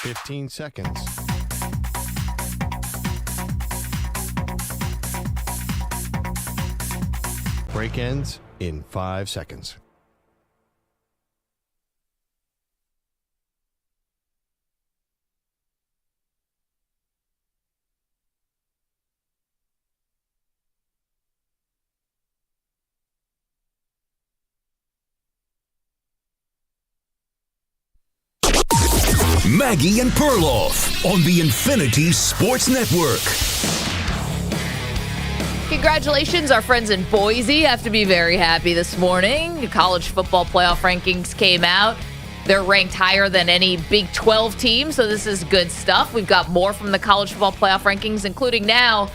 15 seconds. Break ends in 5 seconds. Maggie and Perloff on the Infinity Sports Network. Congratulations, our friends in Boise have to be very happy this morning. The college football playoff rankings came out. They're ranked higher than any Big 12 team, so this is good stuff. We've got more from the college football playoff rankings, including now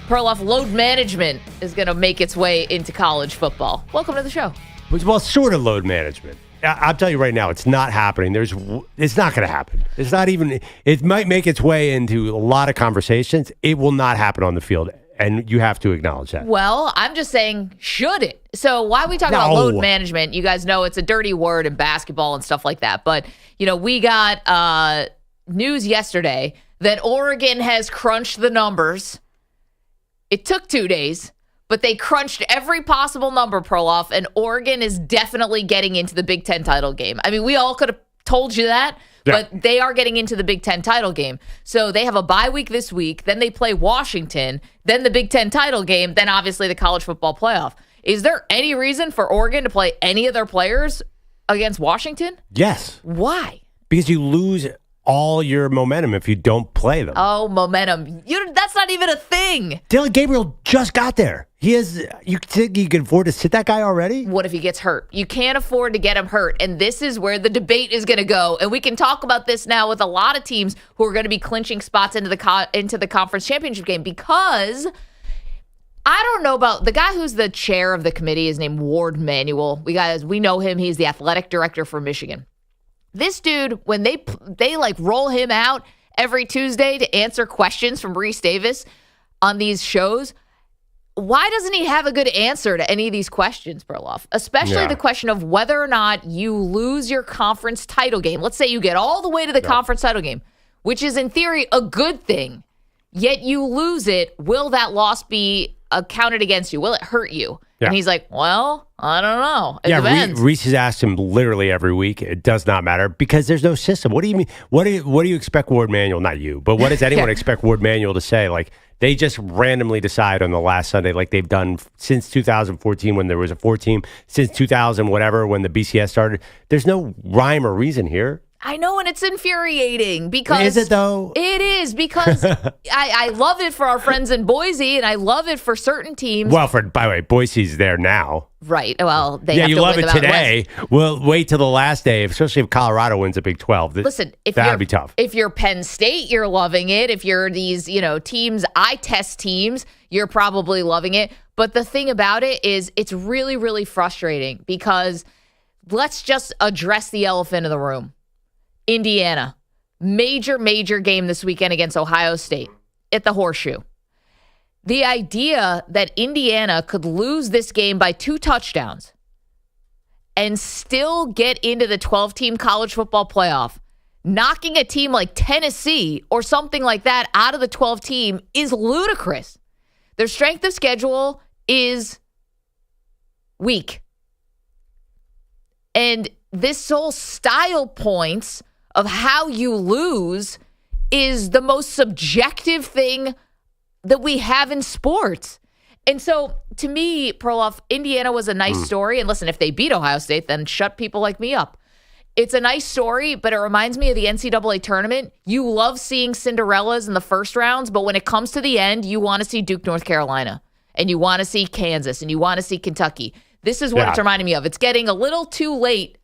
Perloff load management is going to make its way into college football. Welcome to the show. Well, sort of load management. I'll tell you right now, it's not happening. It's not going to happen. It's not even. It might make its way into a lot of conversations. It will not happen on the field, and you have to acknowledge that. Well, I'm just saying, should it? So why are we talking about load management? You guys know it's a dirty word in basketball and stuff like that. But, we got news yesterday that Oregon has crunched the numbers. It took 2 days. But they crunched every possible number, Perloff, and Oregon is definitely getting into the Big Ten title game. I mean, we all could have told you that, but they are getting into the Big Ten title game. So they have a bye week this week, then they play Washington, then the Big Ten title game, then obviously the college football playoff. Is there any reason for Oregon to play any of their players against Washington? Yes. Why? Because you lose all your momentum if you don't play them. Oh, momentum. That's not even a thing. Dylan Gabriel just got there. You think you can afford to sit that guy already? What if he gets hurt? You can't afford to get him hurt. And this is where the debate is going to go. And we can talk about this now with a lot of teams who are going to be clinching spots into the conference championship game, because I don't know about the guy who's the chair of the committee is named Ward Manuel. We know him. He's the athletic director for Michigan. This dude, when they like roll him out every Tuesday to answer questions from Reese Davis on these shows, why doesn't he have a good answer to any of these questions, Perloff? Especially the question of whether or not you lose your conference title game. Let's say you get all the way to the conference title game, which is in theory a good thing, yet you lose it. Will that loss be counted against you? Will it hurt you? Yeah. And he's like, well, I don't know. It depends. Reese has asked him literally every week. It does not matter because there's no system. What do you mean? What do you expect Ward Manuel, not you, but what does anyone expect Ward Manuel to say? Like, they just randomly decide on the last Sunday, like they've done since 2014 when there was a 4-team, since 2000, whatever, when the BCS started. There's no rhyme or reason here. I know, and it's infuriating because... Is it, though? It is, because I love it for our friends in Boise, and I love it for certain teams. Well, by the way, Boise's there now. Right. Well, they have to you love win it today. Well, wait till the last day, especially if Colorado wins a Big 12. Listen, that'd be tough. If you're Penn State, you're loving it. If you're these, teams, eye test teams, you're probably loving it. But the thing about it is it's really, really frustrating because let's just address the elephant in the room. Indiana, major game this weekend against Ohio State at the Horseshoe. The idea that Indiana could lose this game by 2 touchdowns and still get into the 12-team college football playoff, knocking a team like Tennessee or something like that out of the 12-team is ludicrous. Their strength of schedule is weak. And this whole style points of how you lose is the most subjective thing that we have in sports. And so, to me, Perloff, Indiana was a nice story. And listen, if they beat Ohio State, then shut people like me up. It's a nice story, but it reminds me of the NCAA tournament. You love seeing Cinderellas in the first rounds, but when it comes to the end, you want to see Duke, North Carolina, and you want to see Kansas, and you want to see Kentucky. This is what it's reminding me of. It's getting a little too late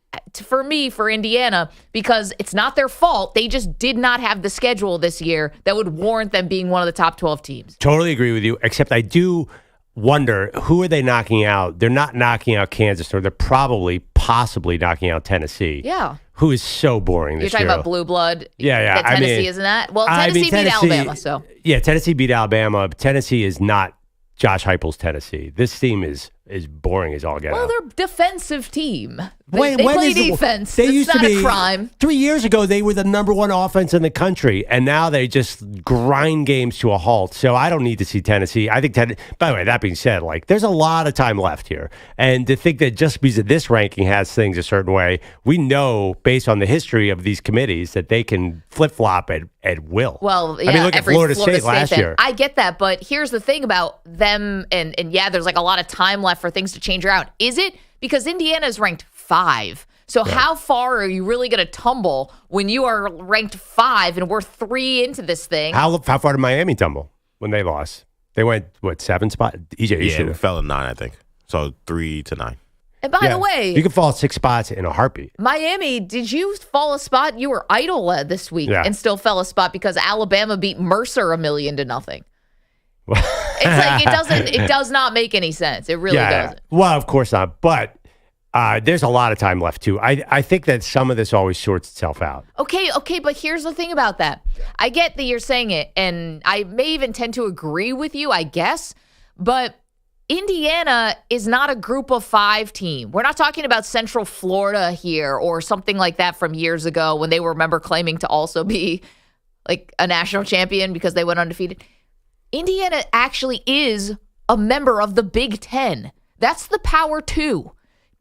for Indiana, because it's not their fault. They just did not have the schedule this year that would warrant them being one of the top 12 teams. Totally agree with you, except I do wonder, who are they knocking out? They're not knocking out Kansas, or they're possibly knocking out Tennessee. Yeah. Who is so boring this year. You're talking about blue blood? Yeah. That Tennessee isn't that? Well, Tennessee beat Alabama, so. Yeah, Tennessee beat Alabama. Tennessee is not Josh Heupel's Tennessee. This team is is boring as all get Well, out. they're a defensive team. They When play is it- defense. They It's used not to be a crime. 3 years ago. They were the number one offense in the country, and now they just grind games to a halt. So I don't need to see Tennessee. I think. By the way, that being said, like there's a lot of time left here, and to think that just because this ranking has things a certain way, we know based on the history of these committees that they can flip flop at will. Well, yeah, I mean, look at every Florida State last fan. year. I get that, but here's the thing about them, and yeah, there's like a lot of time left for things to change around. Is it because Indiana is ranked 5? So how far are you really going to tumble when you are ranked 5 and we're 3 into this thing? How far did Miami tumble when they lost? They went, 7 spots? EJ, you Yeah, should it fell at 9, I think. So 3 to 9. And by the way, you can fall 6 spots in a heartbeat. Miami, did you fall a spot? You were idle this week and still fell a spot because Alabama beat Mercer 1,000,000 to nothing. It's like it does not make any sense. It really doesn't. Well, of course not. But there's a lot of time left too. I think that some of this always sorts itself out. Okay, but here's the thing about that. I get that you're saying it, and I may even tend to agree with you, I guess, but Indiana is not a group of 5 team. We're not talking about Central Florida here or something like that from years ago when they were, remember, claiming to also be like a national champion because they went undefeated. Indiana actually is a member of the Big Ten. That's the Power 2.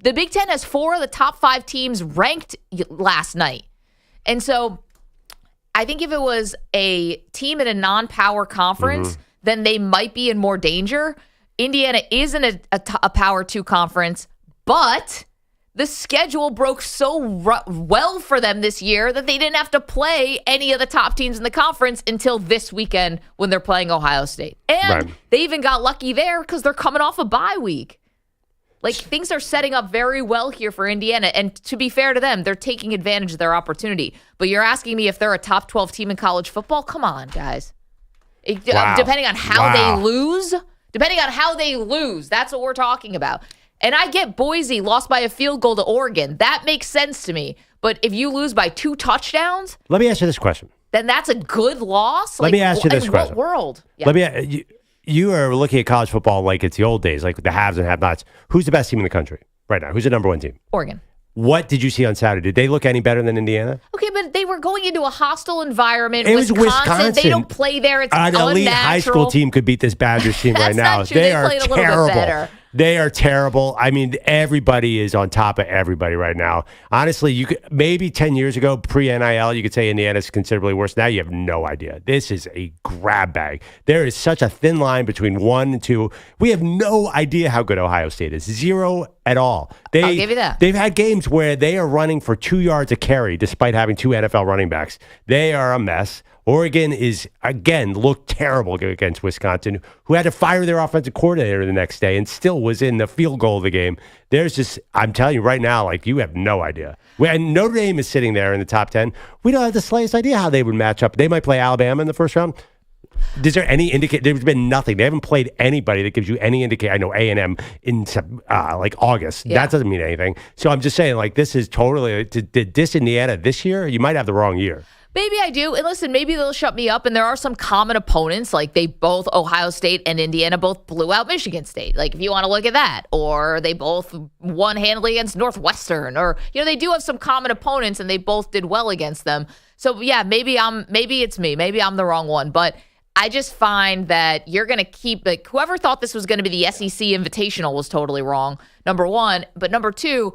The Big Ten has 4 of the top 5 teams ranked last night. And so I think if it was a team in a non-power conference, then they might be in more danger. Indiana isn't a Power 2 conference, but the schedule broke so well for them this year that they didn't have to play any of the top teams in the conference until this weekend when they're playing Ohio State. And they even got lucky there because they're coming off a bye week. Like, things are setting up very well here for Indiana. And to be fair to them, they're taking advantage of their opportunity. But you're asking me if they're a top 12 team in college football? Come on, guys. Depending on how they lose, that's what we're talking about. And I get Boise lost by a field goal to Oregon. That makes sense to me. But if you lose by 2 touchdowns, Let me ask you this question. then that's a good loss? Let me ask you this question. In what world? Yeah. Let me. You are looking at college football like it's the old days, like the haves and have-nots. Who's the best team in the country right now? Who's the number 1 team? Oregon. What did you see on Saturday? Did they look any better than Indiana? Okay, but they were going into a hostile environment. It was Wisconsin. They don't play there. It's an elite high school team could beat this Badgers team right now. Not true. They are played a little bit terrible. better. They are terrible. I mean, everybody is on top of everybody right now. Honestly, you could maybe 10 years ago, pre-NIL, you could say Indiana's considerably worse. Now you have no idea. This is a grab bag. There is such a thin line between 1 and 2. We have no idea how good Ohio State is. 0 at all. I'll give you that. They've had games where they are running for 2 yards a carry despite having 2 NFL running backs. They are a mess. Oregon is, again, looked terrible against Wisconsin, who had to fire their offensive coordinator the next day and still was in the field goal of the game. There's just, I'm telling you right now, like, you have no idea. And Notre Dame is sitting there in the top 10. We don't have the slightest idea how they would match up. They might play Alabama in the first round. Is there any indication? There's been nothing. They haven't played anybody that gives you any indication. I know A&M in like August. Yeah. That doesn't mean anything. So I'm just saying, like, this is totally, did this Indiana this year? You might have the wrong year. Maybe I do. And listen, maybe they'll shut me up. And there are some common opponents, like they both, Ohio State and Indiana, both blew out Michigan State. Like, if you want to look at that. Or they both won handily against Northwestern. Or, they do have some common opponents and they both did well against them. So, yeah, maybe it's me. Maybe I'm the wrong one. But I just find that you're going to keep, like, whoever thought this was going to be the SEC Invitational was totally wrong, number one. But number two,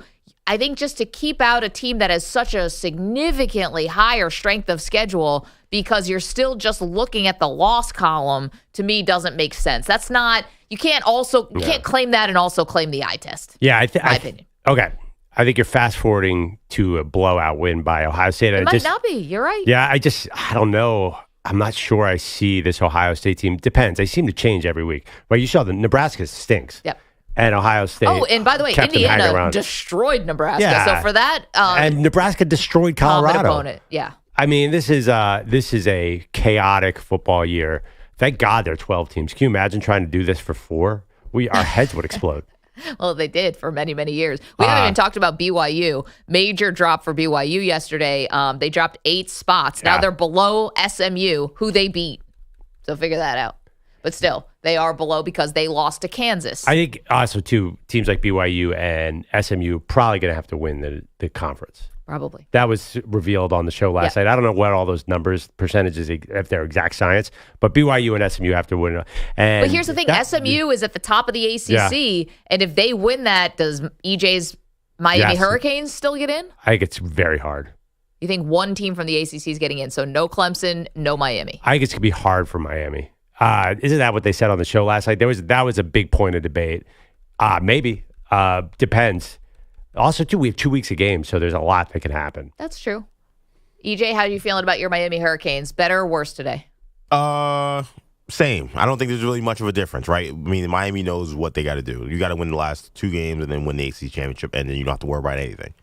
I think just to keep out a team that has such a significantly higher strength of schedule because you're still just looking at the loss column, to me, doesn't make sense. That's not, you can't claim that and also claim the eye test. Yeah, my opinion. Okay. I think you're fast forwarding to a blowout win by Ohio State. It might not be. You're right. Yeah, I don't know. I'm not sure I see this Ohio State team. Depends. They seem to change every week. Well, you saw the Nebraska stinks. Yep. And Ohio State. Oh, and by the way, Indiana destroyed Nebraska. Yeah. So for that, and Nebraska destroyed Colorado. Opponent. Yeah. I mean, this is a chaotic football year. Thank God there are 12 teams. Can you imagine trying to do this for 4? Our heads would explode. Well, they did for many, many years. We haven't even talked about BYU. Major drop for BYU yesterday. They dropped 8 spots. Now they're below SMU, who they beat. So figure that out. But still, They are below because they lost to Kansas. I think also, too, teams like BYU and SMU probably going to have to win the conference. Probably. That was revealed on the show last night. I don't know what all those numbers, percentages, if they're exact science, but BYU and SMU have to win. And but here's the thing. SMU is at the top of the ACC, and if they win that, does EJ's Miami Hurricanes still get in? I think it's very hard. You think one team from the ACC is getting in, so no Clemson, no Miami. I think it's going to be hard for Miami. Isn't that what they said on the show last night? That was a big point of debate. Maybe. Depends. Also, too, we have 2 weeks of games, so there's a lot that can happen. That's true. EJ, how are you feeling about your Miami Hurricanes? Better or worse today? Same. I don't think there's really much of a difference, right? I mean, Miami knows what they got to do. You got to win the last 2 games and then win the ACC championship, and then you don't have to worry about anything.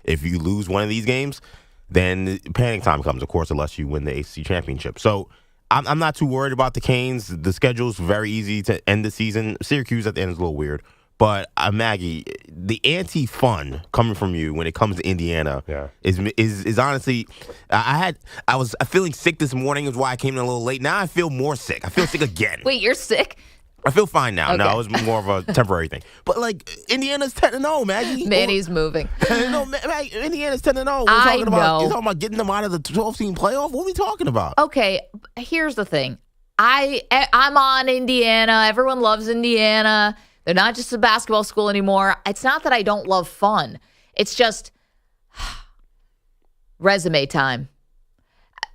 If you lose one of these games, then panic time comes, of course, unless you win the ACC championship. So I'm not too worried about the Canes. The schedule's very easy to end the season. Syracuse at the end is a little weird. But Maggie, the anti-fun coming from you when it comes to Indiana is honestly, I was feeling sick this morning, is why I came in a little late. Now I feel more sick. I feel sick again. Wait, you're sick? I feel fine now. Okay. No, it was more of a temporary thing. But like Indiana's 10-0, Maggie. Manny's moving. No, Indiana's 10-0. We're I talking about you're talking about getting them out of the 12-team playoff. What are we talking about? Okay, here's the thing. I'm on Indiana. Everyone loves Indiana. They're not just a basketball school anymore. It's not that I don't love fun. It's just resume time.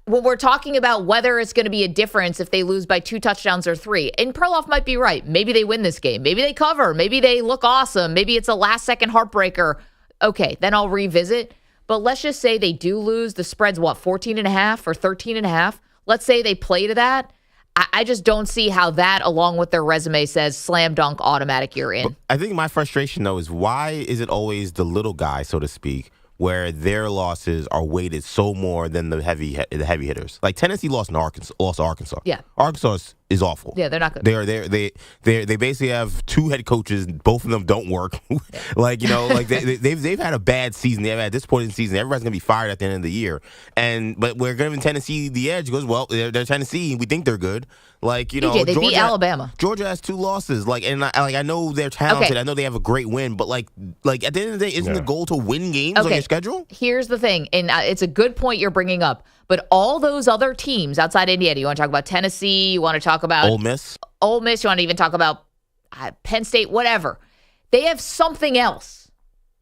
When we're talking about whether it's going to be a difference if they lose by 2 touchdowns or 3, and Perloff might be right. Maybe they win this game. Maybe they cover. Maybe they look awesome. Maybe it's a last-second heartbreaker. Okay, then I'll revisit. But let's just say they do lose. The spread's, 14.5 or 13.5? Let's say they play to that. I just don't see how that, along with their resume, says slam dunk, automatic, you're in. But I think my frustration, though, is why is it always the little guy, so to speak, where their losses are weighted so more than the heavy hitters? Like Tennessee lost to Arkansas. Yeah. Arkansas is awful. Yeah, they're not good. They basically have 2 head coaches. Both of them don't work. They've had a bad season. They've had a disappointing season. Everybody's gonna be fired at the end of the year. But we're giving Tennessee the edge because they're Tennessee. We think they're good. Like they Georgia, beat Alabama. Georgia has 2 losses. I know they're talented. Okay. I know they have a great win. But like at the end of the day, isn't the goal to win games on your schedule? Here's the thing, and it's a good point you're bringing up. But all those other teams outside Indiana, you want to talk about Tennessee, you want to talk about Ole Miss, you want to even talk about Penn State, whatever. They have something else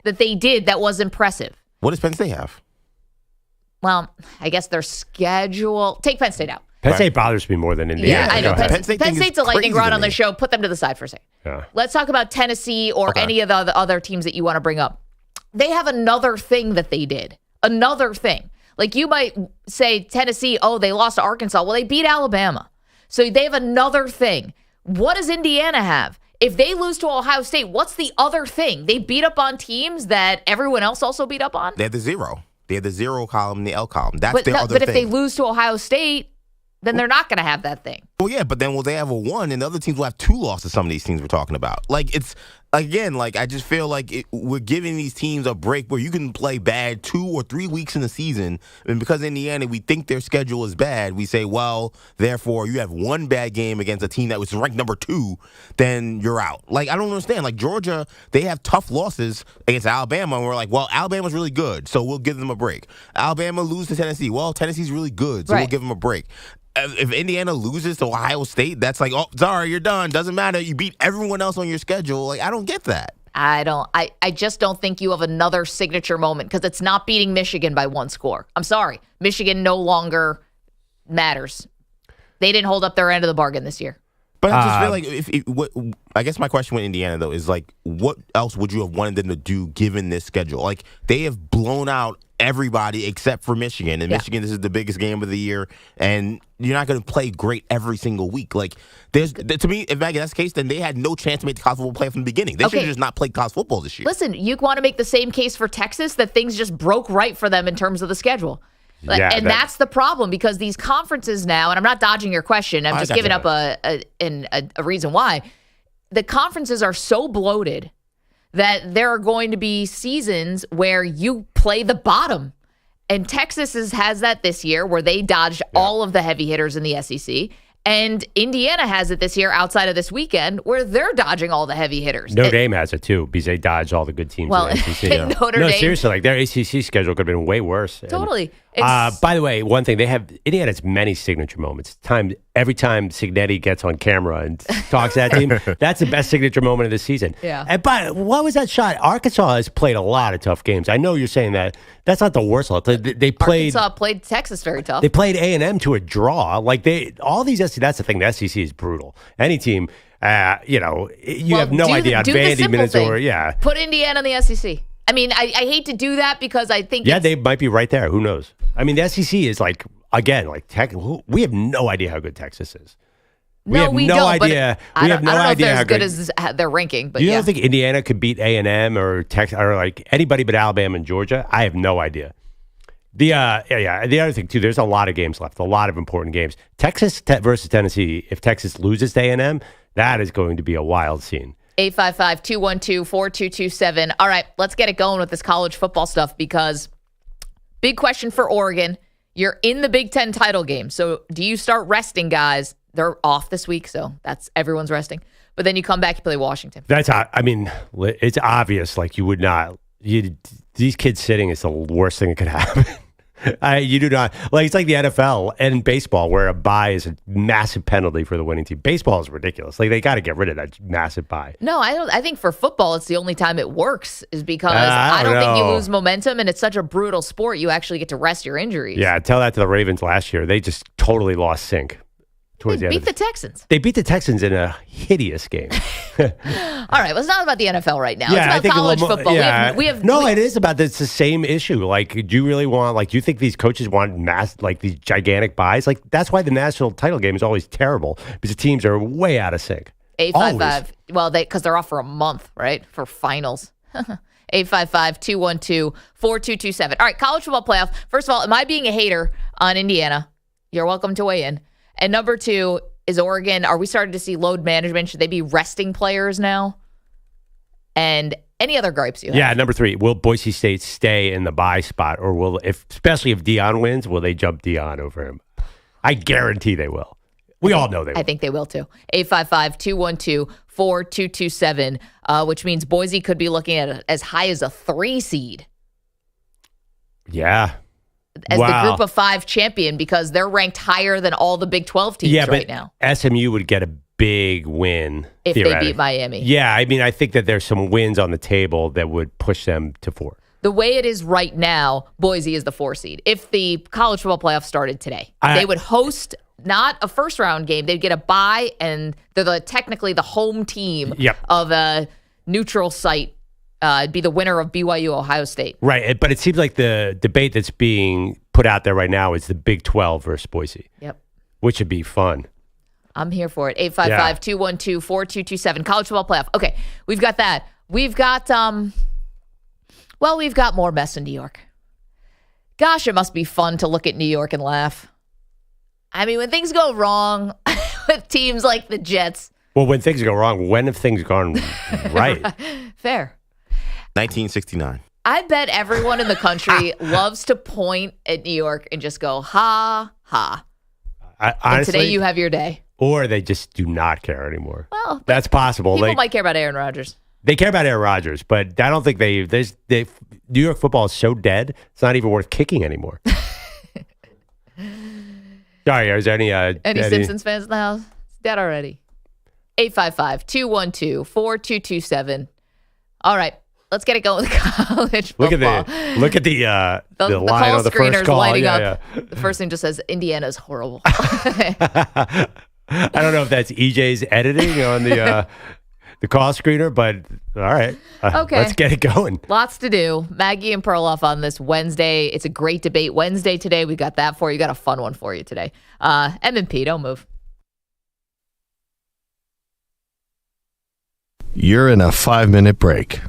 that they did that was impressive. What does Penn State have? Well, I guess their schedule. Take Penn State out. Penn State bothers me more than Indiana. Yeah, I know. Penn State's a lightning rod on the show. Put them to the side for a second. Yeah. Let's talk about Tennessee or any of the other teams that you want to bring up. They have another thing that they did. Another thing. Like you might say Tennessee, they lost to Arkansas. Well, they beat Alabama. So they have another thing. What does Indiana have? If they lose to Ohio State, what's the other thing? They beat up on teams that everyone else also beat up on? They have the 0. They have the 0 column and the L column. That's their other thing. But if they lose to Ohio State, then they're not going to have that thing. Well, yeah, but then will they have a 1 and the other teams will have 2 losses, some of these teams we're talking about. Like, it's, again, I just feel like we're giving these teams a break where you can play bad 2 or 3 weeks in the season. And because Indiana, we think their schedule is bad, we say, well, therefore, you have 1 bad game against a team that was ranked number 2, then you're out. Like, I don't understand. Like, Georgia, they have tough losses against Alabama, and we're like, well, Alabama's really good, so we'll give them a break. Alabama loses to Tennessee. Well, Tennessee's really good, so we'll give them a break. If Indiana loses to Ohio State, that's like, sorry, you're done. Doesn't matter. You beat everyone else on your schedule. Like, I don't get that. I just don't think you have another signature moment because it's not beating Michigan by 1 score. I'm sorry. Michigan no longer matters. They didn't hold up their end of the bargain this year. But I just feel like I guess my question with Indiana, though, is like, what else would you have wanted them to do given this schedule? Like, they have blown out everybody except for Michigan. And Michigan, this is the biggest game of the year. And you're not going to play great every single week. Like, to me, if Maggie, that's the case, then they had no chance to make the college football play from the beginning. They should have just not played college football this year. Listen, you want to make the same case for Texas, that things just broke right for them in terms of the schedule. Yeah, and that's the problem, because these conferences now, and I'm not dodging your question, I'm just giving up a reason why. The conferences are so bloated that there are going to be seasons where you play the bottom. And Texas has that this year, where they dodged all of the heavy hitters in the SEC. And Indiana has it this year outside of this weekend where they're dodging all the heavy hitters. Notre Dame has it too because they dodged all the good teams in the SEC. Notre Dame. Seriously, like their ACC schedule could have been way worse. Totally. And, by the way, one thing, Indiana has many signature moments. Every time Signetti gets on camera and talks to that team, that's the best signature moment of the season. Yeah. But what was that shot? Arkansas has played a lot of tough games. I know you're saying that. That's not the worst. They played. Arkansas played Texas very tough. They played A&M to a draw. All these SEC. That's the thing. The SEC is brutal. Any team, you have no idea on Vandy, Minnesota. Put Indiana in the SEC. I mean, I hate to do that because I think they might be right there. Who knows? I mean, the SEC is we have no idea how good Texas is. We have no idea. I don't know if they're as good as their ranking. But you don't think Indiana could beat A&M or Texas or like anybody but Alabama and Georgia? I have no idea. The other thing too, there's a lot of games left, a lot of important games. Texas versus Tennessee. If Texas loses to A&M, that is going to be a wild scene. 855-212-4227. All right, let's get it going with this college football stuff because big question for Oregon. You're in the Big Ten title game, so do you start resting guys? They're off this week, so everyone's resting. But then you come back, you play Washington. It's obvious. Like you would not. These kids sitting is the worst thing that could happen. You do not it's like the NFL and baseball where a bye is a massive penalty for the winning team. Baseball is ridiculous. Like they got to get rid of that massive bye. No, I don't. I think for football, it's the only time it works is because I don't think you lose momentum and it's such a brutal sport. You actually get to rest your injuries. Yeah, tell that to the Ravens last year. They just totally lost sync. They beat the Texans. They beat the Texans in a hideous game. All right, well, it's not about the NFL right now. It's about college football. Yeah. It is about it's the same issue. Like, do you really want? Like, do you think these coaches want these gigantic buys? Like, that's why the national title game is always terrible because the teams are way out of sync. 855. Well, because they're off for a month, right? For finals. 855-212-4227. All right, college football playoff. First of all, am I being a hater on Indiana? You're welcome to weigh in. And number two, is Oregon, are we starting to see load management? Should they be resting players now? And any other gripes you have? Yeah, number three, will Boise State stay in the bye spot? Or especially if Deion wins, will they jump Deion over him? I guarantee they will. We all know they will. I think they will too. 855-212-4227, which means Boise could be looking at as high as a 3 seed. Yeah. As the group of 5 champion because they're ranked higher than all the Big 12 teams right now. SMU would get a big win if they beat Miami. Yeah, I mean, I think that there's some wins on the table that would push them to 4. The way it is right now, Boise is the 4 seed. If the college football playoff started today, they would host not a first round game. They'd get a bye, and they're technically the home team of a neutral site. It'd be the winner of BYU Ohio State. Right, but it seems like the debate that's being put out there right now is the Big 12 versus Boise. Yep. Which would be fun. I'm here for it. 855-212-4227. College football playoff. Okay, we've got that. We've got, we've got more mess in New York. Gosh, it must be fun to look at New York and laugh. I mean, when things go wrong with teams like the Jets. Well, when things go wrong, when have things gone right? Fair. 1969. I bet everyone in the country loves to point at New York and just go, ha, ha. Honestly, and today you have your day. Or they just do not care anymore. Well, that's possible. People might care about Aaron Rodgers. They care about Aaron Rodgers, but I don't think New York football is so dead, it's not even worth kicking anymore. Sorry, is there any Simpsons fans in the house? It's dead already. 855-212-4227. All right. Let's get it going with college football. Look at the line on the first call. Lighting up. The first thing just says, Indiana's horrible. I don't know if that's EJ's editing on the call screener, but all right. Okay. Let's get it going. Lots to do. Maggie and Perloff on this Wednesday. It's a great debate Wednesday today. We got that for you. Got a fun one for you today. M&P, don't move. You're in a 5-minute break.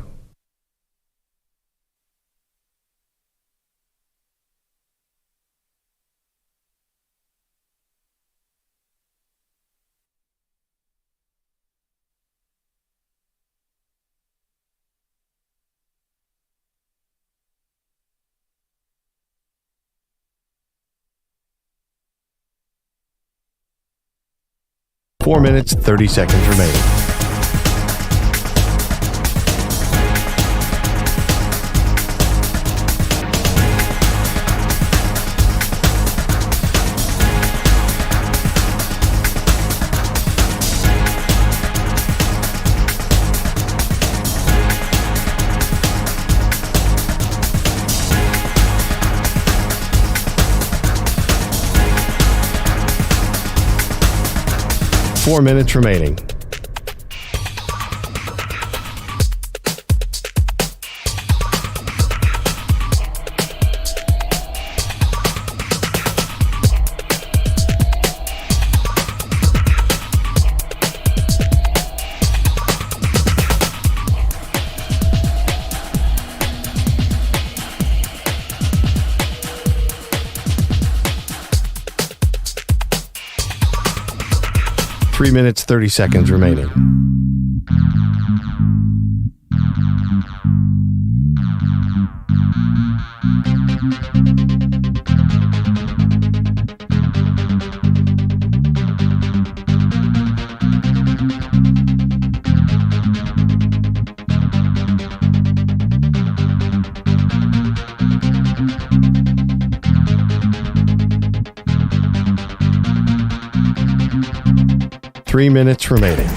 4 minutes, 30 seconds remaining. Four minutes remaining. Three minutes, 30 seconds remaining. Three minutes remaining.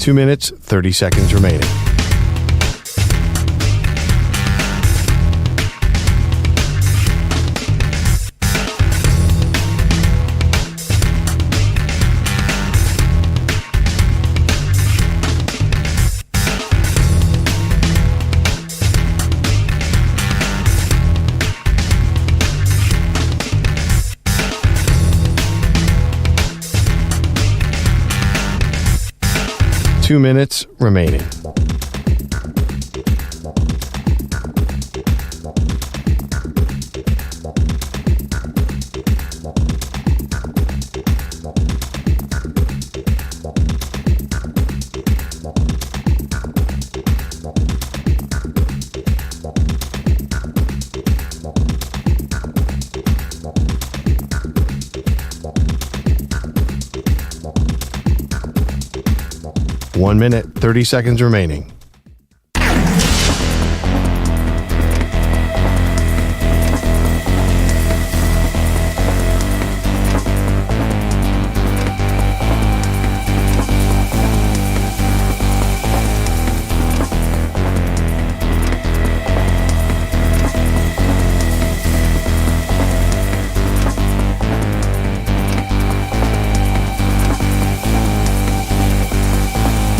Two minutes, 30 seconds remaining. Two minutes remaining. 1 minute, 30 seconds remaining.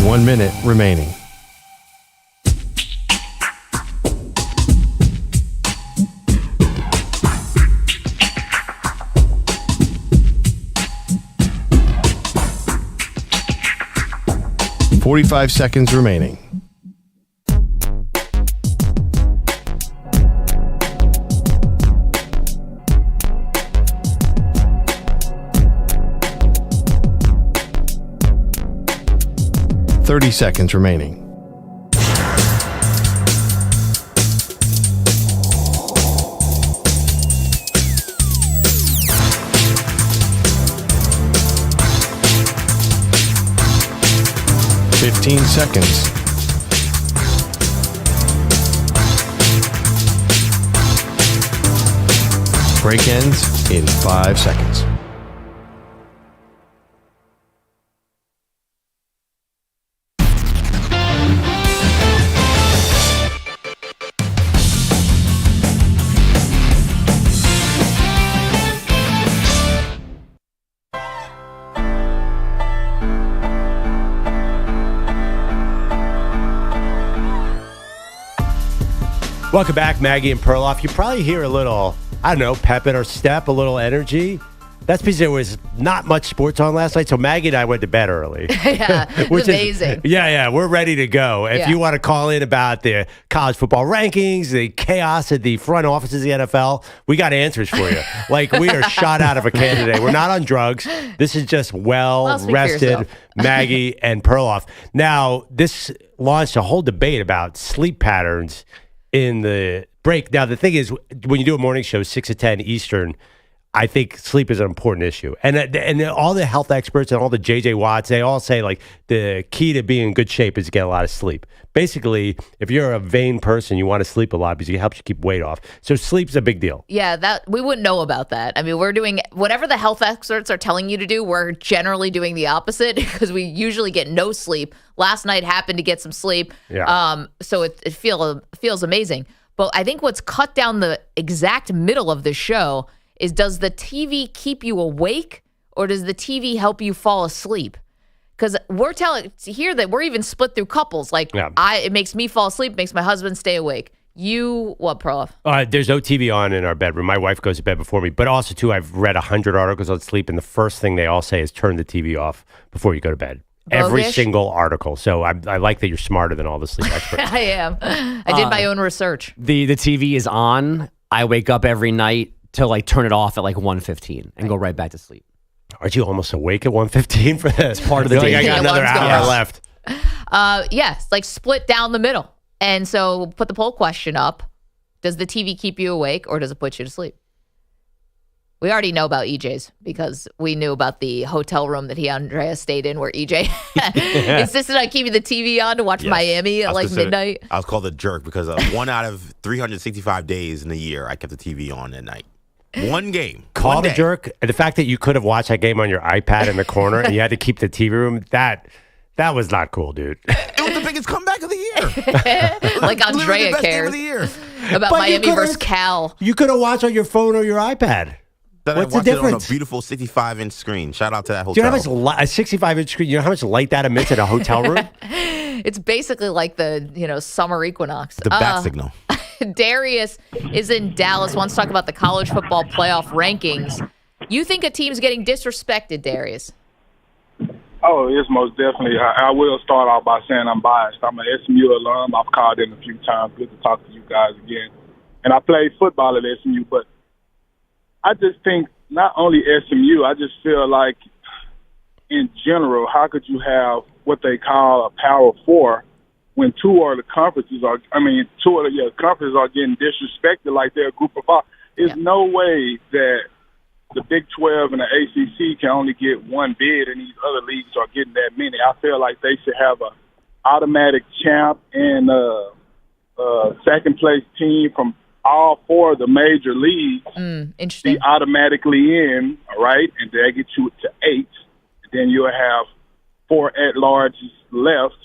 One minute remaining. .45 seconds remaining. .30 seconds remaining. .15 seconds. Break ends in 5 seconds. Welcome back, Maggie and Perloff. You probably hear a little, I don't know, pep in our step, a little energy. That's because there was not much sports on last night, so Maggie and I went to bed early. Yeah, it's amazing. Yeah, we're ready to go. If you want to call in about the college football rankings, the chaos at the front offices of the NFL, we got answers for you. Like, we are shot out of a can today. We're not on drugs. This is just well-rested Maggie and Perloff. Now, this launched a whole debate about sleep patterns in the break. Now, the thing is, when you do a morning show, 6 to 10 Eastern, I think sleep is an important issue. And all the health experts and all the J.J. Watts, they all say, like, the key to being in good shape is to get a lot of sleep. Basically, if you're a vain person, you want to sleep a lot because it helps you keep weight off. So sleep's a big deal. Yeah, that we wouldn't know about that. I mean, we're doing whatever the health experts are telling you to do. We're generally doing the opposite because we usually get no sleep. Last night happened to get some sleep. Yeah. So it feels amazing. But I think what's cut down the exact middle of the show is, does the TV keep you awake or does the TV help you fall asleep? Because we're telling here that we're even split through couples. Like, it makes me fall asleep, makes my husband stay awake. You, what, Perloff? There's no TV on in our bedroom. My wife goes to bed before me. But also, too, I've read 100 articles on sleep, and the first thing they all say is turn the TV off before you go to bed. Every single article. So I like that you're smarter than all the sleep experts. I am. I did my own research. The TV is on. I wake up every night to like turn it off at like 1:15 and go right back to sleep. Aren't you almost awake at 1:15 for this? Part of the day. I got another hour left. Yes, like split down the middle. And so put the poll question up. Does the TV keep you awake or does it put you to sleep? We already know about EJ's because we knew about the hotel room that Andrea stayed in where EJ insisted on keeping the TV on to watch Miami at like midnight. I was called a jerk because 1 out of 365 days in the year, I kept the TV on at night. One game. Called a jerk. And the fact that you could have watched that game on your iPad in the corner and you had to keep the TV room, that was not cool, dude. It was the biggest comeback of the year. Like Andrea the best cares game of the year. about Miami versus Cal. You could have watched on your phone or your iPad. Then What's I watched the difference? it on a beautiful 65-inch screen. Shout out to that hotel. Do you know how much a 65-inch screen? You know how much light that emits in a hotel room? It's basically like the summer equinox. The bat signal. Darius is in Dallas. Wants to talk about the college football playoff rankings. You think a team's getting disrespected, Darius? Oh, it's most definitely. I will start off by saying I'm biased. I'm an SMU alum. I've called in a few times. Good to talk to you guys again. And I played football at SMU, but I just think not only SMU, I just feel like in general, how could you have what they call a Power Four when two of the conferences are getting disrespected like they're a group of five? There's no way that the Big 12 and the ACC can only get one bid and these other leagues are getting that many. I feel like they should have a automatic champ and second place team from all four of the major leagues interesting. Be automatically in, all right? And they get you to 8. And then you'll have 4 at-larges left,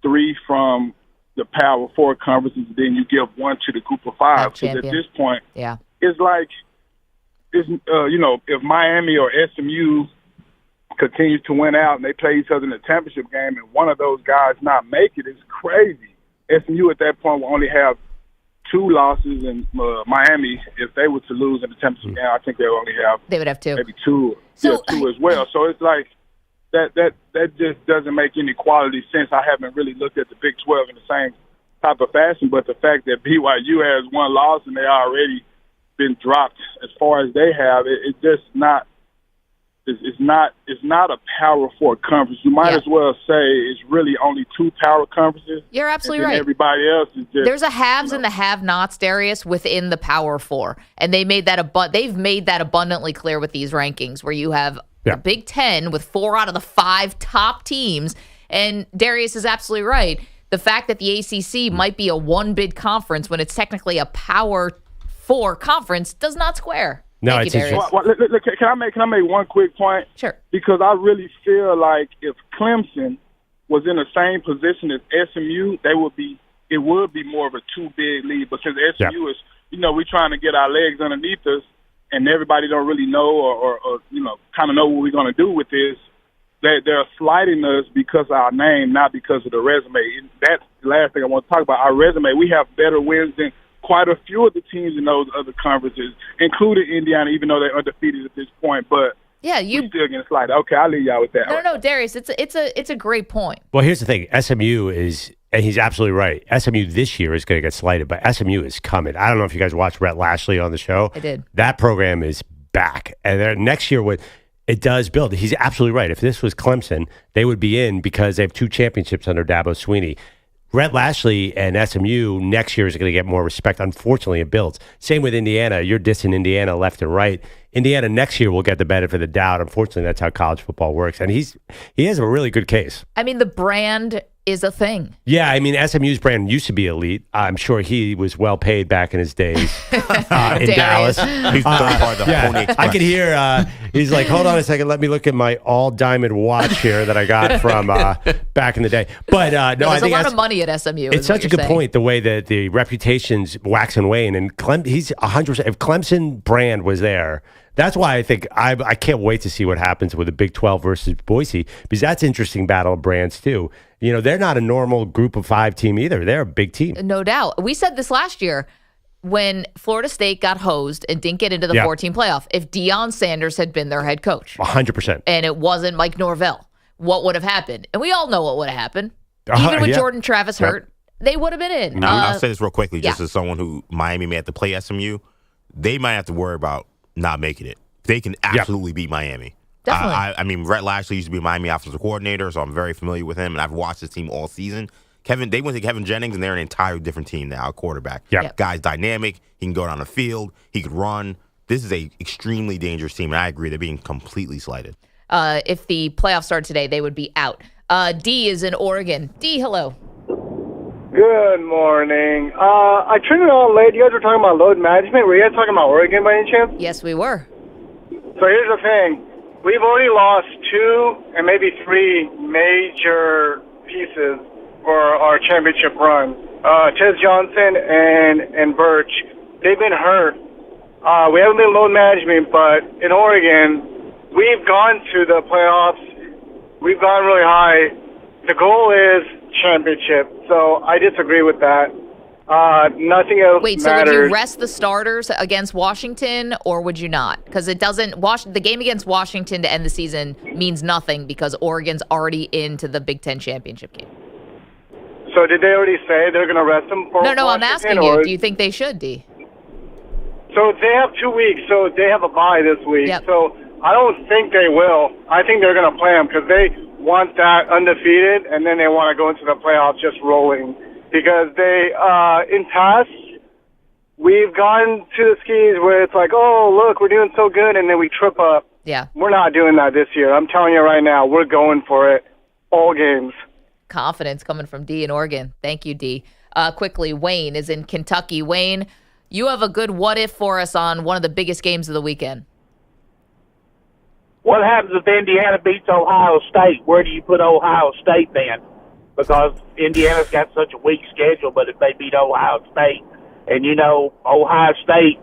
3 from the Power 4 conferences, and then you give 1 to the group of 5. Because at this point, it's like, if Miami or SMU continues to win out and they play each other in the championship game and one of those guys not make it, it's crazy. SMU at that point will only have 2 losses, and Miami, if they were to lose in the championship game, I think they would have 2. Maybe 2. So, 2 as well. So it's like that just doesn't make any quality sense. I haven't really looked at the Big 12 in the same type of fashion, but the fact that BYU has 1 loss and they already been dropped as far as they have, it's just not. It's not a Power 4 conference. You might as well say it's really only 2 power conferences. You're absolutely right. Everybody else is just. There's a haves and the have-nots, Darius, within the Power 4, and they've made that abundantly clear with these rankings, where you have the Big 10 with 4 out of the 5 top teams. And Darius is absolutely right. The fact that the ACC might be a 1-bid conference when it's technically a Power 4 conference does not square. No, Thank you, Darius. Can I make one quick point? Sure. Because I really feel like if Clemson was in the same position as SMU, it would be more of a 2-bid lead, because SMU is, we're trying to get our legs underneath us, and everybody don't really know or kind of know what we're going to do with this. They're slighting us because of our name, not because of the resume. That's the last thing I want to talk about. Our resume, we have better wins than quite a few of the teams in those other conferences, including Indiana, even though they're undefeated at this point. But Yeah, we still getting slighted. Okay, I'll leave y'all with that. No, Darius, it's a great point. Well, here's the thing. SMU is, and he's absolutely right. SMU this year is going to get slighted, but SMU is coming. I don't know if you guys watched Rhett Lashley on the show. I did. That program is back. And next year, it does build. He's absolutely right. If this was Clemson, they would be in because they have 2 championships under Dabo Swinney. Rhett Lashley and SMU next year is going to get more respect. Unfortunately, it builds. Same with Indiana. You're dissing Indiana left and right. Indiana next year will get the benefit of the doubt. Unfortunately, that's how college football works. And he has a really good case. I mean, the brand is a thing. Yeah, I mean, SMU's brand used to be elite. I'm sure he was well paid back in his days in Dallas. He's third part of the Pony Express. I could hear he's like, hold on a second, let me look at my all diamond watch here that I got from back in the day. But no, there's a lot of money at SMU. It's such a good point, the way that the reputations wax and wane. And he's 100%. If Clemson brand was there, that's why I think I can't wait to see what happens with the Big 12 versus Boise, because that's an interesting battle of brands too. You know, they're not a normal group of 5 team either. They're a big team. No doubt. We said this last year when Florida State got hosed and didn't get into the 14 playoff. If Deion Sanders had been their head coach, 100%, and it wasn't Mike Norvell, what would have happened? And we all know what would have happened. Even with Jordan Travis hurt, they would have been in. I'll say this real quickly, just as someone who Miami may have to play SMU, they might have to worry about not making it. They can absolutely beat Miami. Definitely. I mean, Rhett Lashley used to be Miami offensive coordinator, so I'm very familiar with him, and I've watched his team all season. They went to Kevin Jennings, and they're an entirely different team now, quarterback. Guy's dynamic. He can go down the field. He could run. This is a extremely dangerous team, and I agree. They're being completely slighted. If the playoffs started today, they would be out. D is in Oregon. D, hello. Good morning. I turned it on late. You guys were talking about load management. Were you guys talking about Oregon by any chance? Yes, we were. So here's the thing. We've already lost 2 and maybe 3 major pieces for our championship run. Tez Johnson and Birch, they've been hurt. We haven't been load management, but in Oregon, we've gone to the playoffs. We've gone really high. The goal is championship. So I disagree with that. Nothing else Wait, so matters. would you rest the starters against Washington, or would you not? Because it doesn't. The game against Washington to end the season means nothing because Oregon's already into the Big Ten championship game. So did they already say they're going to rest them for No, I'm Washington, asking you. or- Do you think they should, D? So they have 2 weeks, so they have a bye this week. Yep. So I don't think they will. I think they're going to play them because they want that undefeated, and then they want to go into the playoffs just rolling. Because they, in past, we've gone to the skis where it's like, oh, look, we're doing so good, and then we trip up. Yeah. We're not doing that this year. I'm telling you right now, we're going for it all games. Confidence coming from D in Oregon. Thank you, D. Quickly, Wayne is in Kentucky. Wayne, you have a good what if for us on one of the biggest games of the weekend. What happens if Indiana beats Ohio State? Where do you put Ohio State then? Because Indiana's got such a weak schedule, but if they beat Ohio State, and you know, Ohio State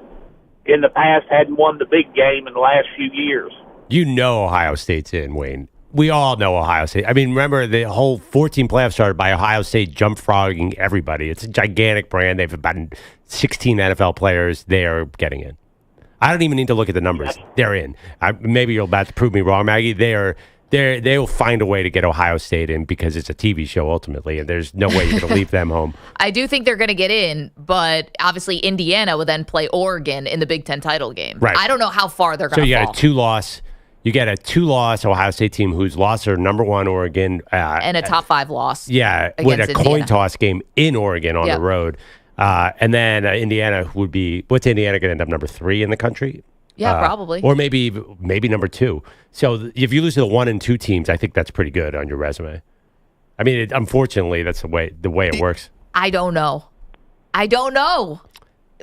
in the past hadn't won the big game in the last few years. You know Ohio State's in, Wayne. We all know Ohio State. I mean, remember the whole 14 playoff started by Ohio State jump frogging everybody. It's a gigantic brand. They've about 16 NFL players. They are getting in. I don't even need to look at the numbers. They're in. Maybe you're about to prove me wrong, Maggie. They will find a way to get Ohio State in because it's a TV show ultimately, and there's no way you're going to leave them home. I do think they're going to get in, but obviously Indiana would then play Oregon in the Big Ten title game. Right. I don't know how far they're going to fall. So you get a 2-loss Ohio State team whose lost are number 1 Oregon. And a top 5 loss. Yeah, with a coin toss game in Oregon on the road. And then Indiana would be, what's Indiana going to end up, number 3 in the country? Yeah, probably. Or maybe number 2. So if you lose to the 1 and 2 teams, I think that's pretty good on your resume. I mean, unfortunately, that's the way it works. I don't know.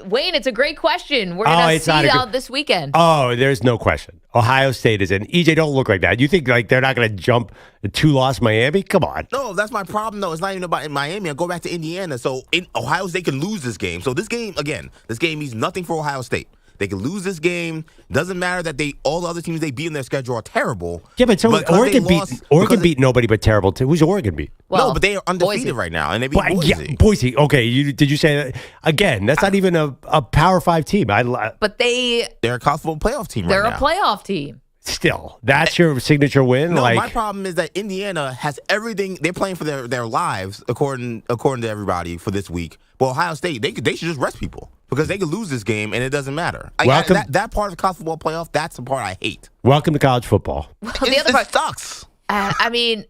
Wayne, it's a great question. We're going to see out this weekend. Oh, there's no question. Ohio State is in. EJ, don't look like that. You think like they're not going to jump the 2-loss Miami? Come on. No, that's my problem, though. It's not even about in Miami. I go back to Indiana. So Ohio State can lose this game. So this game, again, means nothing for Ohio State. They could lose this game. Doesn't matter that all the other teams they beat in their schedule are terrible. Yeah, but Oregon beat nobody but terrible teams. Who's Oregon beat? Well, no, but they are undefeated Boise. right now, and they beat Boise. Yeah, Boise. Okay, did you say that again? That's not even a Power 5 team. But they're a college football playoff team. They're right now. a playoff team. Still, that's your signature win. No, my problem is that Indiana has everything. They're playing for their lives, according to everybody for this week. But Ohio State, they should just rest people because they could lose this game and it doesn't matter. That part of the college football playoff, that's the part I hate. Welcome to college football. Well, the other part sucks. I mean,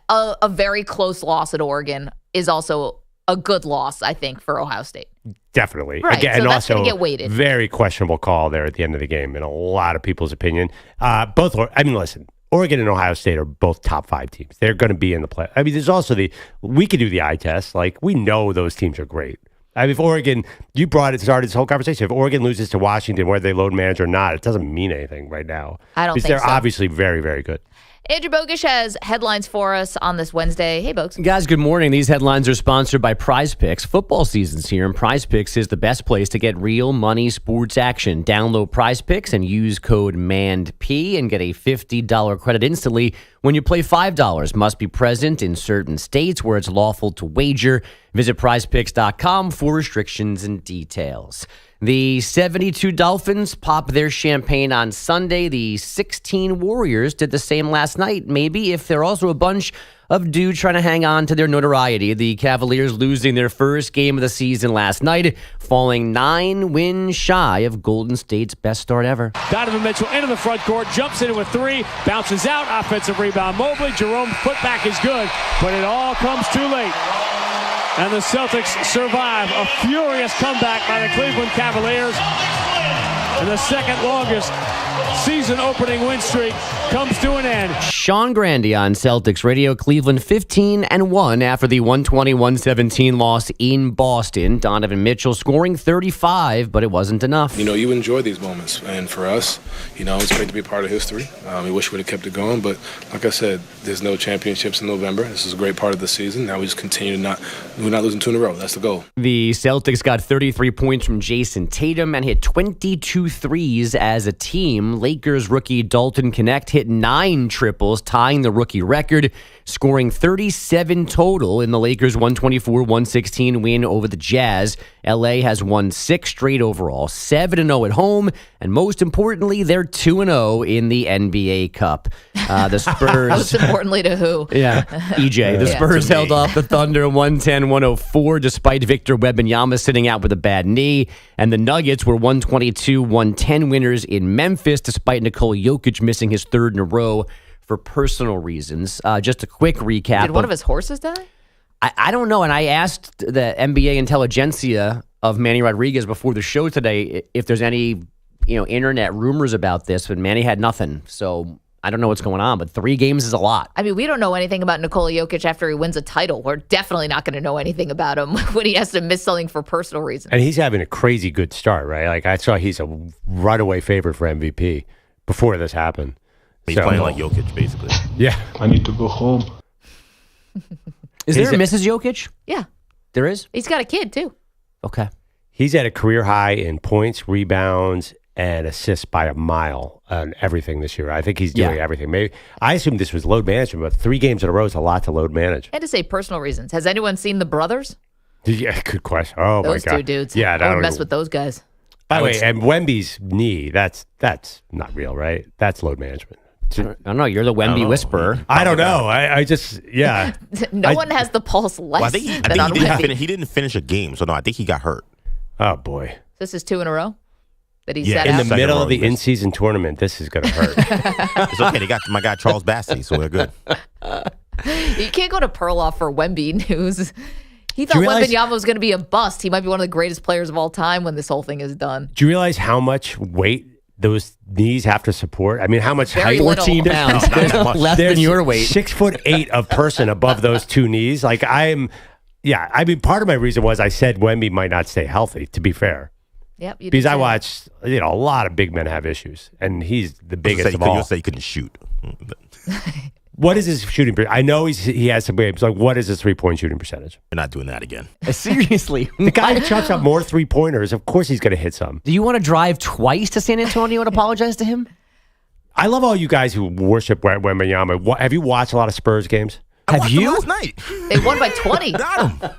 a very close loss at Oregon is also a good loss, I think, for Ohio State. Definitely. Right, Again, so and that's also going to get weighted. Very questionable call there at the end of the game, in a lot of people's opinion. Listen, Oregon and Ohio State are both top 5 teams. They're going to be in the play. I mean, there's also we could do the eye test. Like, we know those teams are great. I mean, if Oregon, started this whole conversation. If Oregon loses to Washington, whether they load manage or not, it doesn't mean anything right now. I don't think so. Because they're obviously very, very good. Andrew Bogish has headlines for us on this Wednesday. Hey, Bogues. Guys, good morning. These headlines are sponsored by Prize Picks. Football season's here, and Prize Picks is the best place to get real money sports action. Download Prize Picks and use code MANDP and get a $50 credit instantly when you play $5. Must be present in certain states where it's lawful to wager. Visit prizepicks.com for restrictions and details. The 72 Dolphins pop their champagne on Sunday. The 16 Warriors did the same last night. Maybe if they're also a bunch of dudes trying to hang on to their notoriety. The Cavaliers losing their first game of the season last night, falling 9 wins shy of Golden State's best start ever. Donovan Mitchell into the front court, jumps in with 3, bounces out, offensive rebound. Mobley, Jerome's putback is good, but it all comes too late. And the Celtics survive a furious comeback by the Cleveland Cavaliers. And the second longest season opening win streak comes to an end. Sean Grandy on Celtics Radio. Cleveland 15-1 after the 120-117 loss in Boston. Donovan Mitchell scoring 35, but it wasn't enough. You enjoy these moments. And for us, it's great to be a part of history. We wish we would have kept it going. But like I said, there's no championships in November. This is a great part of the season. Now we just continue to we're not losing 2 in a row. That's the goal. The Celtics got 33 points from Jason Tatum and hit 22 threes as a team. Lakers rookie Dalton Knecht hit 9 triples, tying the rookie record, scoring 37 total in the Lakers' 124-116 win over the Jazz. LA has won 6 straight overall, 7-0 at home, and most importantly, they're 2-0 in the NBA Cup. The Spurs... Most importantly to who? Yeah, EJ. The Spurs held off the Thunder 110-104 despite Victor Wembanyama sitting out with a bad knee, and the Nuggets were 122-110 winners in Memphis despite Nikola Jokic missing his 3rd in a row for personal reasons. Just a quick recap. Did one of his horses die? I don't know, and I asked the NBA intelligentsia of Manny Rodriguez before the show today if there's any internet rumors about this, but Manny had nothing, so I don't know what's going on, but 3 games is a lot. I mean, we don't know anything about Nikola Jokic after he wins a title. We're definitely not going to know anything about him when he has to miss something for personal reasons. And he's having a crazy good start, right? Like, I saw he's a right-away favorite for MVP before this happened. He's playing like Jokic, basically. Yeah. I need to go home. Is there a Mrs. Jokic? Yeah. There is? He's got a kid, too. Okay. He's at a career high in points, rebounds, and assists by a mile on everything this year. I think he's doing everything. Maybe I assume this was load management, but 3 games in a row is a lot to load manage. And to say personal reasons. Has anyone seen the brothers? Yeah, good question. Oh, those my God. Those 2 dudes. Yeah, I would mess with those guys. By the way, and Wemby's knee, that's not real, right? That's load management. I don't know. You're the Wemby whisperer. I don't know. I just, yeah. No one has the pulse less I think he didn't finish a game, so no, I think he got hurt. Oh, boy. This is 2 in a row that he sat out? In the middle of the in-season tournament, this is going to hurt. It's okay. They got my guy Charles Bassey, so we're good. You can't go to Perloff for Wemby news. He thought Wembanyama was going to be a bust. He might be one of the greatest players of all time when this whole thing is done. Do you realize how much weight those knees have to support? I mean, how much height? 14 pounds. Less than your weight. 6'8" of person above those 2 knees. Like, part of my reason was I said Wemby might not stay healthy, to be fair. Yep. Because I watched, a lot of big men have issues, and he's the biggest of all. You'll say he couldn't shoot. What is his shooting percentage? I know he has some games. Like, what is his 3-point shooting percentage? We're not doing that again. Seriously. The guy that chops up more 3-pointers, of course he's going to hit some. Do you want to drive twice to San Antonio and apologize to him? I love all you guys who worship Wembanyama. Have you watched a lot of Spurs games? Have you? Last night. They won by 20. Got him.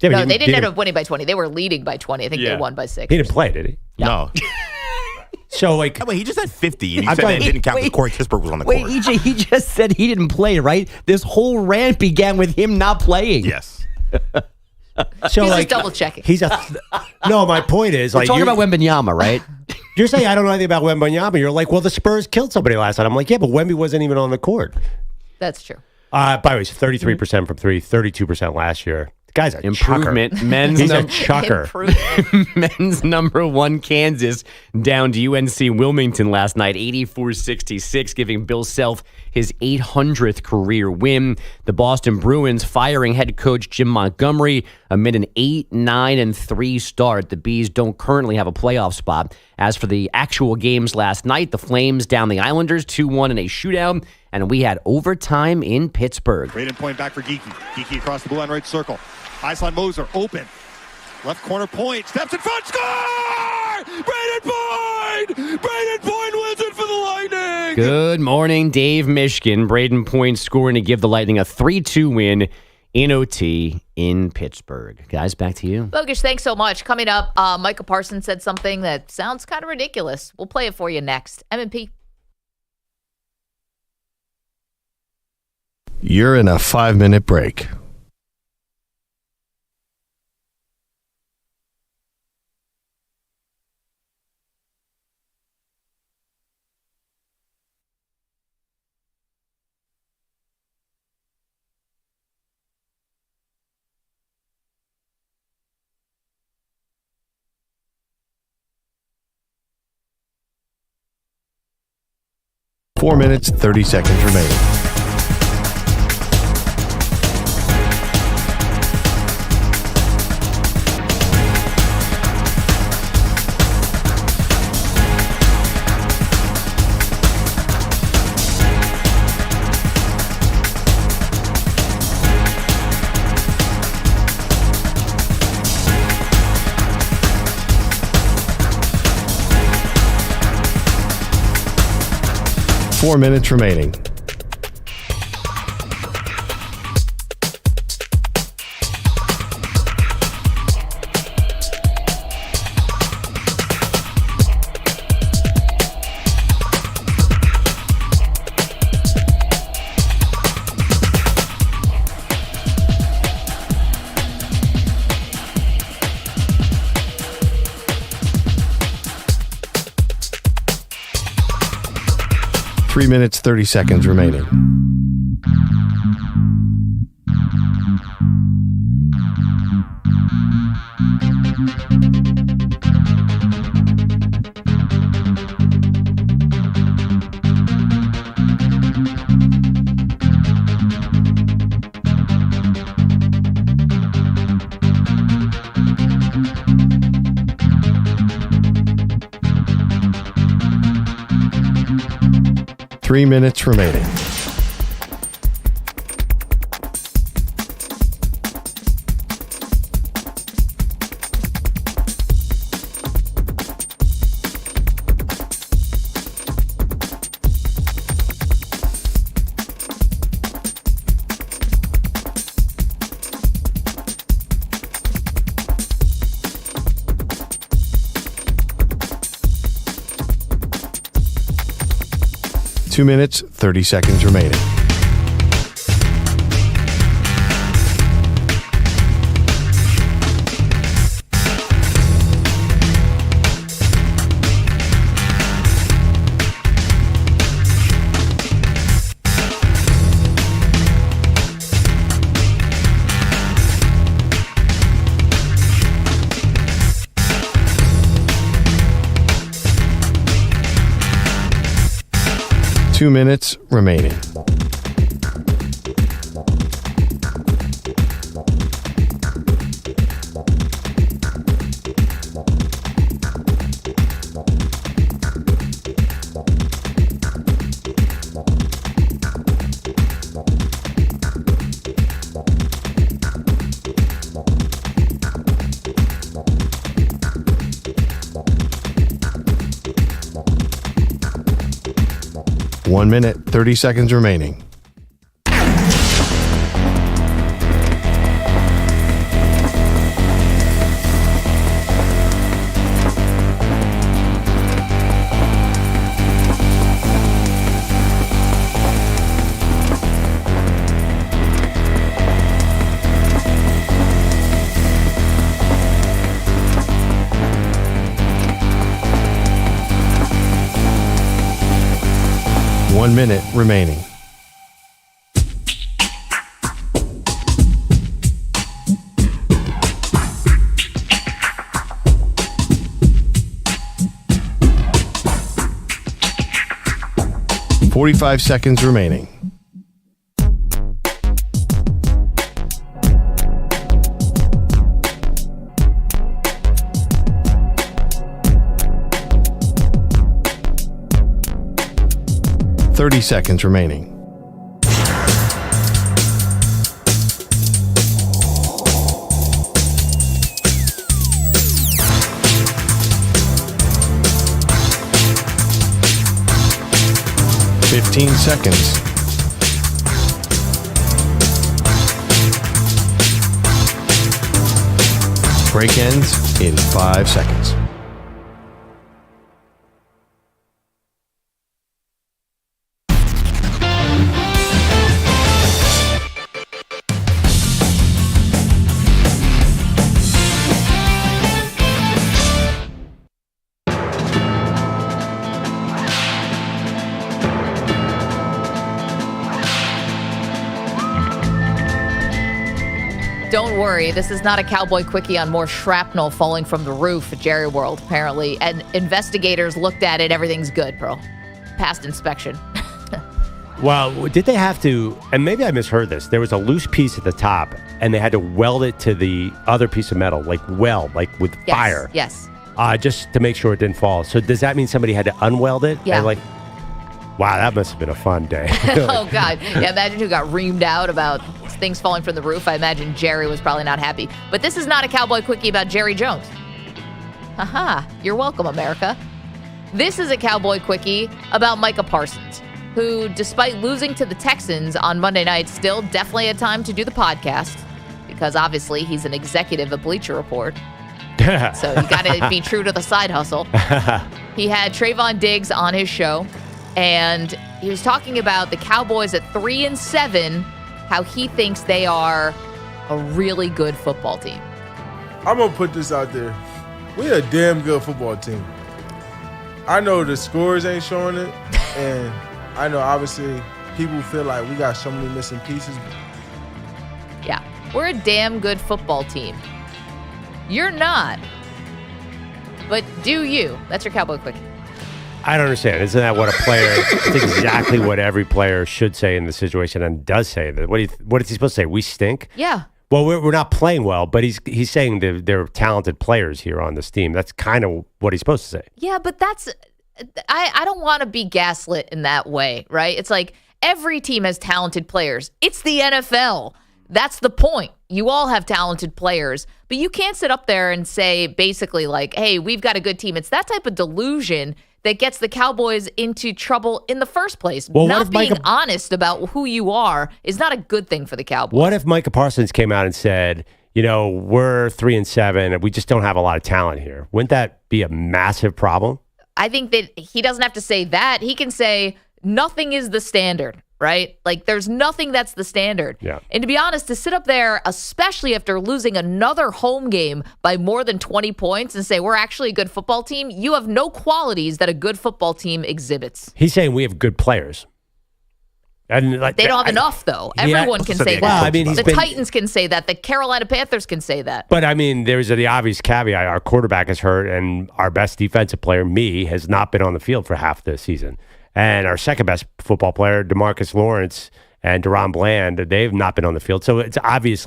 Yeah, No, they didn't end up winning by 20. They were leading by 20. I think they won by 6. He didn't play, did he? No. So, like... Wait, he just had 50, and he said it didn't count because Corey Kispert was on the court. Wait, EJ, he just said he didn't play, right? This whole rant began with him not playing. Yes. So, He's like, just double checking. No, my point is... We're like talking about Wembanyama, right? You're saying I don't know anything about Wembanyama. You're like, well, the Spurs killed somebody last night. I'm like, yeah, but Wemby wasn't even on the court. That's true. By the way, he's 33% from 3, 32% last year. The guy's a Improvement. chucker. He's a chucker. Men's number 1 Kansas down to UNC Wilmington last night, 84-66, giving Bill Self his 800th career win. The Boston Bruins firing head coach Jim Montgomery amid an 8-9-3 start. The Bees don't currently have a playoff spot. As for the actual games last night, the Flames down the Islanders 2-1 in a shootout, and we had overtime in Pittsburgh. Braden point back for Geeky. Geeky across the blue line right circle. Iceland Moser open. Left corner point. Steps in front. Score! Braden Point! Braden Point wins it for the Lightning! Good morning, Dave Mishkin. Braden Point scoring to give the Lightning a 3-2 win in OT in Pittsburgh. Guys, back to you. Bogish, thanks so much. Coming up, Micah Parsons said something that sounds kind of ridiculous. We'll play it for you next. M&P. You're in a 5-minute break. Four minutes, 30 seconds remaining. Four minutes remaining. Three minutes, 30 seconds remaining. Three minutes remaining. 2 minutes, 30 seconds remaining. Two minutes remaining. 1 minute, 30 seconds remaining. One minute remaining. $45 seconds remaining. $30 seconds remaining. $15 seconds. Break ends in 5 seconds. Don't worry, this is not a Cowboy Quickie on more shrapnel falling from the roof at Jerry World, apparently. And investigators looked at it. Everything's good, bro. Passed inspection. Well, did they have to, and maybe I misheard this, there was a loose piece at the top, and they had to weld it to the other piece of metal, like with fire. Yes. Just to make sure it didn't fall. So does that mean somebody had to unweld it? Yeah. And wow, that must have been a fun day. Oh, God. Yeah, imagine who got reamed out about things falling from the roof. I imagine Jerry was probably not happy. But this is not a Cowboy Quickie about Jerry Jones. Haha. You're welcome, America. This is a Cowboy Quickie about Micah Parsons, who, despite losing to the Texans on Monday night, still definitely had time to do the podcast because obviously he's an executive at Bleacher Report. So you got to be true to the side hustle. He had Trayvon Diggs on his show, and he was talking about the Cowboys at 3-7, how he thinks they are a really good football team. I'm going to put this out there. We're a damn good football team. I know the scores ain't showing it, and I know obviously people feel like we got so many missing pieces. Yeah, we're a damn good football team. You're not. But do you? That's your Cowboy Quickie. I don't understand. Isn't that what a player? It's exactly what every player should say in the situation and does say. That. What is he supposed to say? We stink. Yeah. Well, we're not playing well, but he's saying they're talented players here on this team. That's kind of what he's supposed to say. Yeah, but I don't want to be gaslit in that way, right? It's like every team has talented players. It's the NFL. That's the point. You all have talented players, but you can't sit up there and say basically like, hey, we've got a good team. It's that type of delusion that gets the Cowboys into trouble in the first place. Well, not being honest about who you are is not a good thing for the Cowboys. What if Micah Parsons came out and said, we're 3-7 and we just don't have a lot of talent here? Wouldn't that be a massive problem? I think that he doesn't have to say that. He can say nothing is the standard, right? Like there's nothing that's the standard. Yeah. And to be honest, to sit up there, especially after losing another home game by more than 20 points and say we're actually a good football team, you have no qualities that a good football team exhibits. He's saying we have good players. And they don't have enough, though. Everyone can say that. Well, I mean, the Titans can say that. The Carolina Panthers can say that. But, I mean, there's the obvious caveat. Our quarterback is hurt, and our best defensive player, has not been on the field for half the season. And our second best football player, DeMarcus Lawrence and Deron Bland, they've not been on the field. So it's obvious,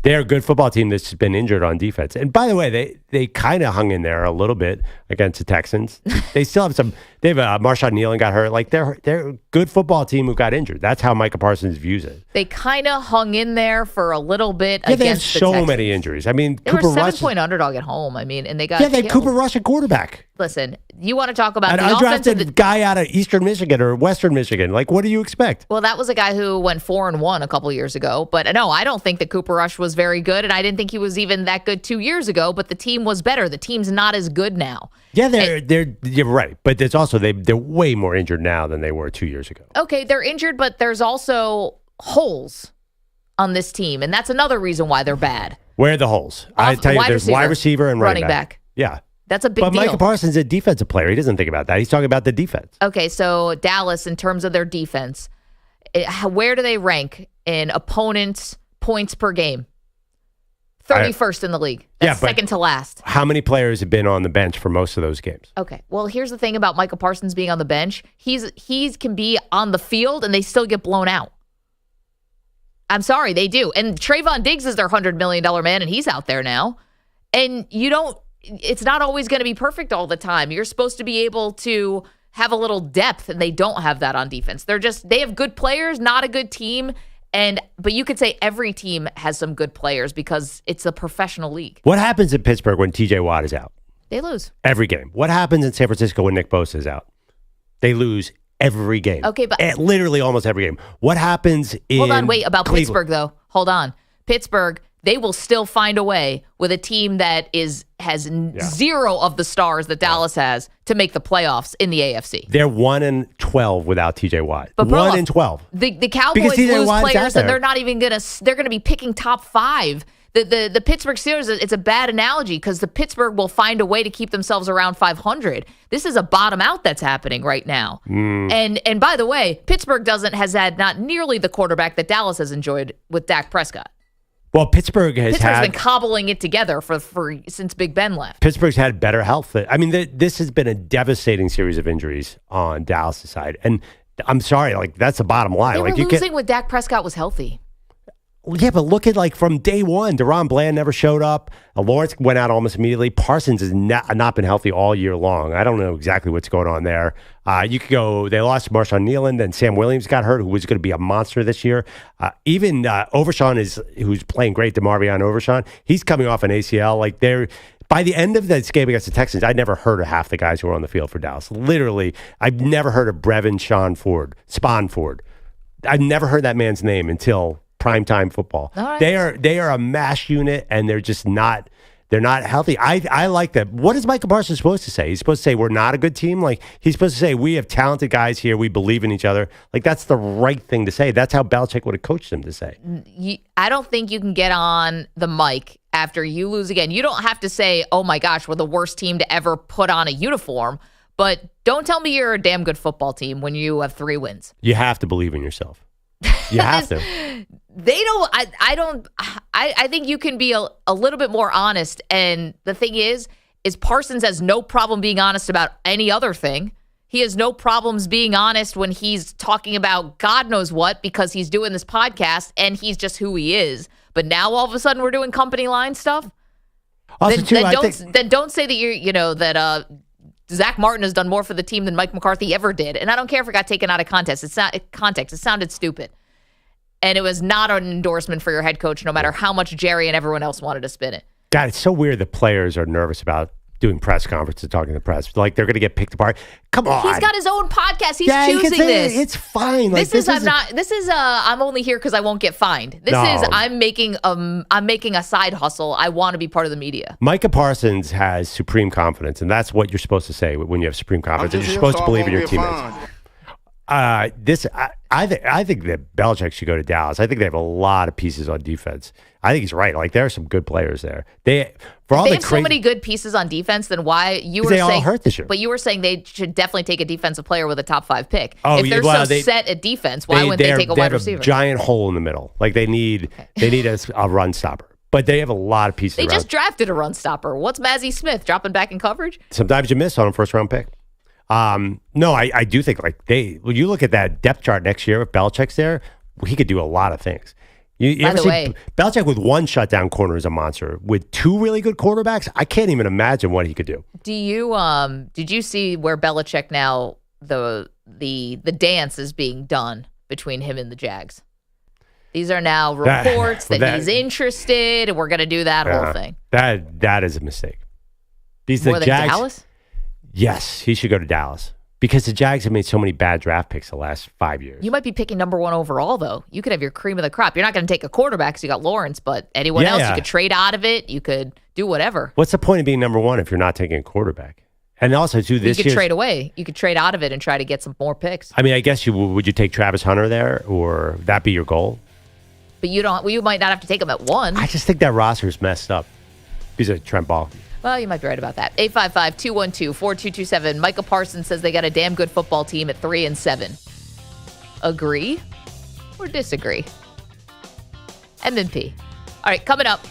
they're a good football team that's been injured on defense. And by the way, they kind of hung in there a little bit against the Texans. They still have some. They have Marshawn Nealon got hurt. Like they're a good football team who got injured. That's how Micah Parsons views it. They kind of hung in there for a little bit. Yeah, against they had the so Texans. many injuries. I mean, They Cooper were a Rush. 7-point underdog at home. I mean, and they got Yeah, they had killed. Cooper Rush at quarterback. Listen, you want to talk about An the undrafted guy out of Eastern Michigan or Western Michigan. Like, what do you expect? Well, that was a guy who went 4-1 a couple years ago. But no, I don't think that Cooper Rush was very good, and I didn't think he was even that good 2 years ago. But the team was better. The team's not as good now. Yeah, you're right, but there's also they're way more injured now than they were 2 years ago. Okay, they're injured, but there's also holes on this team, and that's another reason why they're bad. Where are the holes? I tell you, there's wide receiver and running back. Yeah. That's a big but deal. Micah Parsons is a defensive player. He doesn't think about that. He's talking about the defense. Okay, so Dallas, in terms of their defense, where do they rank in opponents' points per game? 31st in the league. That's second to last. How many players have been on the bench for most of those games? Okay, well, here's the thing about Micah Parsons being on the bench. He can be on the field, and they still get blown out. I'm sorry, they do. And Trayvon Diggs is their $100 million man, and he's out there now. And it's not always going to be perfect all the time. You're supposed to be able to have a little depth, and they don't have that on defense. They have good players, not a good team. But you could say every team has some good players because it's a professional league. What happens in Pittsburgh when TJ Watt is out? They lose. Every game. What happens in San Francisco when Nick Bosa is out? They lose every game. Okay, but literally almost every game. What happens in Hold on, wait, about Cleveland? Pittsburgh though. Hold on. Pittsburgh, they will still find a way with a team that has zero of the stars that Dallas has to make the playoffs in the AFC. They're 1-12 without TJ Watt. But Perloff, 1-12. The Cowboys lose players, and they're not even they're gonna be picking top 5. The Pittsburgh Steelers, it's a bad analogy because the Pittsburgh will find a way to keep themselves around 500. This is a bottom out that's happening right now. And by the way, Pittsburgh has had not nearly the quarterback that Dallas has enjoyed with Dak Prescott. Well, Pittsburgh's been cobbling it together since Big Ben left. Pittsburgh's had better health. I mean, this has been a devastating series of injuries on Dallas' side. And I'm sorry, that's the bottom line. They were losing when Dak Prescott was healthy. Yeah, but look at from day one, Deron Bland never showed up. Lawrence went out almost immediately. Parsons has not been healthy all year long. I don't know exactly what's going on there. You could go, they lost Marshawn Nealon, then Sam Williams got hurt, who was going to be a monster this year. Even Overshawn who's playing great, DeMarvion Overshawn, he's coming off an ACL. By the end of this game against the Texans, I'd never heard of half the guys who were on the field for Dallas. Literally, I've never heard of Brevin Spawn Ford. I've never heard that man's name until primetime football. Right. They are a mash unit, and they're just not. They're not healthy. I like that. What is Micah Parsons supposed to say? He's supposed to say we're not a good team. He's supposed to say we have talented guys here. We believe in each other. That's the right thing to say. That's how Belichick would have coached him to say. I don't think you can get on the mic after you lose again. You don't have to say, "Oh my gosh, we're the worst team to ever put on a uniform." But don't tell me you're a damn good football team when you have 3 wins. You have to believe in yourself. You have to. They don't. I don't. I think you can be a little bit more honest. And the thing is Parsons has no problem being honest about any other thing. He has no problems being honest when he's talking about God knows what because he's doing this podcast and he's just who he is. But now all of a sudden we're doing company line stuff. Also, Then don't say that that Zach Martin has done more for the team than Mike McCarthy ever did. And I don't care if it got taken out of context. It sounded stupid. And it was not an endorsement for your head coach, no matter how much Jerry and everyone else wanted to spin it. God, it's so weird that players are nervous about doing press conferences, talking to the press. They're going to get picked apart. Come on. He's got his own podcast. He's choosing this. It's fine. I'm only here because I won't get fined. I'm making a side hustle. I want to be part of the media. Micah Parsons has supreme confidence, and that's what you're supposed to say when you have supreme confidence. You're supposed to believe in your teammates. I think that Belichick should go to Dallas. I think they have a lot of pieces on defense. I think he's right. There are some good players there. They have so many good pieces on defense. Then why you were saying all hurt this year? But you were saying they should definitely take a defensive player with a top 5 pick. Oh, if they're set at defense, why wouldn't they take a wide receiver? They have a giant hole in the middle. They need a run stopper. But they have a lot of pieces. They just drafted a run stopper. What's Maxey Smith dropping back in coverage? Sometimes you miss on a first round pick. No, I do think when you look at that depth chart next year, if Belichick's there, he could do a lot of things. You By ever the see way- Belichick with one shutdown corner is a monster. With two really good quarterbacks, I can't even imagine what he could do. Do you did you see where Belichick now the dance is being done between him and the Jags? These are now reports that he's interested, and we're going to do that whole thing. That is a mistake. More than Jags, Dallas? Yes, he should go to Dallas because the Jags have made so many bad draft picks the last 5 years. You might be picking number 1 overall, though. You could have your cream of the crop. You're not going to take a quarterback because you got Lawrence, but anyone else, you could trade out of it. You could do whatever. What's the point of being number 1 if you're not taking a quarterback? And also, too, this year you could year's- trade away. You could trade out of it and try to get some more picks. I mean, I guess would you take Travis Hunter there, or that be your goal? But you don't. Well, you might not have to take him at 1. I just think that roster is messed up because of Trent Ball. Well, you might be right about that. 855-212-4227. Micah Parsons says they got a damn good football team at 3-7. Agree or disagree? M&P. All right, coming up.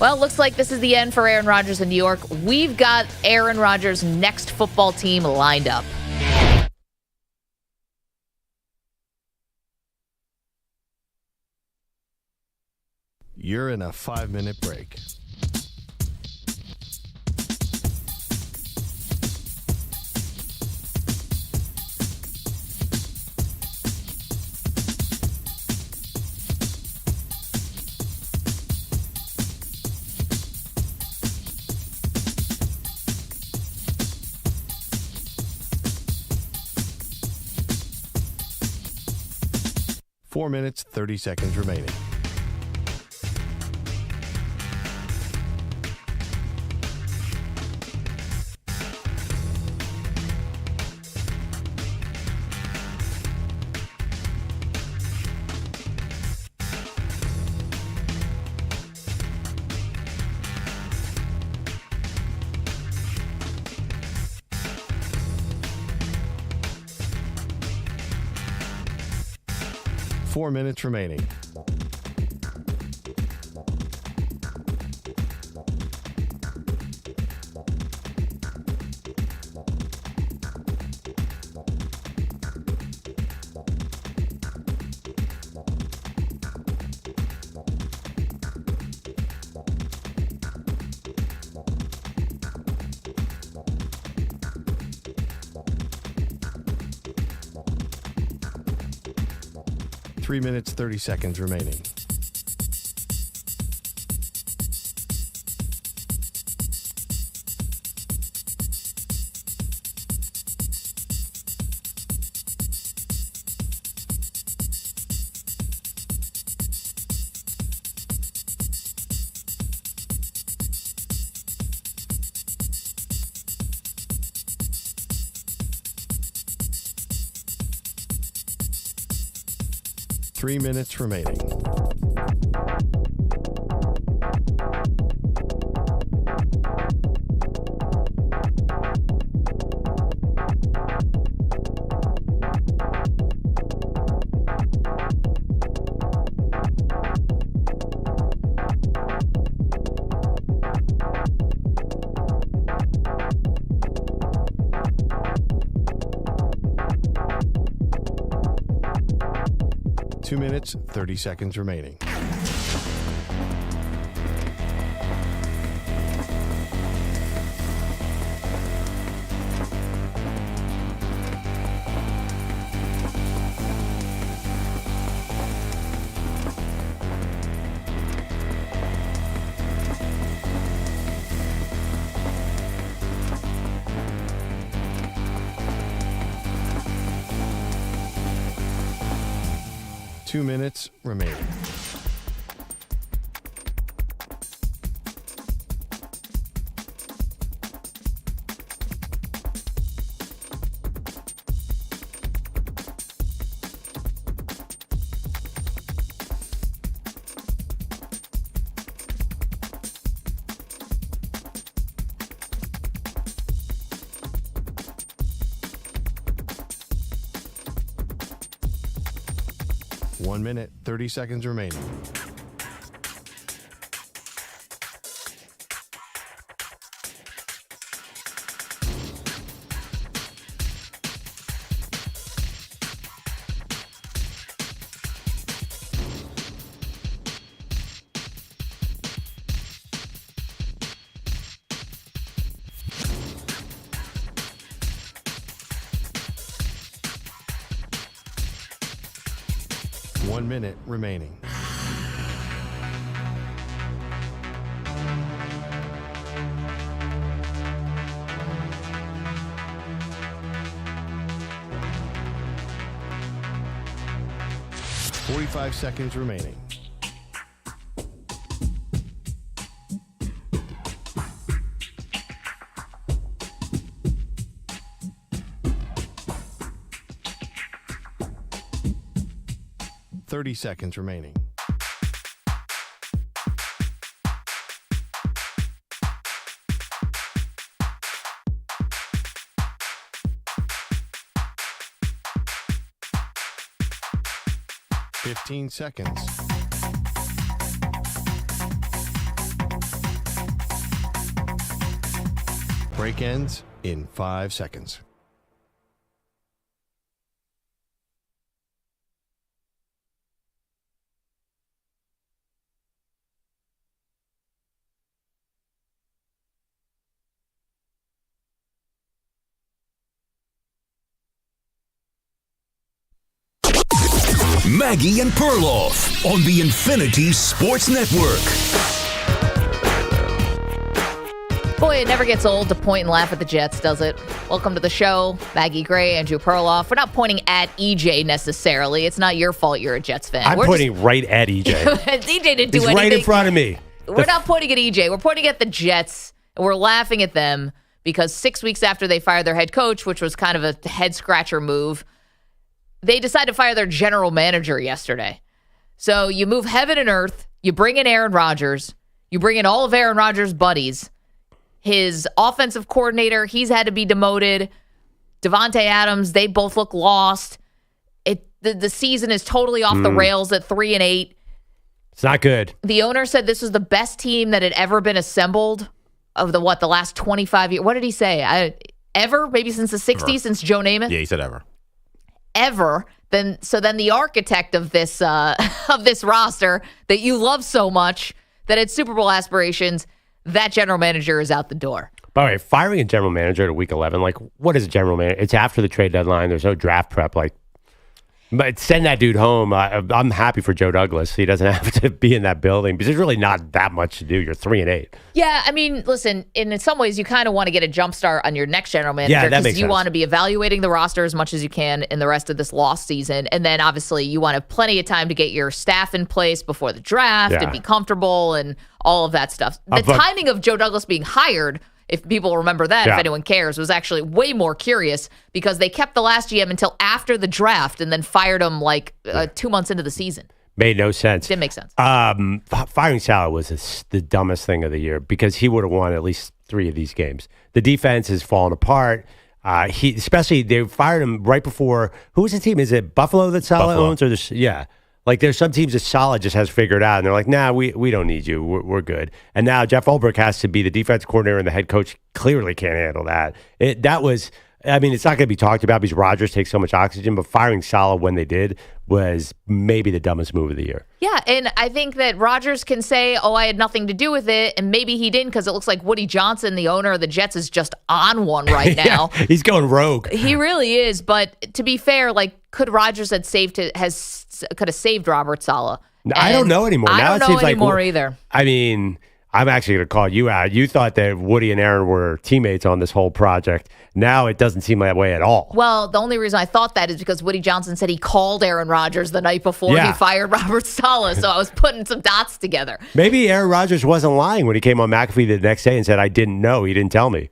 Well, looks like this is the end for Aaron Rodgers in New York. We've got Aaron Rodgers' next football team lined up. You're in a 5-minute break. Four minutes, 30 seconds remaining. Four minutes remaining. Three minutes, 30 seconds remaining. Three minutes remaining. Two minutes, 30 seconds remaining. Two minutes remaining. One minute, 30 seconds remaining. 1 minute remaining. $45 seconds remaining. $30 seconds remaining. $15 seconds. Break ends in 5 seconds. Maggie and Perloff on the Infinity Sports Network. Boy, it never gets old to point and laugh at the Jets, does it? Welcome to the show. Maggie Gray, Andrew Perloff. We're not pointing at EJ necessarily. It's not your fault you're a Jets fan. I'm pointing right at EJ. EJ didn't do He's anything. right in front of me. We're not pointing at EJ. We're pointing at the Jets, and we're laughing at them because 6 weeks after they fired their head coach, which was kind of a head-scratcher move, they decided to fire their general manager yesterday. So you move heaven and earth. You bring in Aaron Rodgers. You bring in all of Aaron Rodgers' buddies. His offensive coordinator, he's had to be demoted. Devontae Adams, they both look lost. The season is totally off the rails at 3-8. It's not good. The owner said this was the best team that had ever been assembled of the last 25 years. What did he say? Ever? Maybe since the 60s, since Joe Namath? Yeah, he said ever. Ever. Then the architect of this roster that you love so much, that had Super Bowl aspirations, that general manager is out the door. By the way, firing a general manager at week 11, like, what is a general manager? It's after the trade deadline. There's no draft prep. Like, but send that dude home. I'm happy for Joe Douglas. He doesn't have to be in that building because there's really not that much to do. You're 3-8. Yeah, I mean, listen, in some ways, you kind of want to get a jump start on your next general manager because you want to be evaluating the roster as much as you can in the rest of this lost season. And then, obviously, you want to have plenty of time to get your staff in place before the draft and be comfortable and all of that stuff. The timing of Joe Douglas being hired, if people remember that, if anyone cares, was actually way more curious because they kept the last GM until after the draft and then fired him 2 months into the season. Made no sense. Didn't make sense. Firing Salah was the dumbest thing of the year because he would have won at least 3 of these games. The defense has fallen apart. Especially they fired him right before. Who was the team? Is it Buffalo that Salah owns? Or like there's some teams that Salah just has figured out, and they're like, nah, we don't need you. We're good. And now Jeff Ulbrich has to be the defense coordinator, and the head coach clearly can't handle that. It's not going to be talked about because Rodgers takes so much oxygen, but firing Salah when they did was maybe the dumbest move of the year. Yeah, and I think that Rodgers can say, I had nothing to do with it, and maybe he didn't because it looks like Woody Johnson, the owner of the Jets, is just on one right now. He's going rogue. He really is, but to be fair, could Rodgers could have saved Robert Saleh? I don't know anymore. I don't know anymore either. I mean, I'm actually going to call you out. You thought that Woody and Aaron were teammates on this whole project. Now it doesn't seem that way at all. Well, the only reason I thought that is because Woody Johnson said he called Aaron Rodgers the night before he fired Robert Saleh. So I was putting some dots together. Maybe Aaron Rodgers wasn't lying when he came on McAfee the next day and said, I didn't know. He didn't tell me.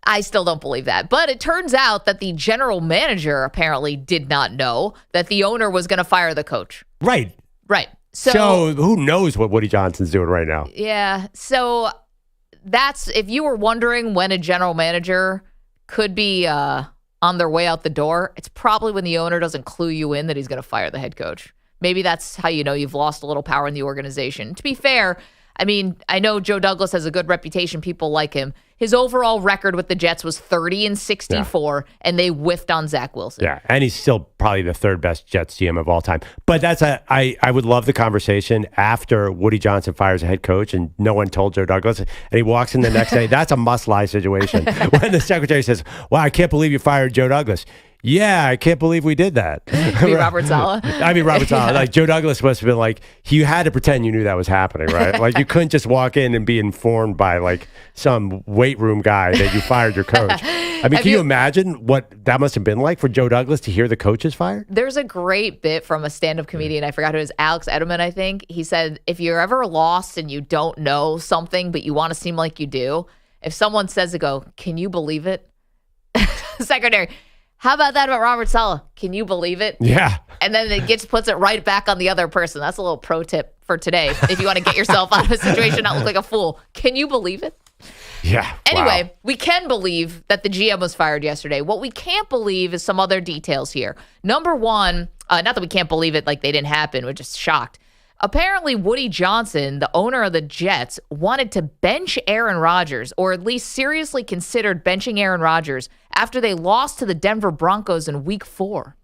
I still don't believe that. But it turns out that the general manager apparently did not know that the owner was going to fire the coach. Right. So who knows what Woody Johnson's doing right now? Yeah. So that's, if you were wondering when a general manager could be on their way out the door, it's probably when the owner doesn't clue you in that he's going to fire the head coach. Maybe that's how you know you've lost a little power in the organization. To be fair, I mean, I know Joe Douglas has a good reputation. People like him. His overall record with the Jets was 30-64, and they whiffed on Zach Wilson. Yeah, and he's still probably the third best Jets GM of all time. But I would love the conversation after Woody Johnson fires a head coach and no one told Joe Douglas, and he walks in the next day. That's a must-lie situation. When the secretary says, wow, I can't believe you fired Joe Douglas. Yeah, I can't believe we did that. Robert Saleh? I mean, Robert Saleh. Like, Joe Douglas must have been like, you had to pretend you knew that was happening, right? Like, you couldn't just walk in and be informed by, like, some weight room guy that you fired your coach. I mean, can you imagine what that must have been like for Joe Douglas to hear the coach is fired? There's a great bit from a stand-up comedian. I forgot who it was, Alex Edelman, I think. He said, if you're ever lost and you don't know something, but you want to seem like you do, if someone says to go, can you believe it? Secretary, how about that about Robert Saleh? Can you believe it? Yeah. And then it puts it right back on the other person. That's a little pro tip for today. If you want to get yourself out of a situation, not look like a fool. Can you believe it? Yeah. Anyway, wow. We can believe that the GM was fired yesterday. What we can't believe is some other details here. Number one, not that we can't believe it like they didn't happen. We're just shocked. Apparently, Woody Johnson, the owner of the Jets, wanted to bench Aaron Rodgers, or at least seriously considered benching Aaron Rodgers after they lost to the Denver Broncos in Week 4.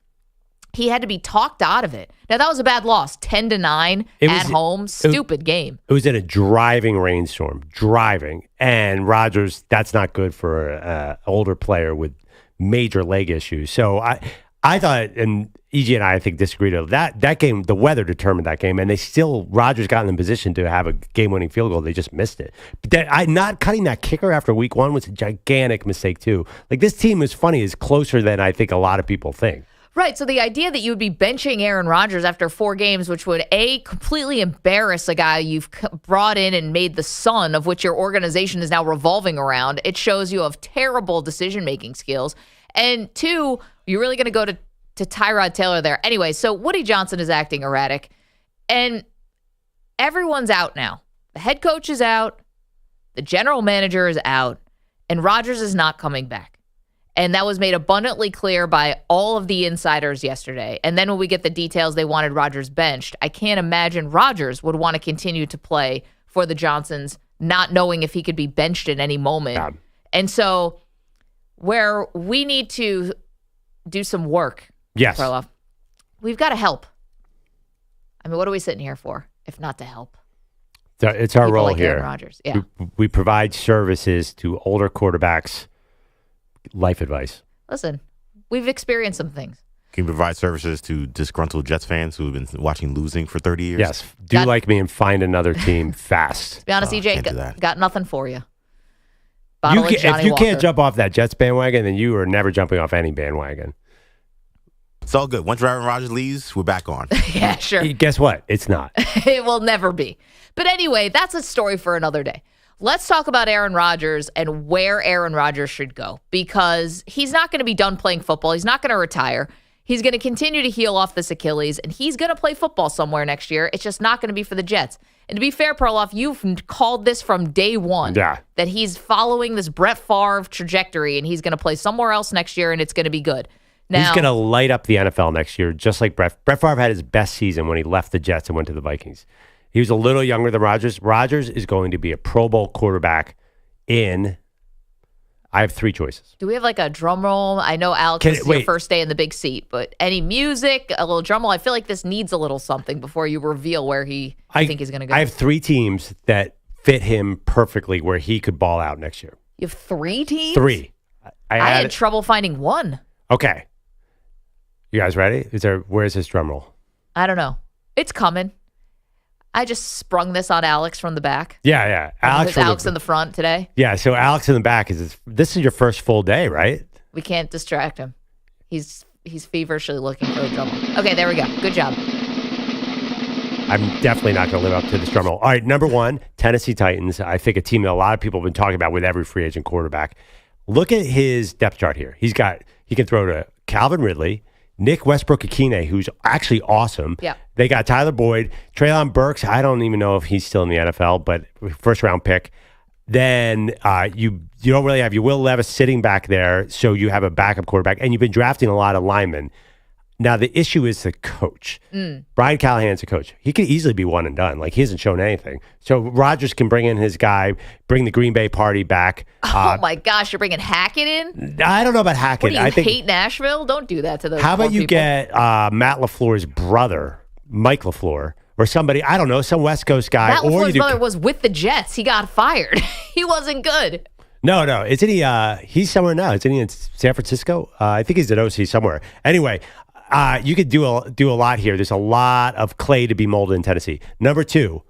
He had to be talked out of it. Now, that was a bad loss, 10-9 at home. Stupid game. It was in a driving rainstorm, and Rodgers, that's not good for an older player with major leg issues. So I thought, and EG and I think disagreed on that game. The weather determined that game, and Rodgers got in the position to have a game-winning field goal. They just missed it. But not cutting that kicker after Week 1 was a gigantic mistake too. Like, this team is closer than I think a lot of people think. Right. So the idea that you would be benching Aaron Rodgers after 4 games, which would completely embarrass a guy you've brought in and made the son of which your organization is now revolving around, it shows you have terrible decision-making skills. And 2, you're really going to go to Tyrod Taylor there. Anyway, so Woody Johnson is acting erratic, and everyone's out now. The head coach is out, the general manager is out, and Rodgers is not coming back. And that was made abundantly clear by all of the insiders yesterday. And then when we get the details, they wanted Rodgers benched. I can't imagine Rodgers would want to continue to play for the Johnsons, not knowing if he could be benched at any moment. Yeah. And so where we need to do some work, yes, Perloff, we've got to help. I mean, what are we sitting here for if not to help? It's our people role like here. Aaron Rodgers. Yeah. We provide services to older quarterbacks, life advice. Listen, we've experienced some things. Can you provide services to disgruntled Jets fans who have been watching losing for 30 years? Yes. Do like me and find another team fast. To be honest, EJ, got nothing for you. If you can't jump off that Jets bandwagon, then you are never jumping off any bandwagon. It's all good. Once Aaron Rodgers leaves, we're back on. Yeah, sure. Guess what? It's not. It will never be. But anyway, that's a story for another day. Let's talk about Aaron Rodgers and where Aaron Rodgers should go, because he's not going to be done playing football. He's not going to retire. He's going to continue to heal off this Achilles, and he's going to play football somewhere next year. It's just not going to be for the Jets. And to be fair, Perloff, you've called this from day one, that he's following this Brett Favre trajectory, and he's going to play somewhere else next year, and it's going to be good. Now, he's going to light up the NFL next year, just like Brett. Brett Favre had his best season when he left the Jets and went to the Vikings. He was a little younger than Rodgers. Rodgers is going to be a Pro Bowl quarterback I have 3 choices. Do we have like a drum roll? I know, Alex, this is your first day in the big seat, but any music, a little drum roll? I feel like this needs a little something before you reveal where you think he's going to go. I have 3 teams that fit him perfectly where he could ball out next year. You have 3 teams? 3. I had trouble finding one. Okay. You guys ready? Where's his drum roll? I don't know. It's coming. I just sprung this on Alex from the back. Yeah. Alex in the front today. Yeah, so Alex in the back this is your first full day, right? We can't distract him. He's feverishly looking for a drum roll. Okay, there we go. Good job. I'm definitely not going to live up to this drum roll. All right, number 1, Tennessee Titans. I think a team that a lot of people have been talking about with every free agent quarterback. Look at his depth chart here. He can throw to Calvin Ridley, Nick Westbrook-Akine, who's actually awesome. Yeah. They got Tyler Boyd, Treylon Burks. I don't even know if he's still in the NFL, but first round pick. Then you don't really have Will Levis sitting back there, so you have a backup quarterback, and you've been drafting a lot of linemen. Now, the issue is the coach. Brian Callahan's a coach. He could easily be one and done. Like, he hasn't shown anything. So Rodgers can bring in his guy, bring the Green Bay party back. Oh, my gosh. You're bringing Hackett in? I don't know about Hackett. What, do you hate Nashville? Don't do that to those How about you people. get Matt LaFleur's brother, Mike LaFleur, or somebody, I don't know, some West Coast guy. Matt LaFleur's brother was with the Jets. He got fired. He wasn't good. No. Isn't he? He's somewhere now. Isn't he in San Francisco? I think he's at OC somewhere. Anyway, you could do a lot here. There's a lot of clay to be molded in Tennessee. Number 2,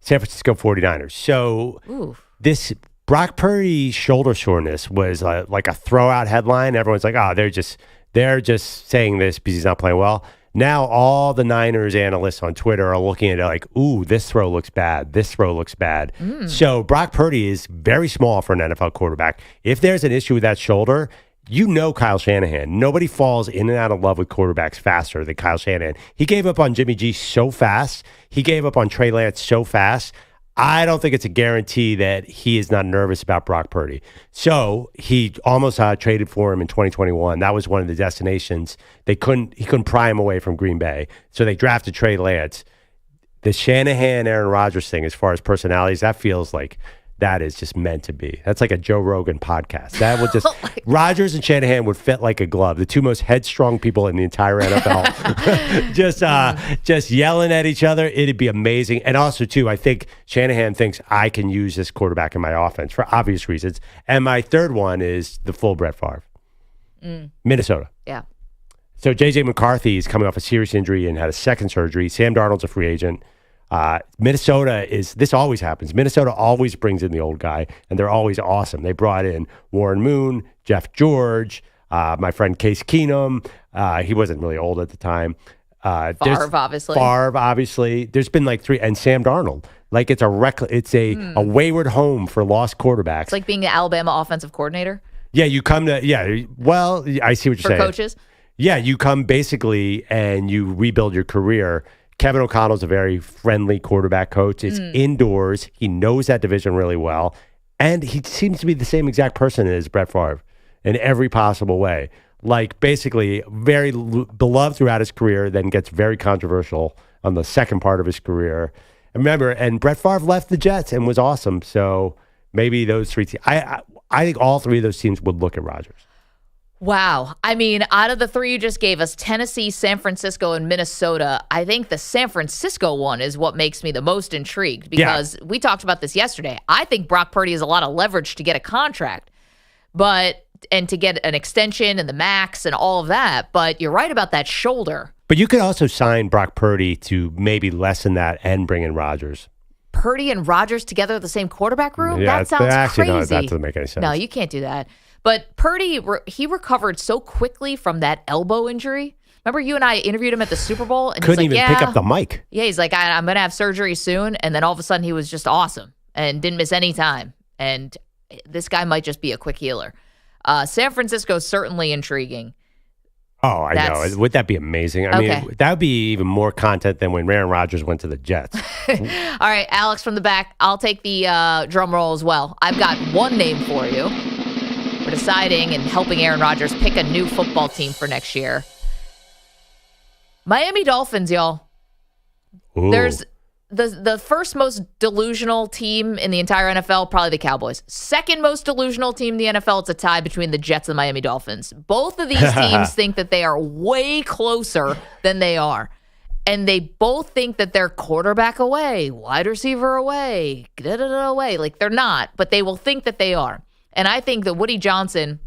San Francisco 49ers. So this Brock Purdy shoulder soreness was like a throw-out headline. Everyone's like, oh, they're just saying this because he's not playing well. Now all the Niners analysts on Twitter are looking at it like, ooh, this throw looks bad. This throw looks bad. So Brock Purdy is very small for an NFL quarterback. If there's an issue with that shoulder, you know Kyle Shanahan. Nobody falls in and out of love with quarterbacks faster than Kyle Shanahan. He gave up on Jimmy G so fast. He gave up on Trey Lance so fast. I don't think it's a guarantee that he is not nervous about Brock Purdy. So he almost traded for him in 2021. That was one of the destinations. He couldn't pry him away from Green Bay. So they drafted Trey Lance. The Shanahan, Aaron Rodgers thing, as far as personalities, that feels like that is just meant to be. That's like a Joe Rogan podcast. That would just Rodgers and Shanahan would fit like a glove. The two most headstrong people in the entire NFL. just yelling at each other. It'd be amazing. And also, too, I think Shanahan thinks I can use this quarterback in my offense for obvious reasons. And my third one is the full Brett Favre. Minnesota. Yeah. So J.J. McCarthy is coming off a serious injury and had a second surgery. Sam Darnold's a free agent. Minnesota this always happens. Minnesota always brings in the old guy, and they're always awesome. They brought in Warren Moon, Jeff George, my friend Case Keenum. He wasn't really old at the time. Favre, obviously. There's been like 3, and Sam Darnold. Like it's a wayward home for lost quarterbacks. It's like being an Alabama offensive coordinator. Yeah, you come to, well, I see what you're saying. For coaches? Yeah, you come basically and you rebuild your career. Kevin O'Connell's a very friendly quarterback coach. It's indoors. He knows that division really well. And he seems to be the same exact person as Brett Favre in every possible way. Like basically very beloved throughout his career, then gets very controversial on the second part of his career. And Brett Favre left the Jets and was awesome. So maybe those 3 teams. I think all 3 of those teams would look at Rodgers. Wow. I mean, out of the 3 you just gave us, Tennessee, San Francisco, and Minnesota, I think the San Francisco one is what makes me the most intrigued because we talked about this yesterday. I think Brock Purdy has a lot of leverage to get a contract, and to get an extension and the max and all of that. But you're right about that shoulder. But you could also sign Brock Purdy to maybe lessen that and bring in Rodgers. Purdy and Rodgers together in the same quarterback room? Yeah, that sounds crazy. No, that doesn't make any sense. No, you can't do that. But Purdy, he recovered so quickly from that elbow injury. Remember you and I interviewed him at the Super Bowl? And couldn't he's like, even pick up the mic. Yeah, he's like, I'm going to have surgery soon. And then all of a sudden he was just awesome and didn't miss any time. And this guy might just be a quick healer. San Francisco is certainly intriguing. Oh, I know. Would that be amazing? I mean, that would be even more content than when Aaron Rodgers went to the Jets. All right, Alex from the back. I'll take the drum roll as well. I've got one name for you. We're deciding and helping Aaron Rodgers pick a new football team for next year. Miami Dolphins, y'all. Ooh. There's the first most delusional team in the entire NFL, probably the Cowboys. Second most delusional team in the NFL, it's a tie between the Jets and the Miami Dolphins. Both of these teams think that they are way closer than they are. And they both think that they're quarterback away, wide receiver away, away. Like they're not, but they will think that they are. And I think that Woody Johnson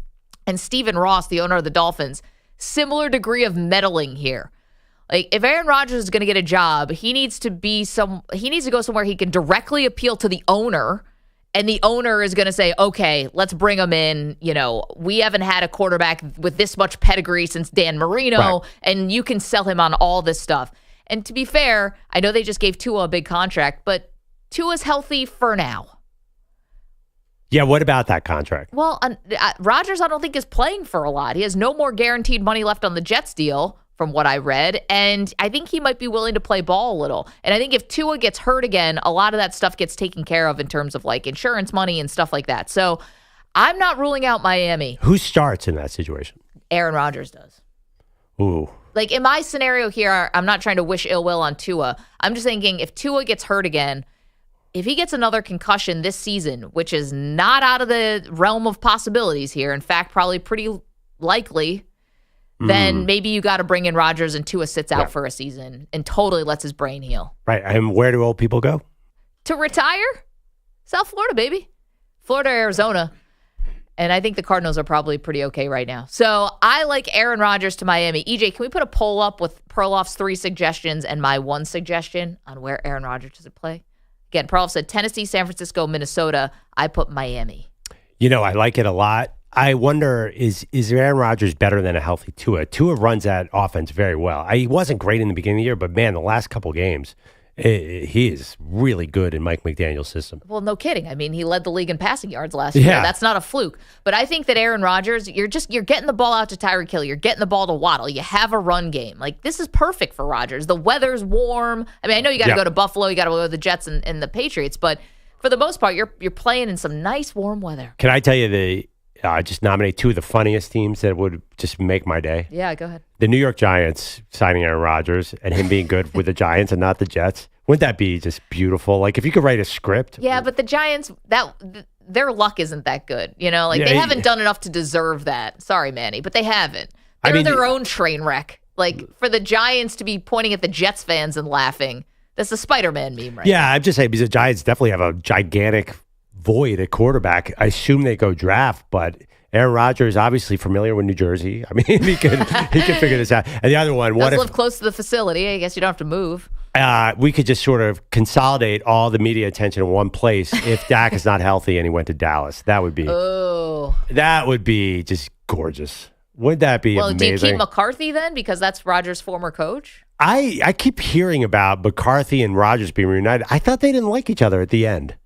and Stephen Ross, the owner of the Dolphins, similar degree of meddling here. Like if Aaron Rodgers is going to get a job, he needs to go somewhere he can directly appeal to the owner, and the owner is going to say, "Okay, let's bring him in. You know, we haven't had a quarterback with this much pedigree since Dan Marino, and you can sell him on all this stuff." And to be fair, I know they just gave Tua a big contract, but Tua's healthy for now. Yeah, what about that contract? Well, Rodgers, I don't think, is playing for a lot. He has no more guaranteed money left on the Jets deal, from what I read, and I think he might be willing to play ball a little. And I think if Tua gets hurt again, a lot of that stuff gets taken care of in terms of like insurance money and stuff like that. So I'm not ruling out Miami. Who starts in that situation? Aaron Rodgers does. Ooh. Like in my scenario here, I'm not trying to wish ill will on Tua. I'm just thinking if Tua gets hurt again, if he gets another concussion this season, which is not out of the realm of possibilities here, in fact, probably pretty likely, then maybe you got to bring in Rodgers and Tua sits out for a season and totally lets his brain heal. Right. And where do old people go? To retire? South Florida, baby. Florida, Arizona. And I think the Cardinals are probably pretty okay right now. So I like Aaron Rodgers to Miami. EJ, can we put a poll up with Perloff's 3 suggestions and my 1 suggestion on where Aaron Rodgers does play? Again, Perloff said Tennessee, San Francisco, Minnesota. I put Miami. I like it a lot. I wonder, is Aaron Rodgers better than a healthy Tua? Tua runs that offense very well. He wasn't great in the beginning of the year, but, man, the last couple games, he is really good in Mike McDaniel's system. Well, no kidding. I mean, he led the league in passing yards last year. That's not a fluke. But I think that Aaron Rodgers, you're getting the ball out to Tyreek Hill. You're getting the ball to Waddle. You have a run game. Like, this is perfect for Rodgers. The weather's warm. I mean, I know you got to go to Buffalo. You got to go to the Jets and the Patriots. But for the most part, you're playing in some nice warm weather. Can I tell you just nominate 2 of the funniest teams that would just make my day? Yeah, go ahead. The New York Giants signing Aaron Rodgers and him being good with the Giants and not the Jets. Wouldn't that be just beautiful? Like, if you could write a script. Yeah, but the Giants, their luck isn't that good. They haven't done enough to deserve that. Sorry, Manny, but they haven't. They're their own train wreck. Like, for the Giants to be pointing at the Jets fans and laughing, that's the Spider-Man meme right now. I'm just saying, because the Giants definitely have a gigantic void at quarterback. I assume they go draft, but Aaron Rodgers is obviously familiar with New Jersey. I mean, he can figure this out. And the other one, does live close to the facility. I guess you don't have to move. We could just sort of consolidate all the media attention in one place if Dak is not healthy and he went to Dallas. That would be just gorgeous. Wouldn't that be amazing? Do you keep McCarthy then? Because that's Rodgers' former coach? I keep hearing about McCarthy and Rodgers being reunited. I thought they didn't like each other at the end.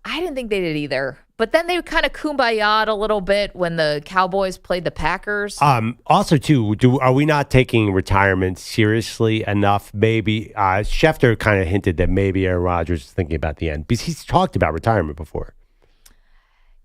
I didn't think they did either. But then they kind of kumbaya'd a little bit when the Cowboys played the Packers. Also, too, are we not taking retirement seriously enough? Maybe Schefter kind of hinted that maybe Aaron Rodgers is thinking about the end because he's talked about retirement before.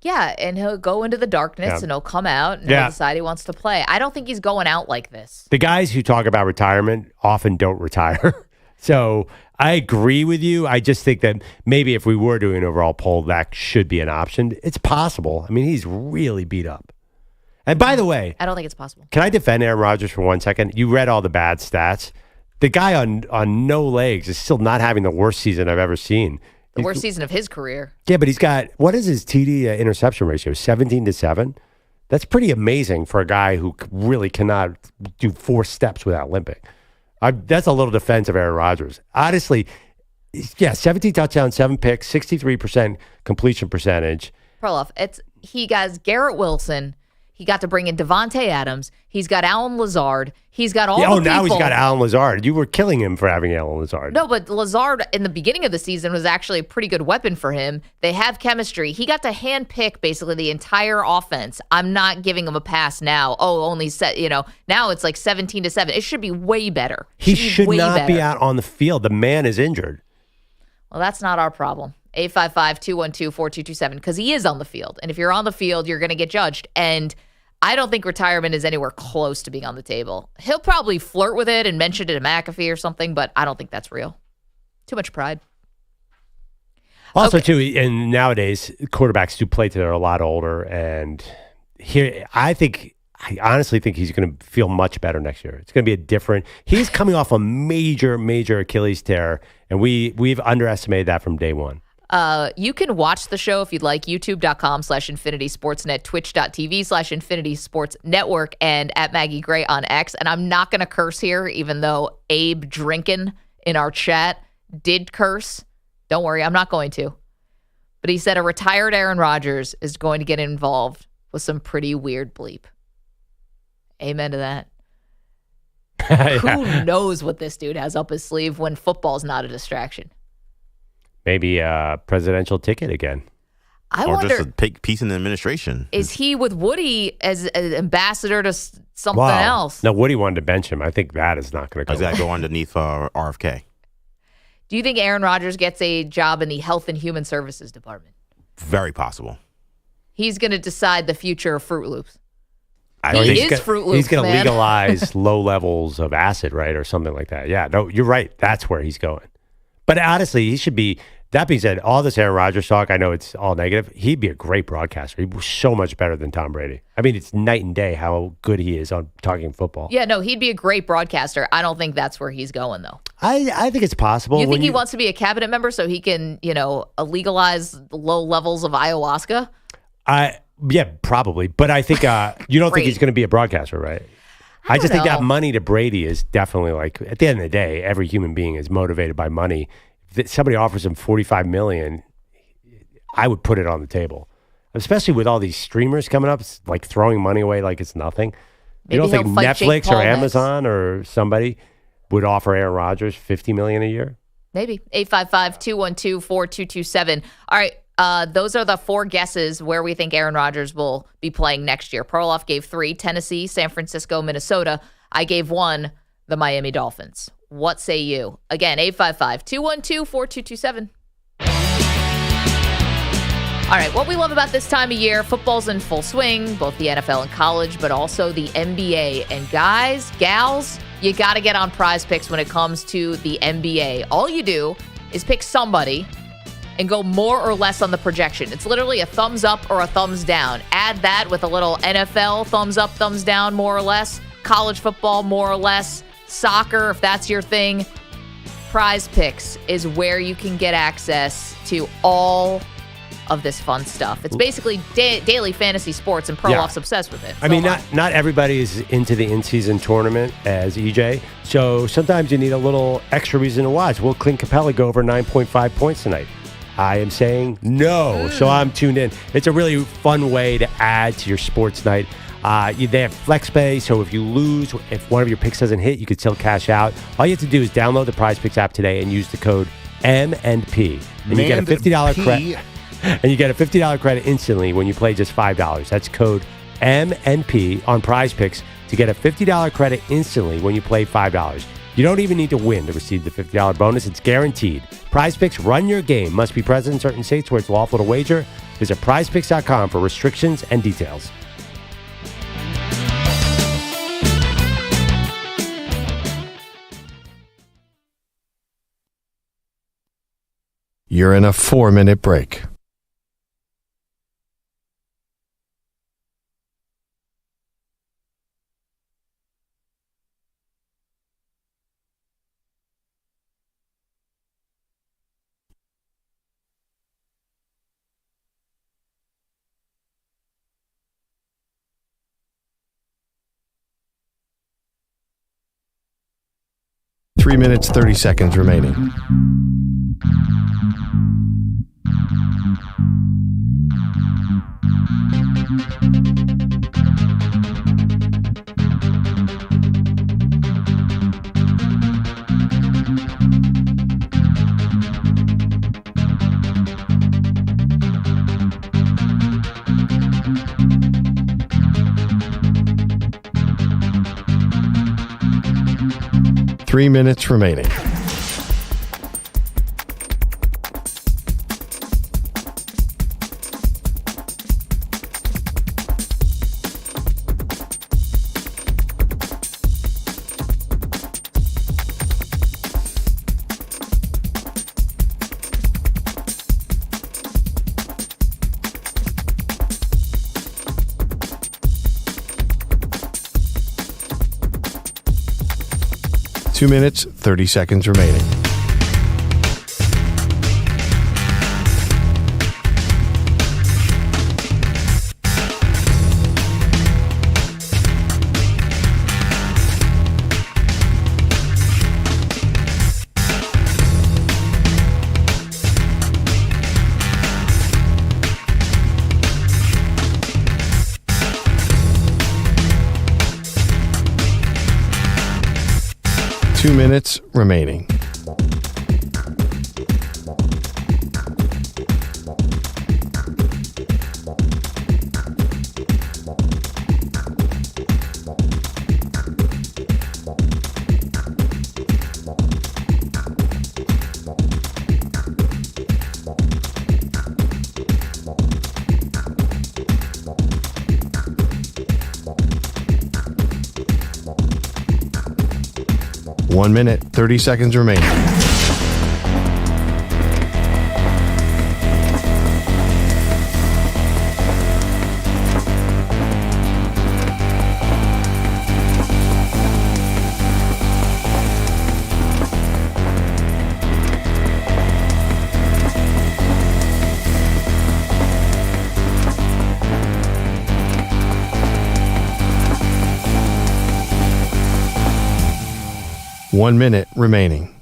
Yeah, and he'll go into the darkness and he'll come out and he'll decide he wants to play. I don't think he's going out like this. The guys who talk about retirement often don't retire. So I agree with you. I just think that maybe if we were doing an overall poll, that should be an option. It's possible. I mean, he's really beat up. And by the way, I don't think it's possible. Can I defend Aaron Rodgers for 1 second? You read all the bad stats. The guy on no legs is still not having the worst season I've ever seen. The worst season of his career. Yeah, but he's got, what is his TD interception ratio? 17-7? That's pretty amazing for a guy who really cannot do 4 steps without limping. That's a little defense of Aaron Rodgers. Honestly, 17 touchdowns, 7 picks, 63% completion percentage. Perloff, he got Garrett Wilson. He got to bring in Devontae Adams. He's got Alan Lazard. He's got all the people. Now he's got Alan Lazard. You were killing him for having Alan Lazard. No, but Lazard in the beginning of the season was actually a pretty good weapon for him. They have chemistry. He got to handpick basically the entire offense. I'm not giving him a pass now. Now it's like 17-7. It should be way better. He should not be out on the field. The man is injured. Well, that's not our problem. 855-212-4227, because he is on the field. And if you're on the field, you're going to get judged. And I don't think retirement is anywhere close to being on the table. He'll probably flirt with it and mention it to McAfee or something, but I don't think that's real. Too much pride. Also, too, and nowadays, quarterbacks do play till they're a lot older. And here, I honestly think he's going to feel much better next year. It's going to be he's coming off a major, major Achilles tear, and we've underestimated that from day one. You can watch the show if you'd like, youtube.com/Infinity Sportsnet, twitch.tv/Infinity Sports Network, and at Maggie Gray on X. And I'm not going to curse here, even though Abe Drinkin in our chat did curse. Don't worry, I'm not going to. But he said a retired Aaron Rodgers is going to get involved with some pretty weird bleep. Amen to that. Who knows what this dude has up his sleeve when football's not a distraction? Maybe a presidential ticket again. I wonder, just a piece in the administration. Is he with Woody as an ambassador to something else? No, Woody wanted to bench him. I think that is not going to go. Does that go underneath RFK? Do you think Aaron Rodgers gets a job in the Health and Human Services Department? Very possible. He's going to decide the future of Fruit Loops. He is Fruit Loops. He's going to legalize low levels of acid, right, or something like that. Yeah, no, you're right. That's where he's going. But honestly, he should be That being said, all this Aaron Rodgers talk, I know it's all negative. He'd be a great broadcaster. He was so much better than Tom Brady. I mean, it's night and day how good he is on talking football. Yeah, no, he'd be a great broadcaster. I don't think that's where he's going, though. I think it's possible. You think he wants to be a cabinet member so he can, legalize low levels of ayahuasca? Yeah, probably. But I think you don't think he's going to be a broadcaster, right? I just think that money to Brady is definitely like, at the end of the day, every human being is motivated by money. If somebody offers him $45 million, I would put it on the table. Especially with all these streamers coming up, it's like throwing money away like it's nothing. Maybe you don't think Netflix or next. Amazon or somebody would offer Aaron Rodgers $50 million a year? Maybe. 855-212-4227. All right. Those are the 4 guesses where we think Aaron Rodgers will be playing next year. Perloff gave 3, Tennessee, San Francisco, Minnesota. I gave 1, the Miami Dolphins. What say you? Again, 855-212-4227. All right, what we love about this time of year, football's in full swing, both the NFL and college, but also the NBA. And guys, gals, you got to get on Prize Picks when it comes to the NBA. All you do is pick somebody and go more or less on the projection. It's literally a thumbs up or a thumbs down. Add that with a little NFL thumbs up, thumbs down, more or less. College football, more or less. Soccer, if that's your thing. Prize Picks is where you can get access to all of this fun stuff. It's basically daily fantasy sports, and Perloff's obsessed with it. I mean, not everybody is into the in-season tournament as EJ, so sometimes you need a little extra reason to watch. Will Clint Capella go over 9.5 points tonight? I am saying no, so I'm tuned in. It's a really fun way to add to your sports night. They have flex pay, so if you lose, if one of your picks doesn't hit, you could still cash out. All you have to do is download the Prize Picks app today and use the code M&P, and you get a $50 credit. And you get a $50 credit instantly when you play just $5. That's code M&P on Prize Picks to get a $50 credit instantly when you play $5. You don't even need to win to receive the $50 bonus. It's guaranteed. Prize Picks, run your game. Must be present in certain states where it's lawful to wager. Visit prizepicks.com for restrictions and details. You're in a 4-minute break. Three minutes, 30 seconds remaining. Three minutes remaining. Two minutes, 30 seconds remaining. Two minutes remaining. One minute, 30 seconds remaining. 1 minute remaining.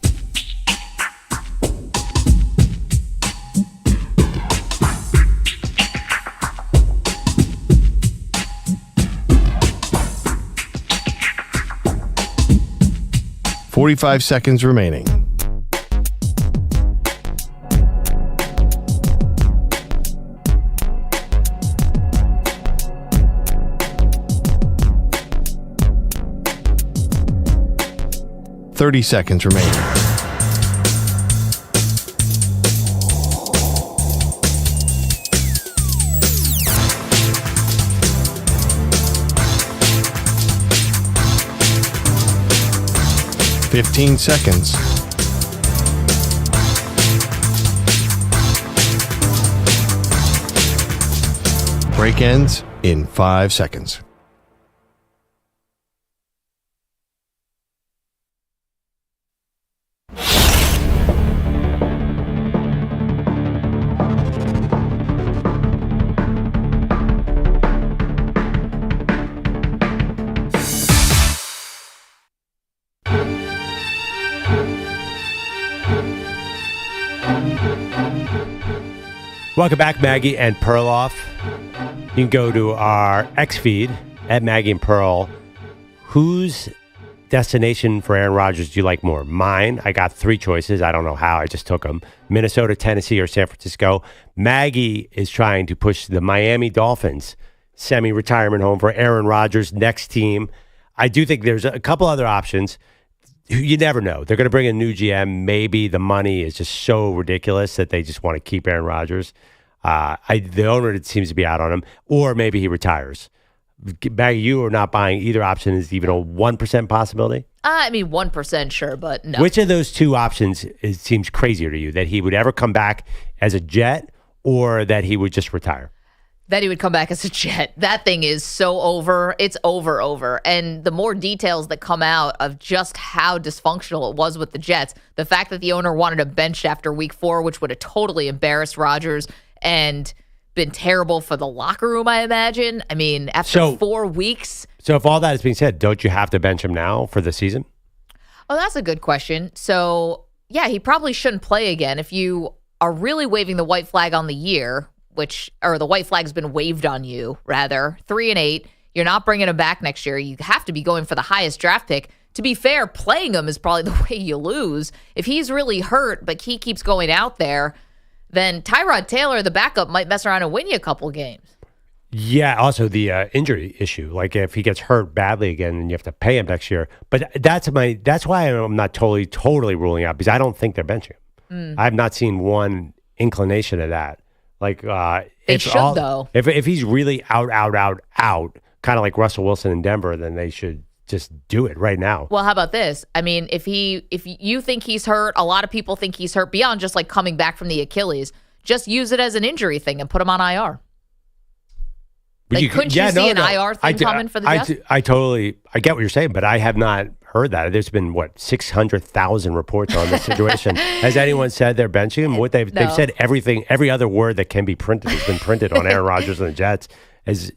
$45 seconds remaining. $30 seconds remaining. $15 seconds. Break ends in 5 seconds. Welcome back, Maggie and Perloff. You can go to our X feed at Maggie and Pearl. Whose destination for Aaron Rodgers do you like more? Mine, I got 3 choices. I don't know how. I just took them. Minnesota, Tennessee, or San Francisco. Maggie is trying to push the Miami Dolphins semi-retirement home for Aaron Rodgers' next team. I do think there's a couple other options. You never know. They're going to bring a new GM. Maybe the money is just so ridiculous that they just want to keep Aaron Rodgers. The owner seems to be out on him, or maybe he retires. Maggie, you are not buying either option. Is even a 1% possibility? I mean, 1% sure, but no. Which of those two options seems crazier to you? That he would ever come back as a Jet, or that he would just retire? That he would come back as a Jet. That thing is so over. It's over. And the more details that come out of just how dysfunctional it was with the Jets, the fact that the owner wanted him benched after week 4, which would have totally embarrassed Rodgers and been terrible for the locker room, I imagine. I mean, after 4 weeks. So if all that is being said, don't you have to bench him now for the season? Oh, that's a good question. So, yeah, he probably shouldn't play again. If you are really waving the white flag on the year, or the white flag's been waved on you, rather, 3-8, you're not bringing him back next year. You have to be going for the highest draft pick. To be fair, playing him is probably the way you lose. If he's really hurt, but he keeps going out there, then Tyrod Taylor, the backup, might mess around and win you a couple games. Yeah, also the injury issue. Like if he gets hurt badly again, and you have to pay him next year. But that's why I'm not totally ruling out, because I don't think they're benching him. I have not seen one inclination of that. Like they should though. If he's really out, kind of like Russell Wilson in Denver, then they should just do it right now. Well, how about this? I mean, if you think he's hurt, a lot of people think he's hurt beyond just like coming back from the Achilles. Just use it as an injury thing and put him on IR. Couldn't you see an IR thing coming for the Jets? I get what you're saying, but I have not heard that. There's been 600,000 reports on this situation. Has anyone said they're benching him? They've said everything, every other word that can be printed has been printed on Aaron Rodgers and the Jets.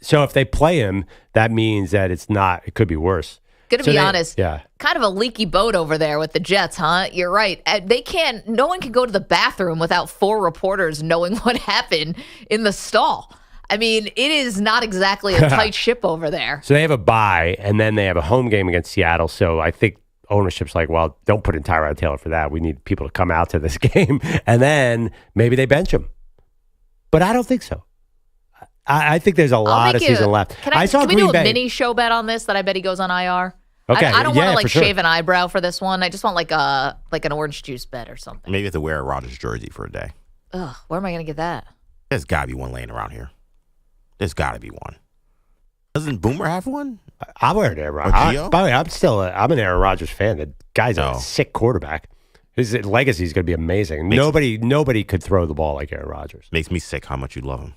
So if they play him, that means that it could be worse. Gonna be honest, kind of a leaky boat over there with the Jets, huh? You're right. No one can go to the bathroom without 4 reporters knowing what happened in the stall. I mean, it is not exactly a tight ship over there. So they have a bye, and then they have a home game against Seattle. So I think ownership's like, well, don't put in Tyrod Taylor for that. We need people to come out to this game. And then maybe they bench him. But I don't think so. I think there's a lot of season left. Can we do a mini show bet on this that I bet he goes on IR? Okay. I don't want to shave an eyebrow for this one. I just want like an orange juice bet or something. Maybe you have to wear a Rodgers jersey for a day. Ugh, where am I going to get that? There's got to be one laying around here. There's got to be one. Doesn't Boomer have one? I'll wear it, Aaron Rodgers. By the way, I'm an Aaron Rodgers fan. The guy's a sick quarterback. His legacy is going to be amazing. Nobody could throw the ball like Aaron Rodgers. Makes me sick how much you love him.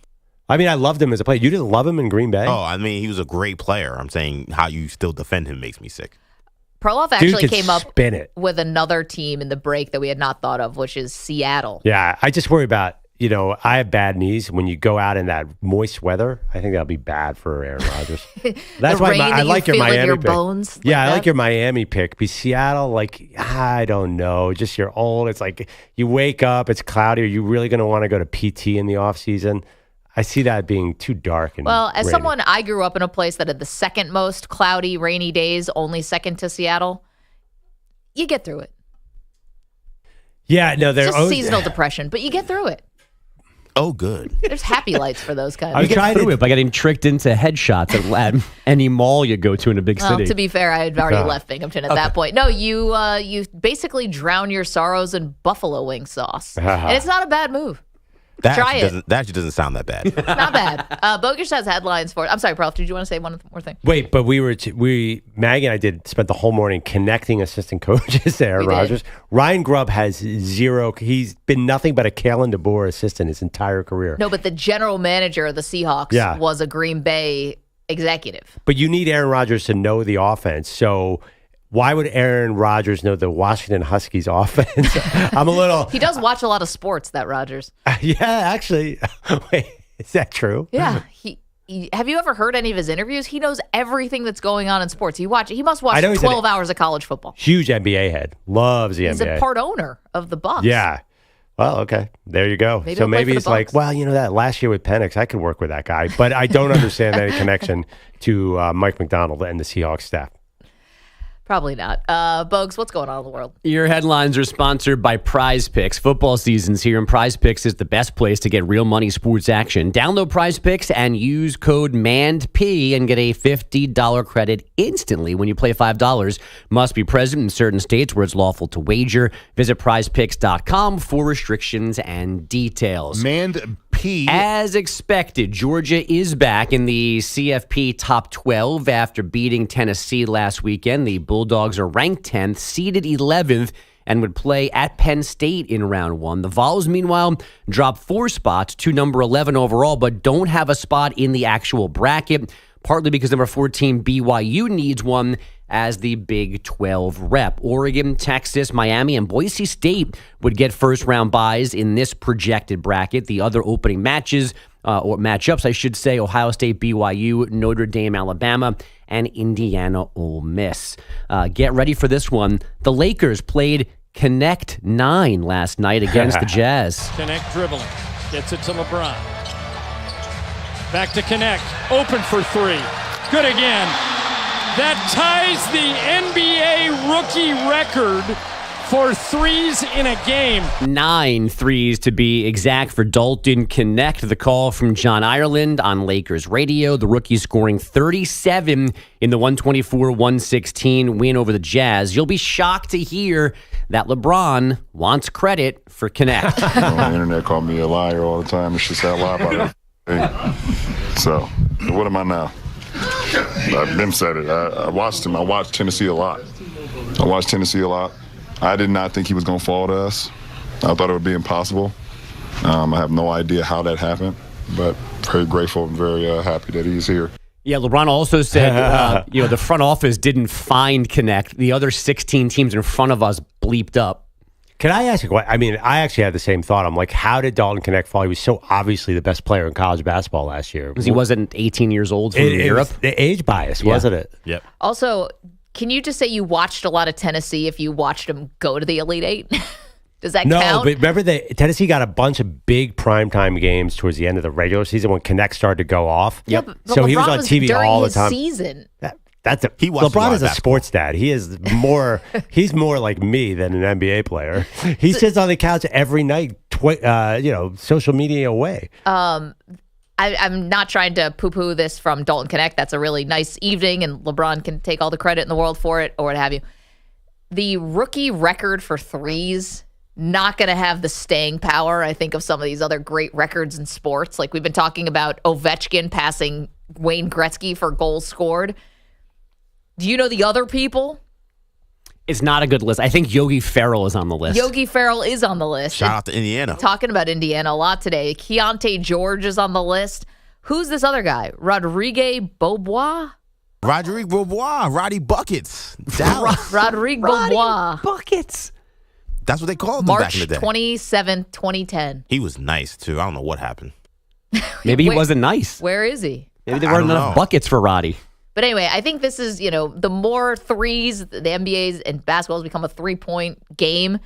I mean, I loved him as a player. You didn't love him in Green Bay? Oh, I mean, he was a great player. I'm saying how you still defend him makes me sick. Perloff actually came up with another team in the break that we had not thought of, which is Seattle. Yeah, I just worry about I have bad knees. When you go out in that moist weather, I think that'll be bad for Aaron Rodgers. That's why I like your Miami pick. Bones I like your Miami pick. But Seattle, I don't know. Just you're old. It's like you wake up, it's cloudy. Are you really going to want to go to PT in the offseason? I see that being too dark. And well, as rainy. someone, I grew up in a place that had the second most cloudy, rainy days, only second to Seattle. You get through it. Yeah, no, It's just seasonal depression, but you get through it. Oh, good. There's happy lights for those guys. You get through it by getting tricked into headshots at any mall you go to in a big city. Well, to be fair, I had already left Binghamton at that point. No, you basically drown your sorrows in buffalo wing sauce. And it's not a bad move. Try it. That actually doesn't sound that bad. Not bad. Bogus has headlines for it. I'm sorry, Perloff, did you want to say one more thing? Wait, but Maggie and I spent the whole morning connecting assistant coaches to Aaron Rodgers. Ryan Grubb has zero. He's been nothing but a Kalen DeBoer assistant his entire career. No, but the general manager of the Seahawks was a Green Bay executive. But you need Aaron Rodgers to know the offense. So why would Aaron Rodgers know the Washington Huskies offense? I'm a little... He does watch a lot of sports, that Rodgers. Yeah, actually. Wait, is that true? Yeah. Have you ever heard any of his interviews? He knows everything that's going on in sports. He must watch 12 hours of college football. Huge NBA head. Loves the NBA. He's a part owner of the Bucks. Yeah. Well, okay. There you go. Maybe it's like, that last year with Penix, I could work with that guy. But I don't understand any connection to Mike McDonald and the Seahawks staff. Probably not. Bogues, what's going on in the world? Your headlines are sponsored by Prize Picks. Football season's here, and Prize Picks is the best place to get real money sports action. Download Prize Picks and use code MANDP and get a $50 credit instantly when you play $5. Must be present in certain states where it's lawful to wager. Visit prizepicks.com for restrictions and details. MANDP. As expected, Georgia is back in the CFP top 12 after beating Tennessee last weekend. The Bulldogs are ranked 10th, seeded 11th, and would play at Penn State in round one. The Vols, meanwhile, dropped 4 spots to number 11 overall, but don't have a spot in the actual bracket, partly because number 14 BYU needs one as the Big 12 rep. Oregon, Texas, Miami, and Boise State would get first-round byes in this projected bracket. The other opening matches, or matchups, I should say, Ohio State, BYU, Notre Dame, Alabama, and Indiana, Ole Miss. Get ready for this one. The Lakers played Connect 9 last night against the Jazz. Connect dribbling. Gets it to LeBron. Back to Connect. Open for 3. Good again. That ties the NBA rookie record for threes in a game. 9 threes to be exact for Dalton Connect. The call from John Ireland on Lakers radio. The rookie scoring 37 in the 124-116 win over the Jazz. You'll be shocked to hear that LeBron wants credit for Connect. The internet call me a liar all the time. It's just that lie about it. So, what am I now? Bim said it. I watched him. I watched Tennessee a lot. I did not think he was going to fall to us. I thought it would be impossible. I have no idea how that happened, but very grateful and very happy that he's here. Yeah, LeBron also said, the front office didn't find Connect. The other 16 teams in front of us bleeped up. Can I ask you a question? I mean, I actually had the same thought. I'm like, how did Dalton Connect fall? He was so obviously the best player in college basketball last year. Because he wasn't 18 years old from Europe? The age bias, wasn't it? Yep. Also, can you just say you watched a lot of Tennessee if you watched them go to the Elite Eight? Does that count? No, but remember Tennessee got a bunch of big primetime games towards the end of the regular season when Connect started to go off. Yep. But so LeBron he was on TV during all the his time. Season. LeBron is a sports dad. He is more. He's more like me than an NBA player. He sits on the couch every night, social media away. I'm not trying to poo-poo this from Dalton Connect. That's a really nice evening, and LeBron can take all the credit in the world for it, or what have you. The rookie record for threes, not going to have the staying power, I think, of some of these other great records in sports. Like we've been talking about Ovechkin passing Wayne Gretzky for goals scored. Do you know the other people? It's not a good list. I think Yogi Ferrell is on the list. Yogi Ferrell is on the list. Shout out to Indiana. Talking about Indiana a lot today. Keontae George is on the list. Who's this other guy? Rodrigue Beaubois? Roddy Buckets. Dallas. Rodrigue Beaubois. Buckets. That's what they called him March back in the day. 27th, 2010. He was nice, too. I don't know what happened. Maybe he wasn't nice. Where is he? Maybe there weren't enough buckets for Roddy. But anyway, I think this is, the more threes, the NBA's and basketball has become a 3-point game.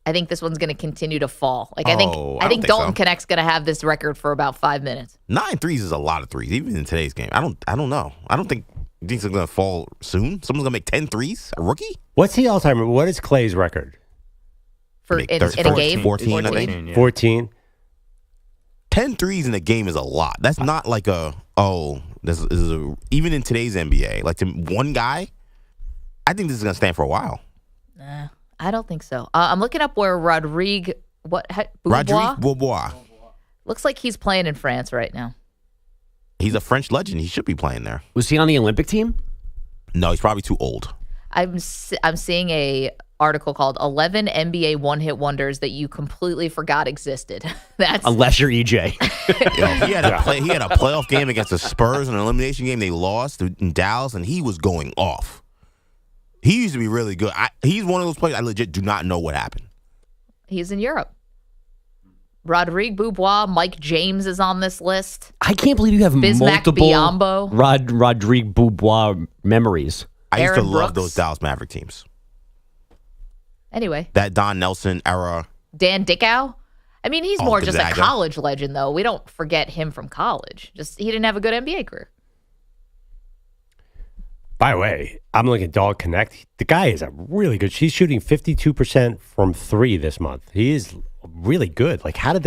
I think this one's going to continue to fall. I think Dalton Connect's going to have this record for about 5 minutes. 9 threes is a lot of threes, even in today's game. I don't know. I don't think it's going to fall soon. Someone's going to make 10 threes? A rookie? What's the all-time? What is Clay's record? In a game? 14, I think. Yeah. 14. 10 threes in a game is a lot. That's not like even in today's NBA, like to one guy, I think this is going to stand for a while. Nah, I don't think so. I'm looking up where Rodrigue Beaubois. Looks like he's playing in France right now. He's a French legend. He should be playing there. Was he on the Olympic team? No, he's probably too old. I'm seeing a article called 11 NBA one-hit wonders that you completely forgot existed. That's unless you're EJ. He had a playoff game against the Spurs, an elimination game they lost in Dallas, and he was going off. He used to be really good. He's one of those players I legit do not know what happened. He's in Europe. Rodrigue Beaubois, Mike James is on this list. I can't believe you have Bismack multiple Biyombo. Rodrigue Beaubois memories. I used to Aaron love Brooks. those Dallas Maverick teams. Anyway. That Don Nelson era. Dan Dickau. I mean, he's more just a Gonzaga. college legend, though. We don't forget him from college. Just he didn't have a good NBA career. By the way, I'm looking at Dog Connect. The guy is a really good. She's shooting 52% from 3 this month. He is really good. Like, how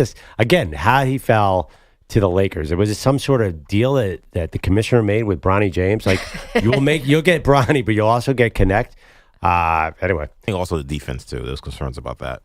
he fell to the Lakers? Was it some sort of deal that the commissioner made with Bronny James? Like, you'll get Bronny, but you'll also get Connect. Anyway, I think also the defense too. There's concerns about that.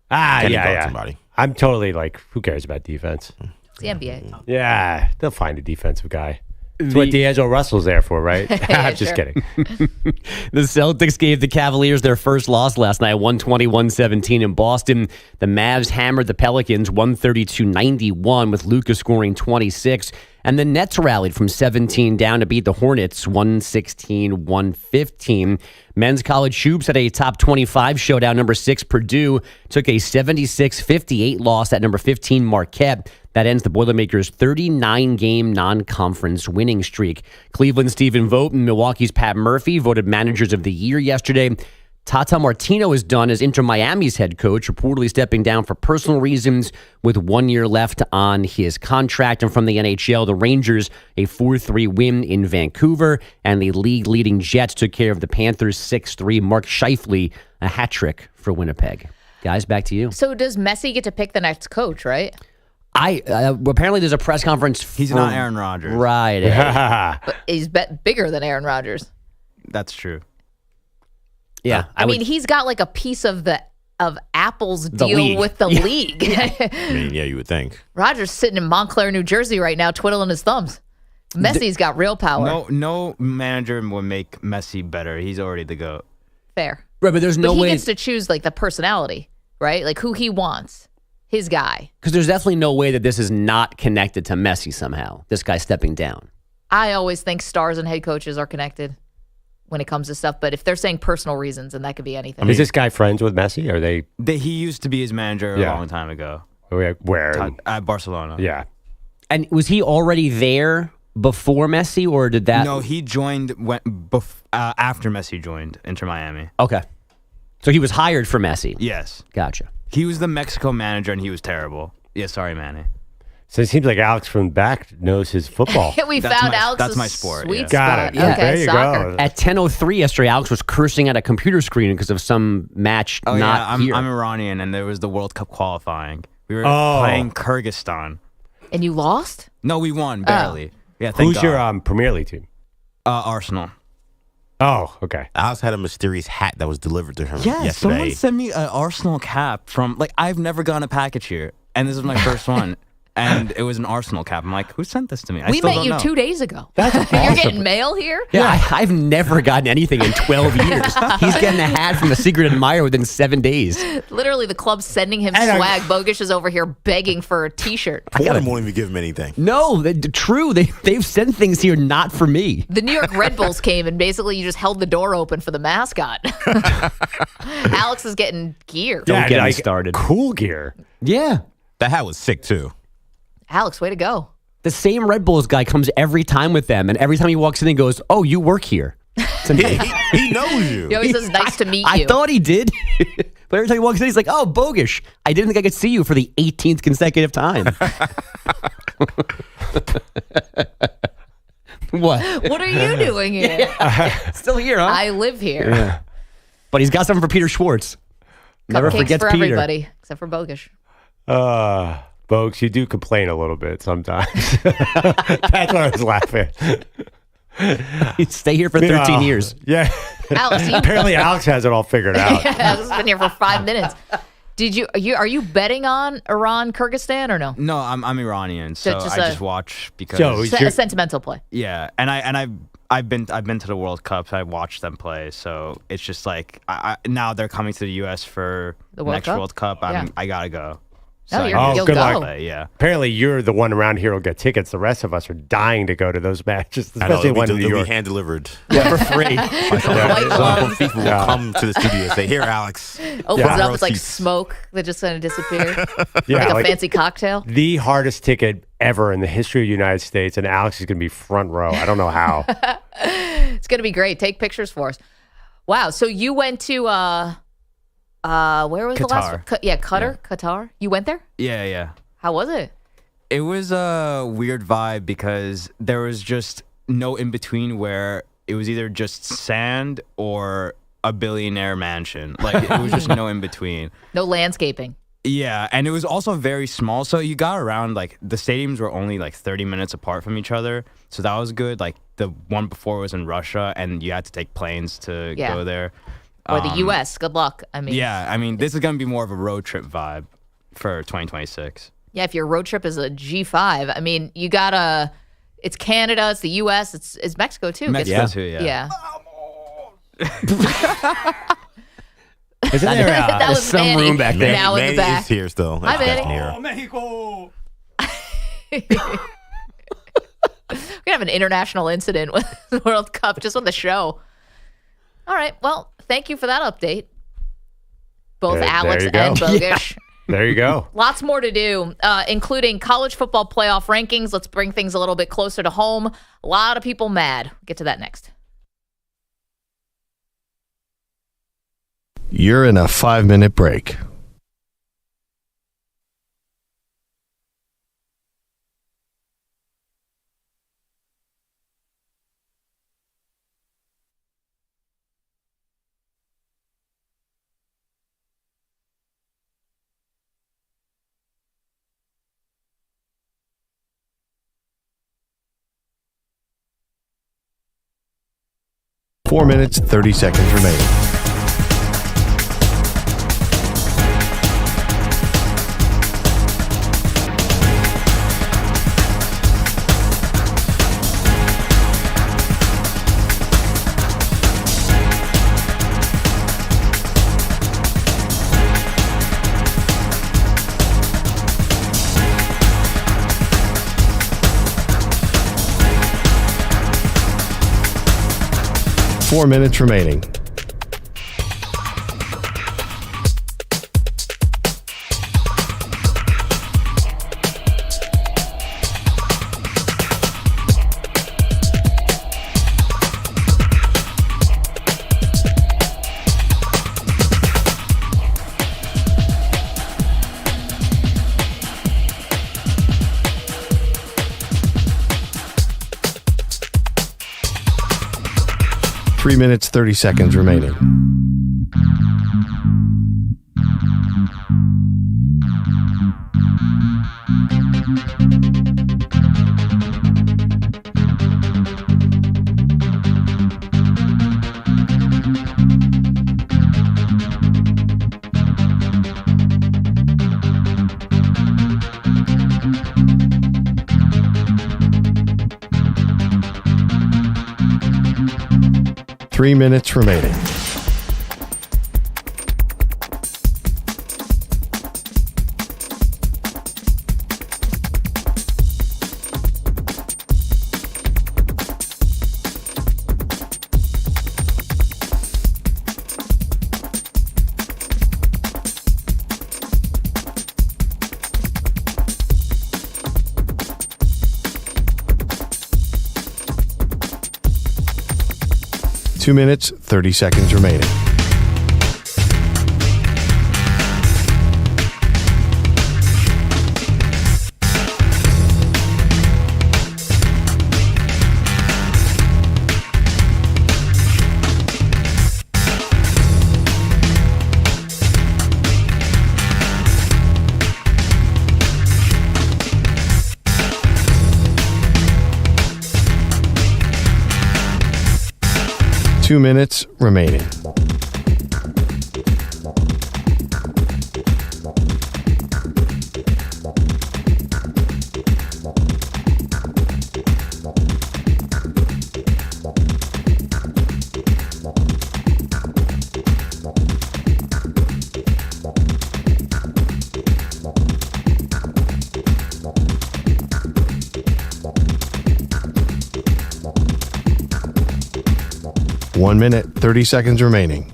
Yeah. Somebody. I'm totally like, who cares about defense? It's the NBA. Yeah, they'll find a defensive guy. That's what D'Angelo Russell's there for, right? I'm just kidding. The Celtics gave the Cavaliers their first loss last night, 120-117 in Boston. The Mavs hammered the Pelicans 132-91 with Luka scoring 26. And the Nets rallied from 17 down to beat the Hornets 116-115. Men's college hoops at a top 25 showdown. Number 6 Purdue took a 76-58 loss at number 15 Marquette. That ends the Boilermakers' 39-game non-conference winning streak. Cleveland's Stephen Vogt and Milwaukee's Pat Murphy voted managers of the year yesterday. Tata Martino is done as Inter Miami's head coach, reportedly stepping down for personal reasons with 1 year left on his contract. And from the NHL, the Rangers, a 4-3 win in Vancouver, and the league-leading Jets took care of the Panthers 6-3. Mark Scheifele, a hat trick for Winnipeg. Guys, back to you. So does Messi get to pick the next coach, right? Apparently there's a press conference. He's not Aaron Rodgers. Right. But he's bigger than Aaron Rodgers. That's true. Yeah. I mean, he's got like a piece of Apple's deal with the league. I mean, yeah, you would think. Rodgers sitting in Montclair, New Jersey right now, twiddling his thumbs. Messi's got real power. No manager would make Messi better. He's already the GOAT. Fair. Right, but there's no way. He gets to choose like the personality, right? Like who he wants. His guy. Because there's definitely no way that this is not connected to Messi somehow. This guy stepping down. I always think stars and head coaches are connected when it comes to stuff. But if they're saying personal reasons, then that could be anything. Is this guy friends with Messi? Are they? He used to be his manager a long time ago. Where? At Barcelona. Yeah. And was he already there before Messi, or did that? No, he joined after Messi joined Inter Miami. Okay. So he was hired for Messi. Yes. Gotcha. He was the Mexico manager, and he was terrible. Yeah, sorry, Manny. So it seems like Alex from back knows his football. Alex's my sport. Sweet Got spot. it. Yeah. Okay, There you soccer. go. At 10:03 yesterday, Alex was cursing at a computer screen because of some match here. I'm Iranian, and there was the World Cup qualifying. We were playing Kyrgyzstan. And you lost? No, we won, barely. Yeah, thank Who's God. your Premier League team? Arsenal. Oh, okay. Alex had a mysterious hat that was delivered to him Yeah, yesterday. someone sent me an Arsenal cap from, I've never gotten a package here, and this is my first one. And it was an Arsenal cap. I'm like, who sent this to me? We met you 2 days ago. That's awesome. You're getting mail here? Yeah, I've never gotten anything in 12 years. He's getting a hat from a secret admirer within 7 days. Literally, the club's sending him swag. Bogish is over here begging for a T-shirt. Fordham won't even give him anything. No, true. They've sent things here not for me. The New York Red Bulls came, and basically you just held the door open for the mascot. Alex is getting gear. Don't get me started. Cool gear. Yeah. That hat was sick, too. Alex, way to go. The same Red Bulls guy comes every time with them, and every time he walks in, he goes, "Oh, you work here." He knows you. He always says, "Nice to meet you." I thought he did. But every time he walks in, he's like, "Oh, Bogish. I didn't think I could see you for the 18th consecutive time." What? What are you doing here? Still here, huh? I live here. Yeah. But he's got something for Peter Schwartz. Never Cupcakes forgets for Peter. everybody, except for Bogish. Bogues, you do complain a little bit sometimes. That's why I was laughing. Stay here for 13 years. Yeah. Alex, Apparently Alex has it all figured out. Alex has been here for 5 minutes. Are you betting on Iran, Kyrgyzstan, or no? No, I'm Iranian, so I just watch because a sentimental play. Yeah, and I've been to the World Cup. So I watched them play, so it's just like now they're coming to the U.S. for the next Cup? World Cup. I gotta go. So you'll good go. luck. Yeah. Apparently, you're the one around here who'll get tickets. The rest of us are dying to go to those matches, especially one in New York. Be hand delivered. Yeah, for free. People will come to the studio and say, "Here, Alex." Opens it up, it's like smoke that just kind of disappear. Yeah, like a fancy cocktail. The hardest ticket ever in the history of the United States, and Alex is going to be front row. I don't know how. It's going to be great. Take pictures for us. Wow. So you went to where was Qatar. the last one? Qatar. You went there? Yeah. How was it? It was a weird vibe because there was just no in between where it was either just sand or a billionaire mansion. Like it was just no in between. No landscaping. Yeah, and it was also very small. So you got around, like, the stadiums were only like 30 minutes apart from each other. So that was good. Like the one before was in Russia and you had to take planes to go there. Or the U.S. Good luck. This is going to be more of a road trip vibe for 2026. Yeah, if your road trip is a G5, you gotta. It's Canada, it's the U.S., it's Mexico too. Mexico too, yeah. Isn't there was some Manny. room back there? Now in the back. Is here still. Hi, Manny. Here. Mexico. We're gonna have an international incident with the World Cup just with the show. All right. Well, thank you for that update. Both Alex and Bogish. Yeah. There you go. Lots more to do, including college football playoff rankings. Let's bring things a little bit closer to home. A lot of people mad. Get to that next. You're in a 5-minute break. Four minutes, 30 seconds remaining. Four minutes remaining. Three minutes, 30 seconds remaining. 3 minutes remaining. Two minutes, 30 seconds remaining. Two minutes remaining. One minute, 30 seconds remaining.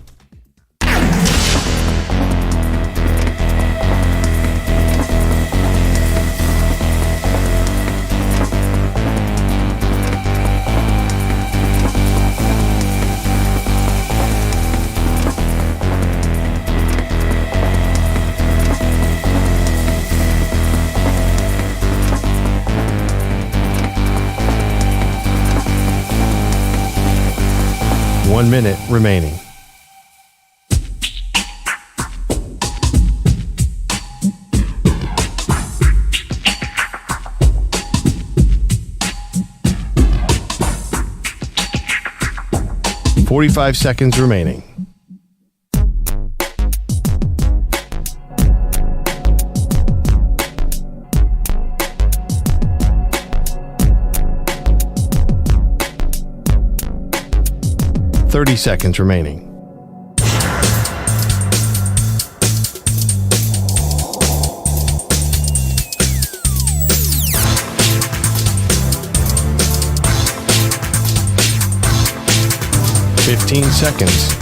One minute remaining. .45 seconds remaining. .30 seconds remaining. .15 seconds.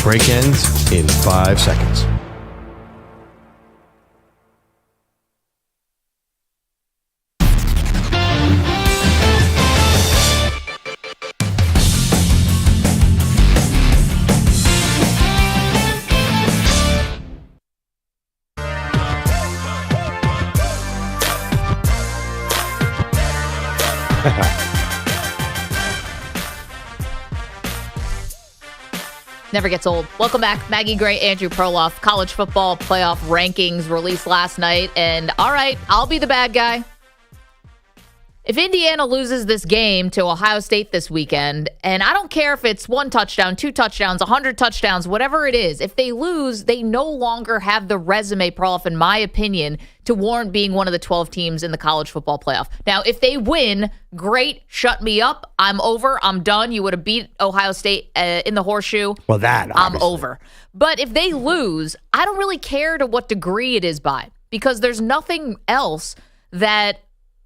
Break ends in 5 seconds. Never gets old. Welcome back. Maggie Gray, Andrew Perloff. College football playoff rankings released last night. And all right, I'll be the bad guy. If Indiana loses this game to Ohio State this weekend, and I don't care if it's 1 touchdown, 2 touchdowns, 100 touchdowns, whatever it is, if they lose, they no longer have the resume, Perloff, in my opinion, to warrant being one of the 12 teams in the college football playoff. Now, if they win, great, shut me up. I'm over. I'm done. You would have beat Ohio State in the horseshoe. Well, that, I'm over. But if they lose, I don't really care to what degree it is by, because there's nothing else that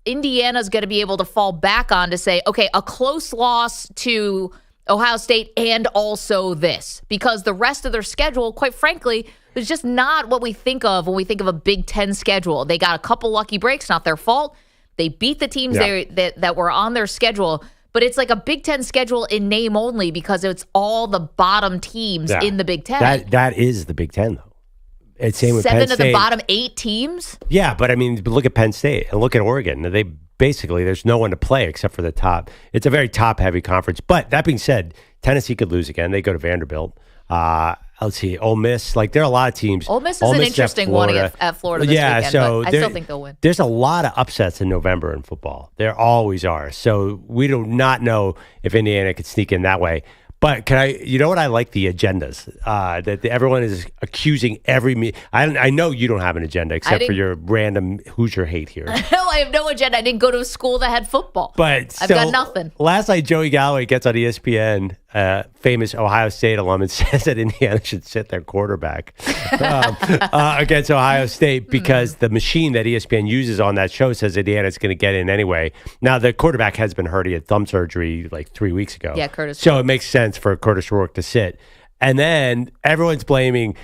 Indiana's going to be able to fall back on to say, okay, a close loss to Ohio State and also this, because the rest of their schedule, quite frankly, is just not what we think of when we think of a Big Ten schedule. They got a couple lucky breaks, not their fault. They beat the teams that were on their schedule, but it's like a Big Ten schedule in name only because it's all the bottom teams in the Big Ten. That is the Big Ten, though. It's same with Penn State. 7 of the bottom 8 teams? Yeah, but I mean, look at Penn State and look at Oregon. They basically, there's no one to play except for the top. It's a very top-heavy conference. But that being said, Tennessee could lose again. They go to Vanderbilt. Let's see, Ole Miss. Like, there are a lot of teams. Ole Miss is an interesting one at Florida this weekend, so but I still think they'll win. There's a lot of upsets in November in football. There always are. So we do not know if Indiana could sneak in that way. But you know what? I like the agendas that everyone is accusing I know you don't have an agenda except for your random Hoosier hate here. No, I have no agenda. I didn't go to a school that had football. But I've got nothing. Last night, Joey Galloway gets on ESPN, famous Ohio State alum, and says that Indiana should sit their quarterback against Ohio State because the machine that ESPN uses on that show says Indiana's going to get in anyway. Now, the quarterback has been hurt. He had thumb surgery like 3 weeks ago. Yeah, Curtis. So it makes sense for Curtis Rourke to sit. And then everyone's blaming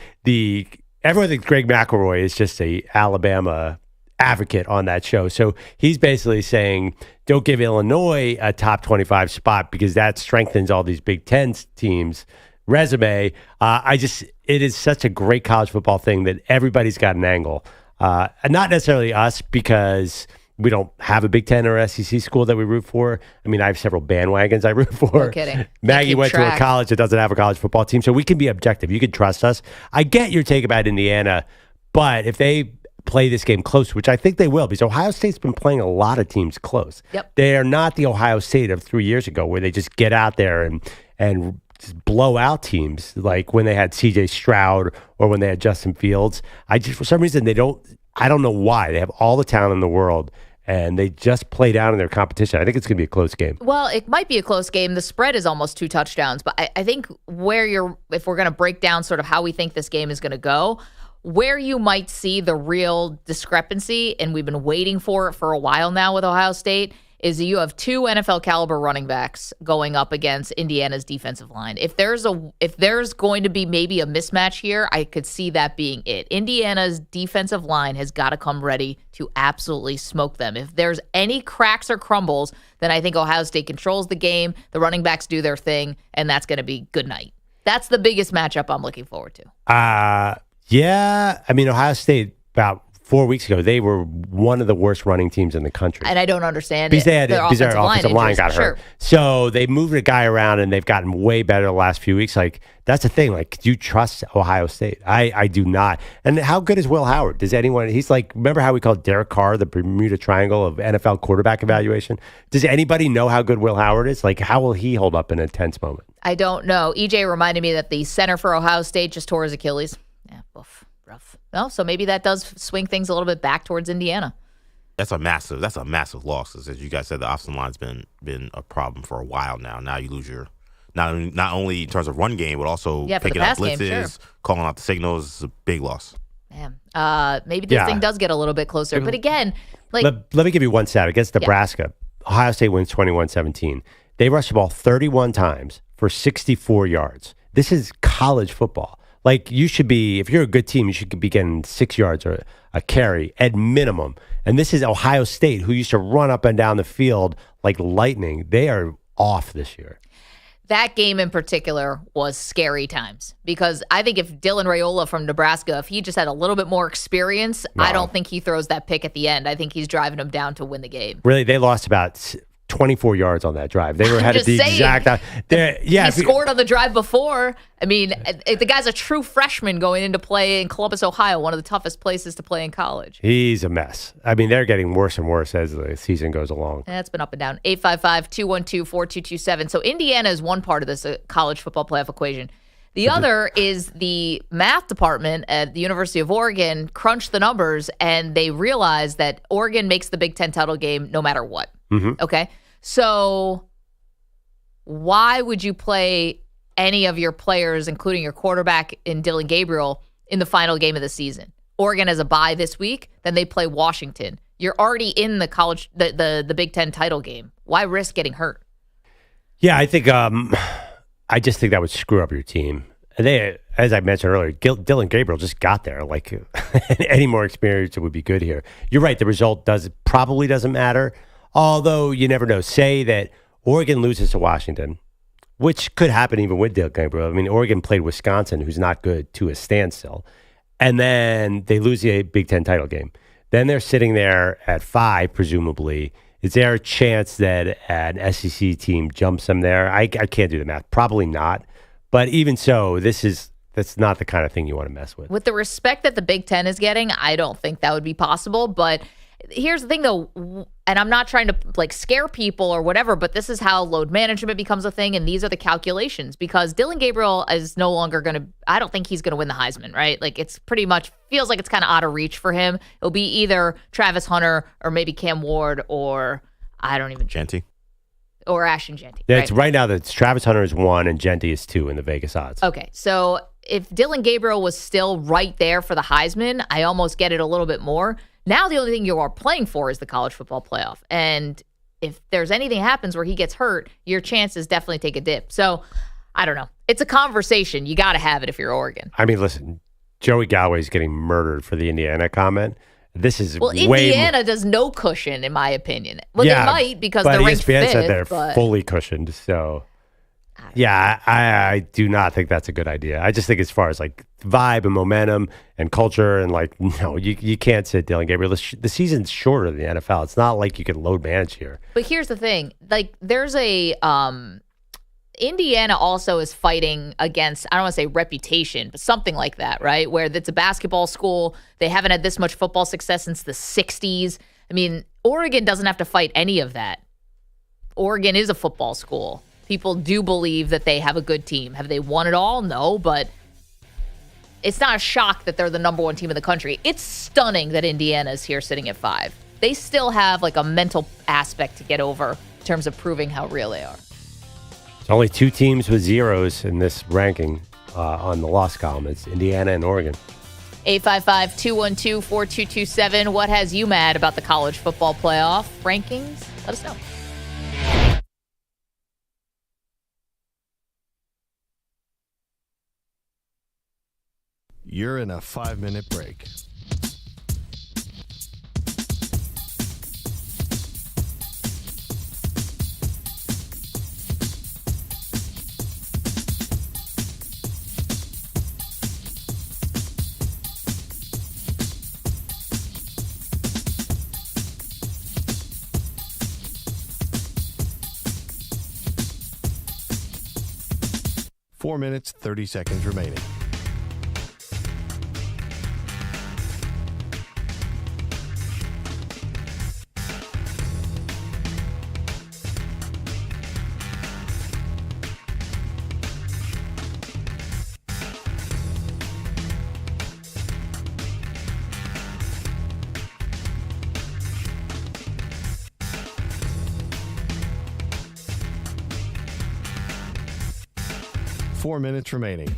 everyone thinks Greg McElroy is just a Alabama advocate on that show. So he's basically saying, don't give Illinois a top 25 spot because that strengthens all these Big Ten teams' resume. It is such a great college football thing that everybody's got an angle. And not necessarily us because we don't have a Big Ten or SEC school that we root for. I mean, I have several bandwagons I root for. No kidding. Maggie went to a college that doesn't have a college football team, so we can be objective. You can trust us. I get your take about Indiana, but if they play this game close, which I think they will, because Ohio State's been playing a lot of teams close. Yep. They are not the Ohio State of 3 years ago where they just get out there and just blow out teams like when they had CJ Stroud or when they had Justin Fields. For some reason, I don't know why. They have all the talent in the world, and they just play down in their competition. I think it's going to be a close game. Well, it might be a close game. The spread is almost 2 touchdowns, but I think if we're going to break down sort of how we think this game is going to go, where you might see the real discrepancy, and we've been waiting for it for a while now with Ohio State, is you have 2 NFL caliber running backs going up against Indiana's defensive line. If there's going to be maybe a mismatch here, I could see that being it. Indiana's defensive line has got to come ready to absolutely smoke them. If there's any cracks or crumbles, then I think Ohio State controls the game, the running backs do their thing, and that's going to be good night. That's the biggest matchup I'm looking forward to. Yeah. I mean, Ohio State, about 4 weeks ago, they were one of the worst running teams in the country. And I don't understand because it. Their offensive line got hurt. So they moved a guy around, and they've gotten way better the last few weeks. Like, that's the thing. Like, do you trust Ohio State? I do not. And how good is Will Howard? He's like, remember how we called Derek Carr the Bermuda Triangle of NFL quarterback evaluation? Does anybody know how good Will Howard is? Like, how will he hold up in a tense moment? I don't know. EJ reminded me that the center for Ohio State just tore his Achilles. Yeah, rough. Well, so maybe that does swing things a little bit back towards Indiana. That's a massive loss. As you guys said, the offensive line's been a problem for a while now. Now you lose your not only in terms of run game, but also picking up blitzes, calling out the signals. Is a big loss. Man, maybe this thing does get a little bit closer. But again, let me give you one stat. Against Nebraska, Ohio State wins 21-17. They rushed the ball 31 times for 64 yards. This is college football. Like, you should be, if you're a good team, you should be getting 6 yards or a carry at minimum. And this is Ohio State, who used to run up and down the field like lightning. They are off this year. That game in particular was scary times because I think if Dylan Raiola from Nebraska, if he just had a little bit more experience, I don't think he throws that pick at the end. I think he's driving them down to win the game. Really, they lost about 24 yards on that drive. They were headed the exact. He scored on the drive before. I mean, the guy's a true freshman going into play in Columbus, Ohio, one of the toughest places to play in college. He's a mess. I mean, they're getting worse and worse as the season goes along. That's been up and down. 855-212-4227. So Indiana is one part of this college football playoff equation. The other is the math department at the University of Oregon crunched the numbers, and they realized that Oregon makes the Big Ten title game no matter what. Mm-hmm. Okay? So why would you play any of your players, including your quarterback in Dylan Gabriel, in the final game of the season? Oregon has a bye this week, then they play Washington. You're already in the college, the Big Ten title game. Why risk getting hurt? Yeah, I think I just think that would screw up your team. And they, as I mentioned earlier, Dylan Gabriel just got there. Like, any more experience would be good here. You're right. The result probably doesn't matter. Although you never know. Say that Oregon loses to Washington, which could happen even with Dylan Gabriel. I mean, Oregon played Wisconsin, who's not good, to a standstill. And then they lose the Big Ten title game. Then they're sitting there at 5, presumably. Is there a chance that an SEC team jumps them there? I can't do the math. Probably not. But even so, that's not the kind of thing you want to mess with. With the respect that the Big Ten is getting, I don't think that would be possible. But here's the thing, though, and I'm not trying to like scare people or whatever, but this is how load management becomes a thing, and these are the calculations. Because Dylan Gabriel is no longer going to. I don't think he's going to win the Heisman, right? Like it's pretty much feels like it's kind of out of reach for him. It'll be either Travis Hunter or maybe Cam Ward or I don't even Genty or Ashton Genty. Yeah, right? it's right now that Travis Hunter is 1 and Genty is 2 in the Vegas odds. Okay, so if Dylan Gabriel was still right there for the Heisman, I almost get it a little bit more. Now the only thing you are playing for is the college football playoff. And if there's anything happens where he gets hurt, your chances definitely take a dip. So I don't know. It's a conversation. You got to have it if you're Oregon. I mean, listen, Joey Galway's getting murdered for the Indiana comment. This is Indiana does no cushion, in my opinion. Well, yeah, they might because but they're ranked ESPN fifth. said they're but fully cushioned. So, yeah, I do not think that's a good idea. I just think as far as like vibe and momentum and culture and like, no, you can't sit Dylan Gabriel. The season's shorter than the NFL. It's not like you can load manage here. But here's the thing. Like, there's a Indiana also is fighting against, I don't want to say reputation, but something like that, right? Where it's a basketball school. They haven't had this much football success since the 60s. I mean, Oregon doesn't have to fight any of that. Oregon is a football school. People do believe that they have a good team. Have they won it all? No, but it's not a shock that they're the number one team in the country. It's stunning that Indiana is here sitting at 5. They still have like a mental aspect to get over in terms of proving how real they are. There's only 2 teams with zeros in this ranking on the loss column. It's Indiana and Oregon. 855-212-4227. What has you mad about the college football playoff rankings? Let us know. You're in a 5-minute break. Four minutes, 30 seconds remaining. Four minutes remaining.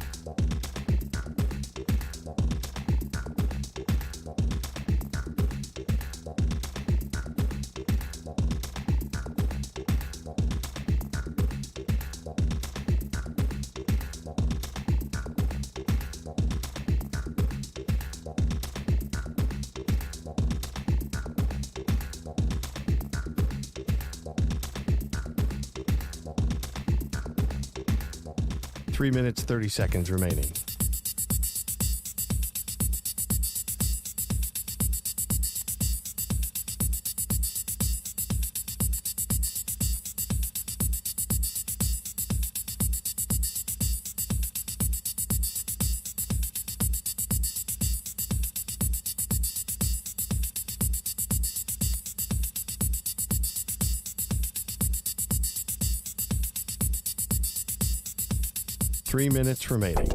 Three minutes, 30 seconds remaining. Three minutes remaining.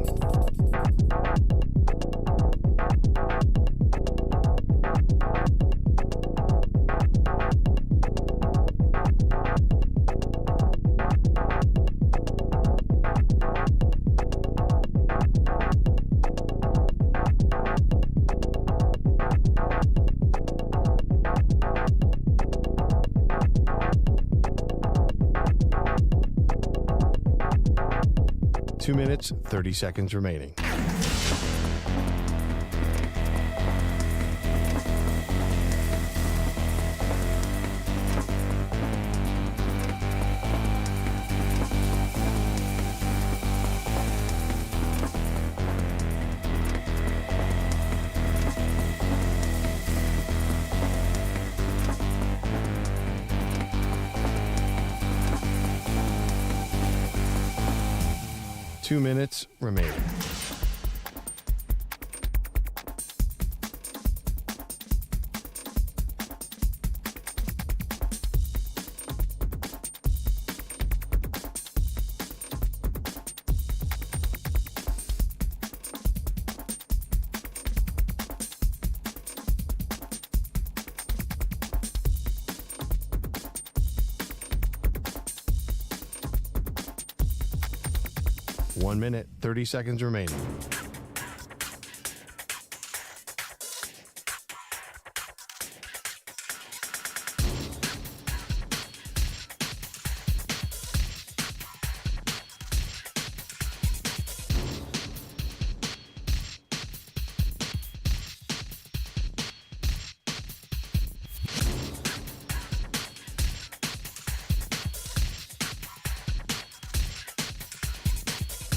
Two minutes, 30 seconds remaining. Two minutes remaining. 1 minute, 30 seconds remaining.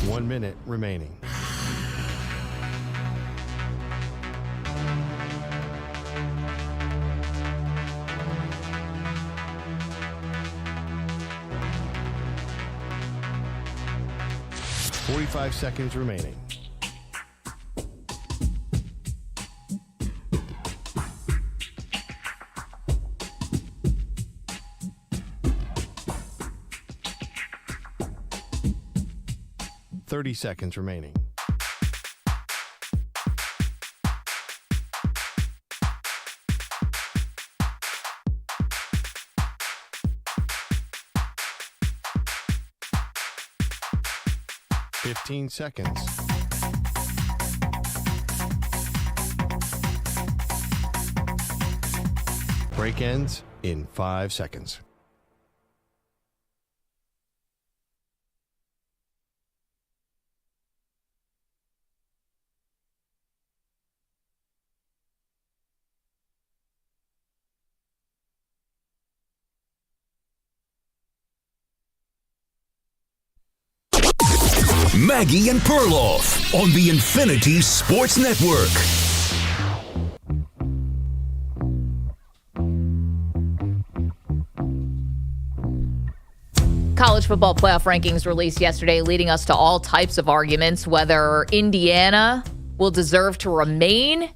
One minute remaining. Forty-five seconds remaining. Seconds remaining. Fifteen seconds. Break ends in 5 seconds. Maggie and Perloff on the Infinity Sports Network. College football playoff rankings released yesterday, leading us to all types of arguments, whether Indiana will deserve to remain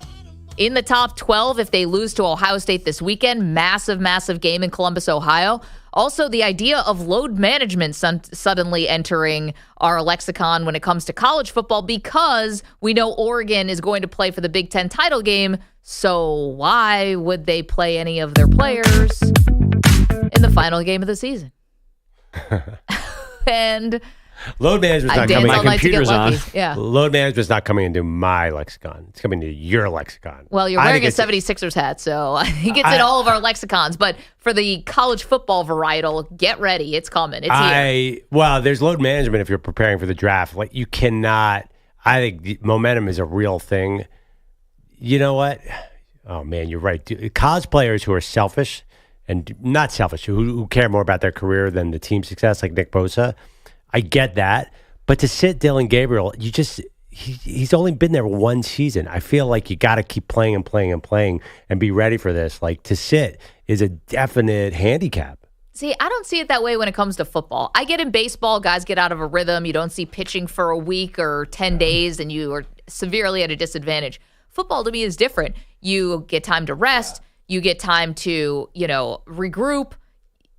in the top 12 if they lose to Ohio State this weekend. Massive game in Columbus, Ohio. Also, the idea of load management suddenly entering our lexicon when it comes to college football, because we know Oregon is going to play for the Big Ten title game. So why would they play any of their players in the final game of the season? And load management's not coming. My computer's on. Yeah. Load management's not coming into my lexicon. It's coming to your lexicon. Well, you're wearing a 76ers hat, so I think it's in all of our lexicons. But for the college football varietal, get ready. It's coming. It's here. Well, there's load management if you're preparing for the draft. Like, you cannot. I think the momentum is a real thing. You know what? Oh, man, you're right. College players who are selfish and not selfish, who care more about their career than the team success, like Nick Bosa, I get that. But to sit Dylan Gabriel, he's only been there one season. I feel like you got to keep playing and be ready for this. Like, to sit is a definite handicap. See, I don't see it that way when it comes to football. I get in baseball, guys get out of a rhythm. You don't see pitching for a week or 10 days, and you are severely at a disadvantage. Football to me is different. You get time to rest. You get time to, regroup.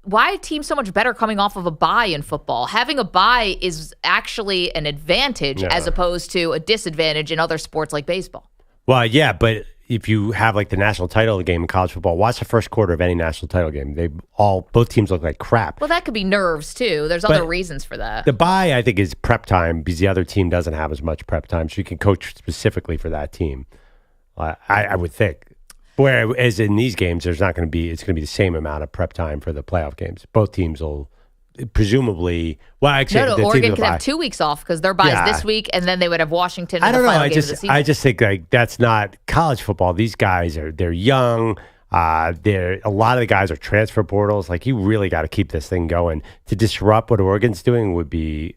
Why are teams so much better coming off of a bye in football? Having a bye is actually an advantage as opposed to a disadvantage in other sports like baseball. Well, yeah, but if you have like the national title game in college football, watch the first quarter of any national title game. Both teams look like crap. Well, that could be nerves too. There's other reasons for that. The bye, I think, is prep time because the other team doesn't have as much prep time, so you can coach specifically for that team. I would think. Whereas in these games, it's going to be the same amount of prep time for the playoff games. Both teams will presumably. Well, actually, Oregon could have 2 weeks off because their bye is this week, and then they would have Washington. I don't know. Game of the season. I just think like that's not college football. These guys they're young. A lot of the guys are transfer portals. Like, you really got to keep this thing going. To disrupt what Oregon's doing would be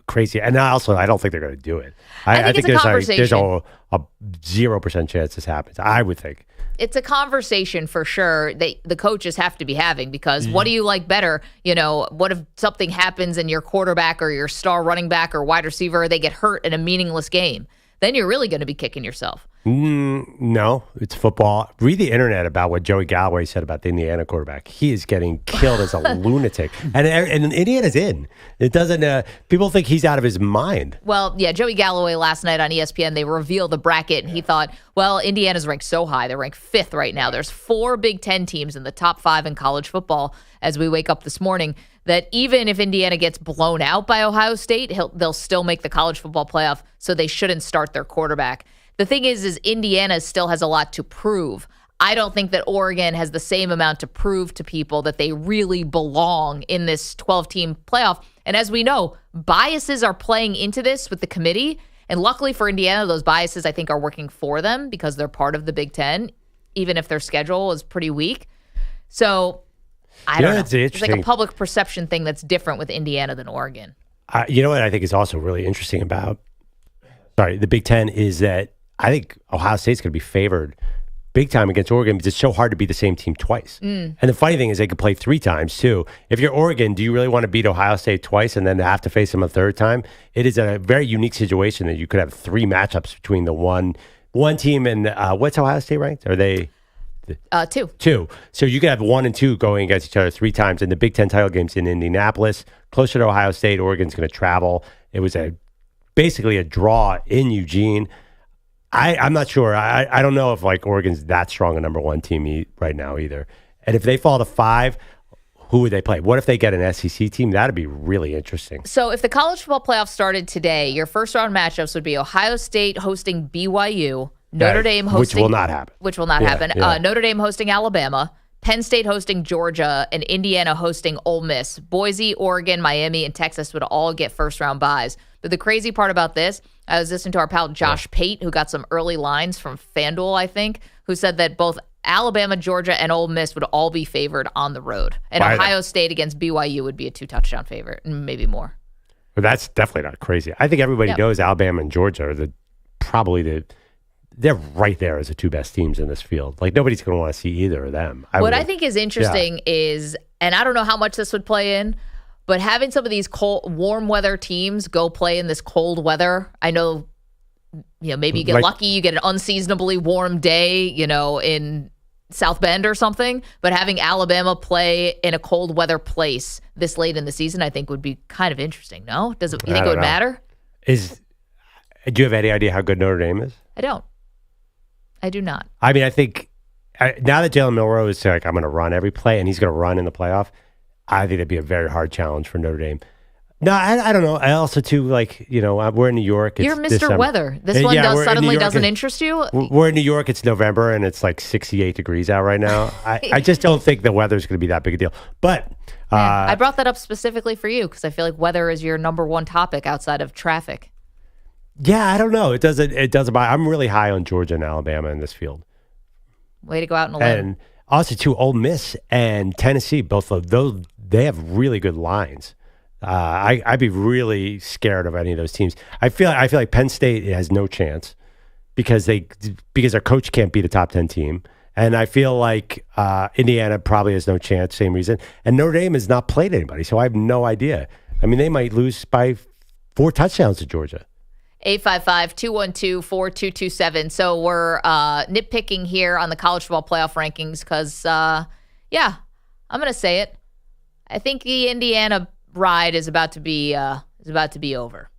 crazy. And I don't think they're going to do it. I think there's a 0% chance this happens. I would think. It's a conversation for sure that the coaches have to be having, because what do you like better? What if something happens and your quarterback or your star running back or wide receiver, they get hurt in a meaningless game? Then you're really going to be kicking yourself. No, it's football. Read the internet about what Joey Galloway said about the Indiana quarterback. He is getting killed as a lunatic. And Indiana's in. It doesn't, people think he's out of his mind. Well, yeah, Joey Galloway last night on ESPN, they revealed the bracket, and he thought, well, Indiana's ranked so high. They're ranked 5th right now. There's 4 Big Ten teams in the top 5 in college football as we wake up this morning. that even if Indiana gets blown out by Ohio State, they'll still make the college football playoff, so they shouldn't start their quarterback. The thing is Indiana still has a lot to prove. I don't think that Oregon has the same amount to prove to people that they really belong in this 12-team playoff. And as we know, biases are playing into this with the committee. And luckily for Indiana, those biases, I think, are working for them because they're part of the Big Ten, even if their schedule is pretty weak. So I don't know. It's like a public perception thing that's different with Indiana than Oregon. You know what I think is also really interesting about the Big Ten is that I think Ohio State's going to be favored big time against Oregon because it's so hard to beat the same team twice. And the funny thing is they could play 3 times too. If you're Oregon, do you really want to beat Ohio State twice and then have to face them a third time? It is a very unique situation that you could have 3 matchups between the one team and what's Ohio State ranked? Are they 2? 2. So you could have 1 and 2 going against each other 3 times. And the Big Ten title game's in Indianapolis, closer to Ohio State. Oregon's going to travel. It was basically a draw in Eugene. I'm not sure. I don't know if Oregon's that strong a number 1 team right now either. And if they fall to 5, who would they play? What if they get an SEC team? That'd be really interesting. So if the college football playoff started today, your first round matchups would be Ohio State hosting BYU, Notre Dame hosting... Which will not happen. Yeah. Notre Dame hosting Alabama, Penn State hosting Georgia, and Indiana hosting Ole Miss. Boise, Oregon, Miami, and Texas would all get first round buys. But the crazy part about this, I was listening to our pal Josh Pate, who got some early lines from FanDuel, I think, who said that both Alabama, Georgia, and Ole Miss would all be favored on the road. And Ohio State against BYU would be a 2-touchdown favorite, and maybe more. But that's definitely not crazy. I think everybody knows Alabama and Georgia are they're right there as the 2 best teams in this field. Nobody's going to want to see either of them. I think is interesting is, and I don't know how much this would play in, but having some of these warm weather teams go play in this cold weather, I know, maybe you get lucky, you get an unseasonably warm day, in South Bend or something, but having Alabama play in a cold weather place this late in the season, I think would be kind of interesting. No? You think it would matter? Do you have any idea how good Notre Dame is? I don't. I do not. I mean, I think now that Jalen Milroe is I'm going to run every play, and he's going to run in the playoff, I think it'd be a very hard challenge for Notre Dame. No, I don't know. I also, too, we're in New York. You're Mr. Weather. This one suddenly doesn't interest you? We're in New York. It's November, and it's 68 degrees out right now. I just don't think the weather's going to be that big a deal. But I brought that up specifically for you because I feel like weather is your number 1 topic outside of traffic. Yeah, I don't know. It doesn't bother. I'm really high on Georgia and Alabama in this field. Way to go out on a limb. And also, too, Ole Miss and Tennessee, both of those, they have really good lines. I'd be really scared of any of those teams. I feel like Penn State has no chance because their coach can't beat a top 10 team. And I feel like Indiana probably has no chance, same reason. And Notre Dame has not played anybody, so I have no idea. I mean, they might lose by 4 touchdowns to Georgia. 855-212-4227. So we're nitpicking here on the college football playoff rankings because, I'm going to say it. I think the Indiana ride is about to be over.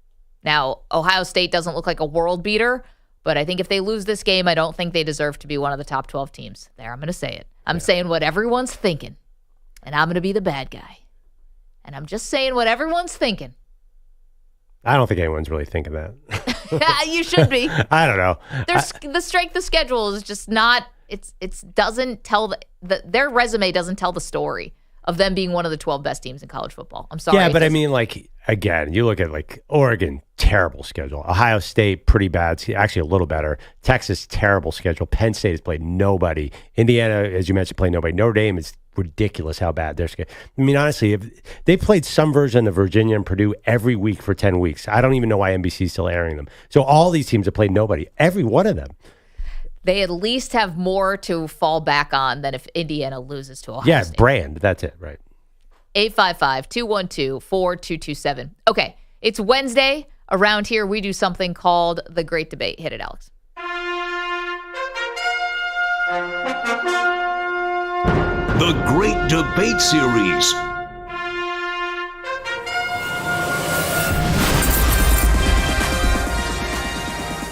Now, Ohio State doesn't look like a world beater, but I think if they lose this game, I don't think they deserve to be one of the top 12 teams. There, I'm going to say it. I'm saying what everyone's thinking, and I'm going to be the bad guy. And I'm just saying what everyone's thinking. I don't think anyone's really thinking that. You should be. I don't know. The strength of schedule is just not. It doesn't tell their resume doesn't tell the story of them being one of the 12 best teams in college football. I'm sorry. Yeah, but I mean, again, you look at Oregon, terrible schedule. Ohio State, pretty bad. Actually, a little better. Texas, terrible schedule. Penn State has played nobody. Indiana, as you mentioned, played nobody. Notre Dame is ridiculous how bad their schedule. I mean, honestly, if they played some version of Virginia and Purdue every week for 10 weeks. I don't even know why NBC is still airing them. So all these teams have played nobody. Every one of them. They at least have more to fall back on than if Indiana loses to Ohio State. Yeah, brand. That's it, right. 855-212-4227. Okay, it's Wednesday. Around here, we do something called The Great Debate. Hit it, Alex. The Great Debate Series.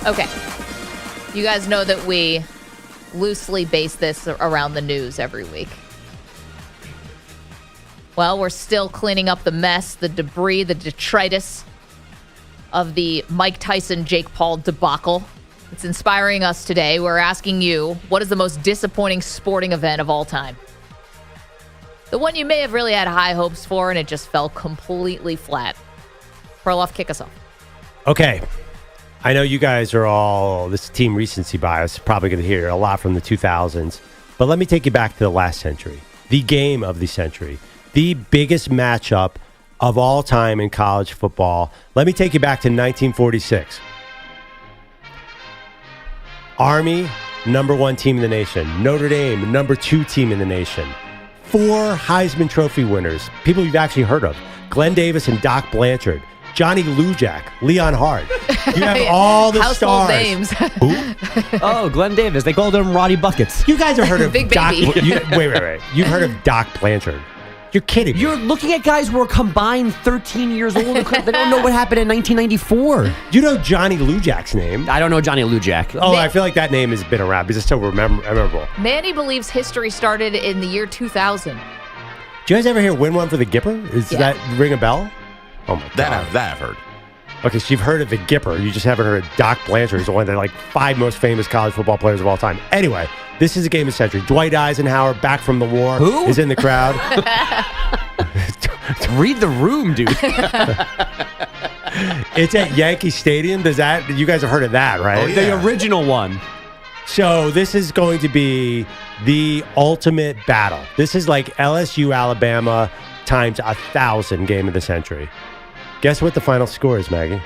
Okay. You guys know that we loosely base this around the news every week. Well, we're still cleaning up the mess, the debris, the detritus of the Mike Tyson-Jake Paul debacle. It's inspiring us today. We're asking you, what is the most disappointing sporting event of all time? The one you may have really had high hopes for, and it just fell completely flat. Perloff, kick us off. Okay. I know you guys are all, this team recency bias, probably going to hear a lot from the 2000s. But let me take you back to the last century. The game of the century. The biggest matchup of all time in college football. Let me take you back to 1946. Army, number 1 team in the nation. Notre Dame, number 2 team in the nation. 4 Heisman Trophy winners, people you've actually heard of. Glenn Davis and Doc Blanchard. Johnny Lujak, Leon Hart. You have all the household stars. names. Who? Oh, Glenn Davis. They called him Roddy Buckets. You guys have heard of Big Doc. baby. Wait. You've heard of Doc Blanchard. You're kidding me. You're looking at guys who are combined 13 years old. They don't know what happened in 1994. You know Johnny Lujak's name. I don't know Johnny Lujak. Oh, I feel like that name has been around because it's so memorable. Manny believes history started in the year 2000. Do you guys ever hear Win One for the Gipper? Does that ring a bell? Oh, my God. That I've heard. Okay, so you've heard of the Gipper. You just haven't heard of Doc Blanchard. He's one of the 5 most famous college football players of all time. Anyway, this is a game of the century. Dwight Eisenhower, back from the war, is in the crowd. Read the room, dude. It's at Yankee Stadium. You guys have heard of that, right? Oh, yeah. The original one. So this is going to be the ultimate battle. This is like LSU, Alabama times 1,000 game of the century. Guess what the final score is, Maggie?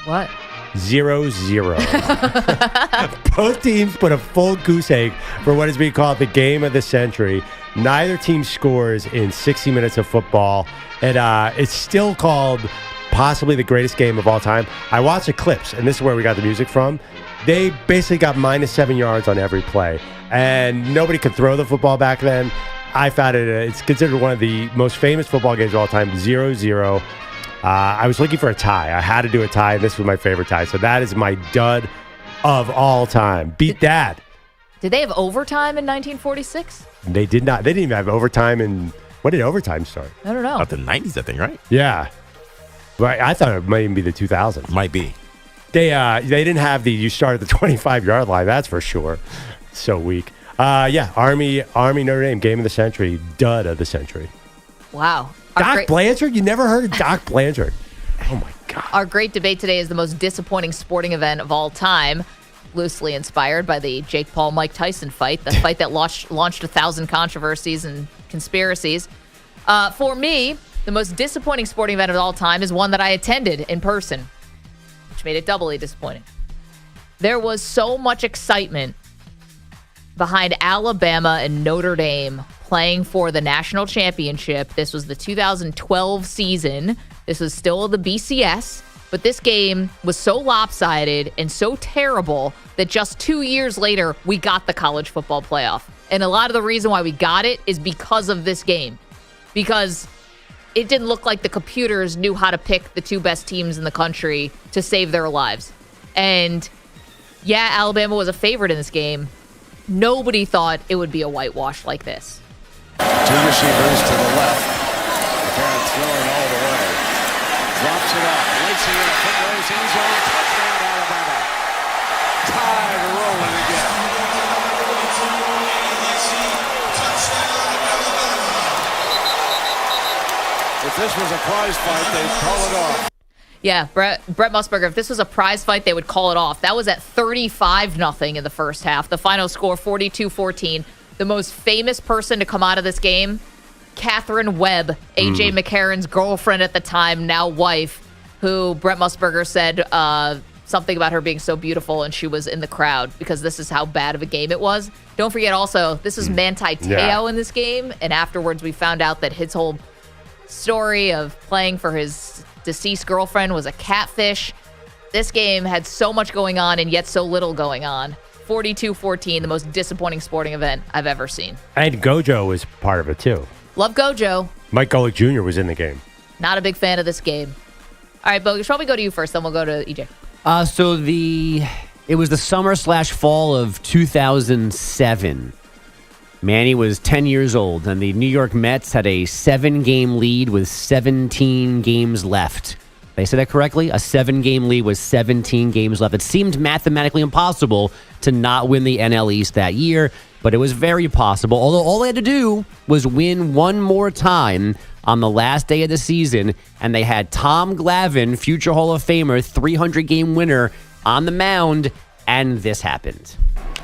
What? 0-0. Both teams put a full goose egg for what is being called the game of the century. Neither team scores in 60 minutes of football. And it's still called possibly the greatest game of all time. I watched the clips, and this is where we got the music from. They basically got -7 yards on every play. And nobody could throw the football back then. I found it's considered one of the most famous football games of all time, 0-0. I was looking for a tie. I had to do a tie, and this was my favorite tie. So that is my dud of all time. Beat that. Did they have overtime in 1946? They did not. They didn't even have overtime. When did overtime start? I don't know. About the 90s, I think, right? Yeah. Right. I thought it might even be the 2000s. Might be. They didn't have you start at the 25-yard line. That's for sure. So weak. Yeah, Army Notre Dame, game of the century, dud of the century. Wow. Doc Blanchard? You never heard of Doc Blanchard? Oh, my God. Our great debate today is the most disappointing sporting event of all time, loosely inspired by the Jake Paul-Mike Tyson fight, the fight that launched 1,000 controversies and conspiracies. For me, the most disappointing sporting event of all time is one that I attended in person, which made it doubly disappointing. There was so much excitement behind Alabama and Notre Dame playing for the national championship. This was the 2012 season. This was still the BCS, but this game was so lopsided and so terrible that just 2 years later, we got the college football playoff. And a lot of the reason why we got it is because of this game. Because it didn't look like the computers knew how to pick the 2 best teams in the country to save their lives. And yeah, Alabama was a favorite in this game. Nobody thought it would be a whitewash like this. 2 receivers to the left. McCarron throwing all the way. Drops it up. Lacing in a quick race end zone. Touchdown, Alabama. Tide rolling again. If this was a prize fight, they'd call it off. Yeah, Brett Musburger, if this was a prize fight, they would call it off. That was at 35-0 in the first half. The final score, 42-14. The most famous person to come out of this game, Catherine Webb, A.J. McCarron's girlfriend at the time, now wife, who Brett Musburger said something about her being so beautiful, and she was in the crowd because this is how bad of a game it was. Don't forget also, this is Manti Te'o in this game, and afterwards we found out that his whole story of playing for his deceased girlfriend was a catfish. This game had so much going on and yet so little going on. 42-14, the most disappointing sporting event I've ever seen. And Gojo was part of it, too. Love Gojo. Mike Golick Jr. was in the game. Not a big fan of this game. All right, Bogus, probably go to you first, then we'll go to EJ. It was the summer/fall of 2007. Manny was 10 years old, and the New York Mets had a 7-game lead with 17 games left. Did I say that correctly? A 7-game lead with 17 games left. It seemed mathematically impossible to not win the NL East that year, but it was very possible, although all they had to do was win one more time on the last day of the season, and they had Tom Glavine, future Hall of Famer, 300-game winner, on the mound, and this happened.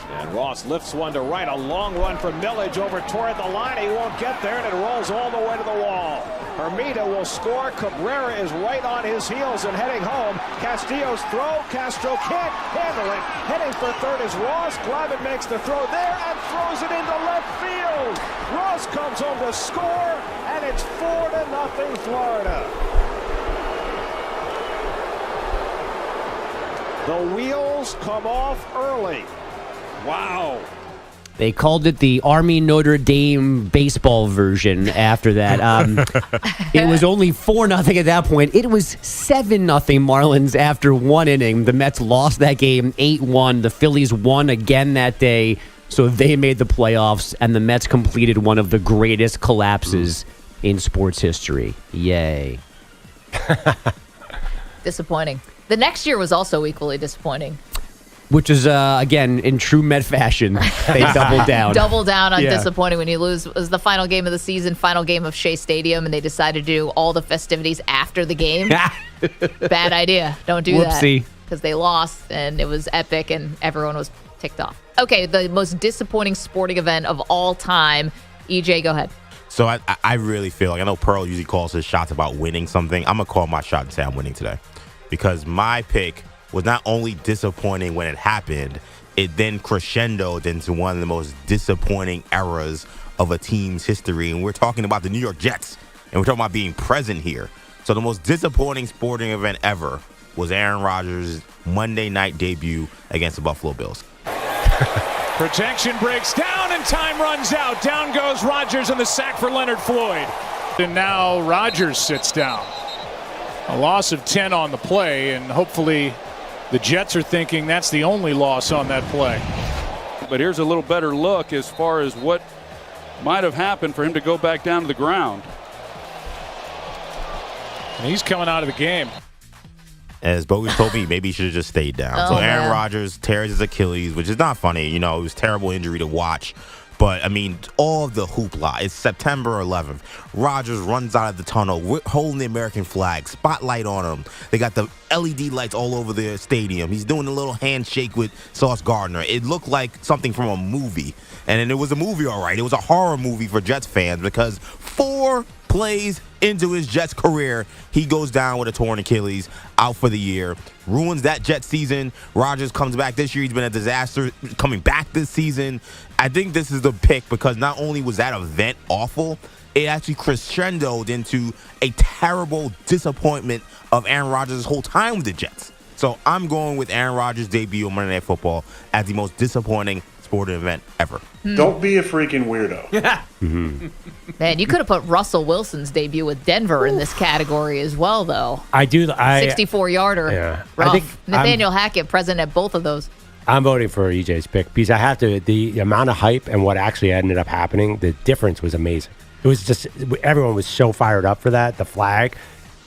And Ross lifts one to right, a long run from Millage over toward the line. He won't get there, and it rolls all the way to the wall. Hermida will score. Cabrera is right on his heels and heading home. Castillo's throw. Castro can't handle it. Heading for third is Ross. Glavine makes the throw there and throws it into left field. Ross comes home to score, and it's 4-0 Florida. The wheels come off early. Wow. They called it the Army Notre Dame baseball version after that. It was only 4-0 at that point. It was 7-0 Marlins after one inning. The Mets lost that game 8-1. The Phillies won again that day, so they made the playoffs, and the Mets completed one of the greatest collapses in sports history. Yay. Disappointing. The next year was also equally disappointing. Which is, again, in true Met fashion, they doubled down. Double down on disappointing when you lose. It was the final game of the season, final game of Shea Stadium, and they decided to do all the festivities after the game. Bad idea. Don't do that. Whoopsie. Because they lost, and it was epic, and everyone was ticked off. Okay, the most disappointing sporting event of all time. EJ, go ahead. So I really feel like, I know Pearl usually calls his shots about winning something. I'm going to call my shot and say I'm winning today. Because my pick was not only disappointing when it happened, it then crescendoed into one of the most disappointing eras of a team's history. And we're talking about the New York Jets, and we're talking about being present here. So the most disappointing sporting event ever was Aaron Rodgers' Monday night debut against the Buffalo Bills. Protection breaks down and time runs out. Down goes Rodgers and the sack for Leonard Floyd. And now Rodgers sits down. A loss of 10 on the play, and hopefully the Jets are thinking that's the only loss on that play. But here's a little better look as far as what might have happened for him to go back down to the ground. And he's coming out of the game. As Bogus told me, maybe he should have just stayed down. So Aaron Rodgers tears his Achilles, which is not funny. You know, it was a terrible injury to watch. But, I mean, all the hoopla. It's September 11th. Rodgers runs out of the tunnel, holding the American flag, spotlight on him. They got the LED lights all over the stadium. He's doing a little handshake with Sauce Gardner. It looked like something from a movie. And it was a movie, all right. It was a horror movie for Jets fans because 4 plays into his Jets career, he goes down with a torn Achilles, out for the year, ruins that Jets season. Rodgers comes back this year. He's been a disaster coming back this season. I think this is the pick because not only was that event awful, it actually crescendoed into a terrible disappointment of Aaron Rodgers' whole time with the Jets. So I'm going with Aaron Rodgers' debut on Monday Night Football as the most disappointing sporting event ever. Don't be a freaking weirdo. Man, you could have put Russell Wilson's debut with Denver in this category as well, though. I do. 64-yarder. Yeah. Rough. I think Nathaniel Hackett present at both of those. I'm voting for EJ's pick because I have to. The amount of hype and what actually ended up happening, the difference was amazing. It was just everyone was so fired up for that. The flag.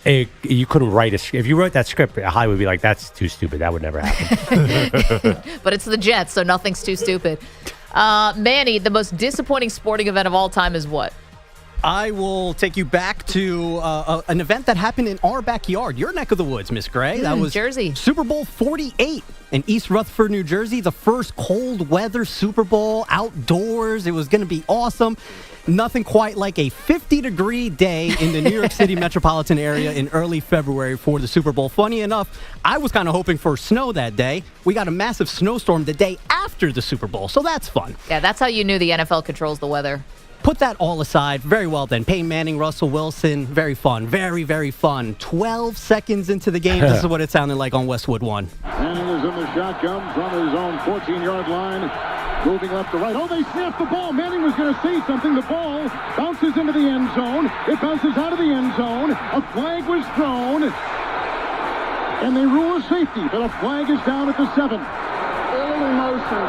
You couldn't write if you wrote that script, Hollywood would be like, that's too stupid. That would never happen. But it's the Jets, so nothing's too stupid. Manny, the most disappointing sporting event of all time is what? I will take you back to an event that happened in our backyard, your neck of the woods, Miss Gray. That was Jersey. Super Bowl 48 in East Rutherford, New Jersey. The first cold weather Super Bowl outdoors. It was going to be awesome. Nothing quite like a 50-degree day in the New York City metropolitan area in early February for the Super Bowl. Funny enough, I was kind of hoping for snow that day. We got a massive snowstorm the day after the Super Bowl, so that's fun. Yeah, that's how you knew the NFL controls the weather. Put that all aside. Very well then. Peyton Manning, Russell Wilson, very fun. Very, very fun. 12 seconds into the game, this is what it sounded like on Westwood 1. Manning is in the shotgun from his own 14-yard line. Moving left to right. Oh, they snapped the ball. Manning was going to say something. The ball bounces into the end zone. It bounces out of the end zone. A flag was thrown. And they rule a safety, but a flag is down at the 7. Illegal motion.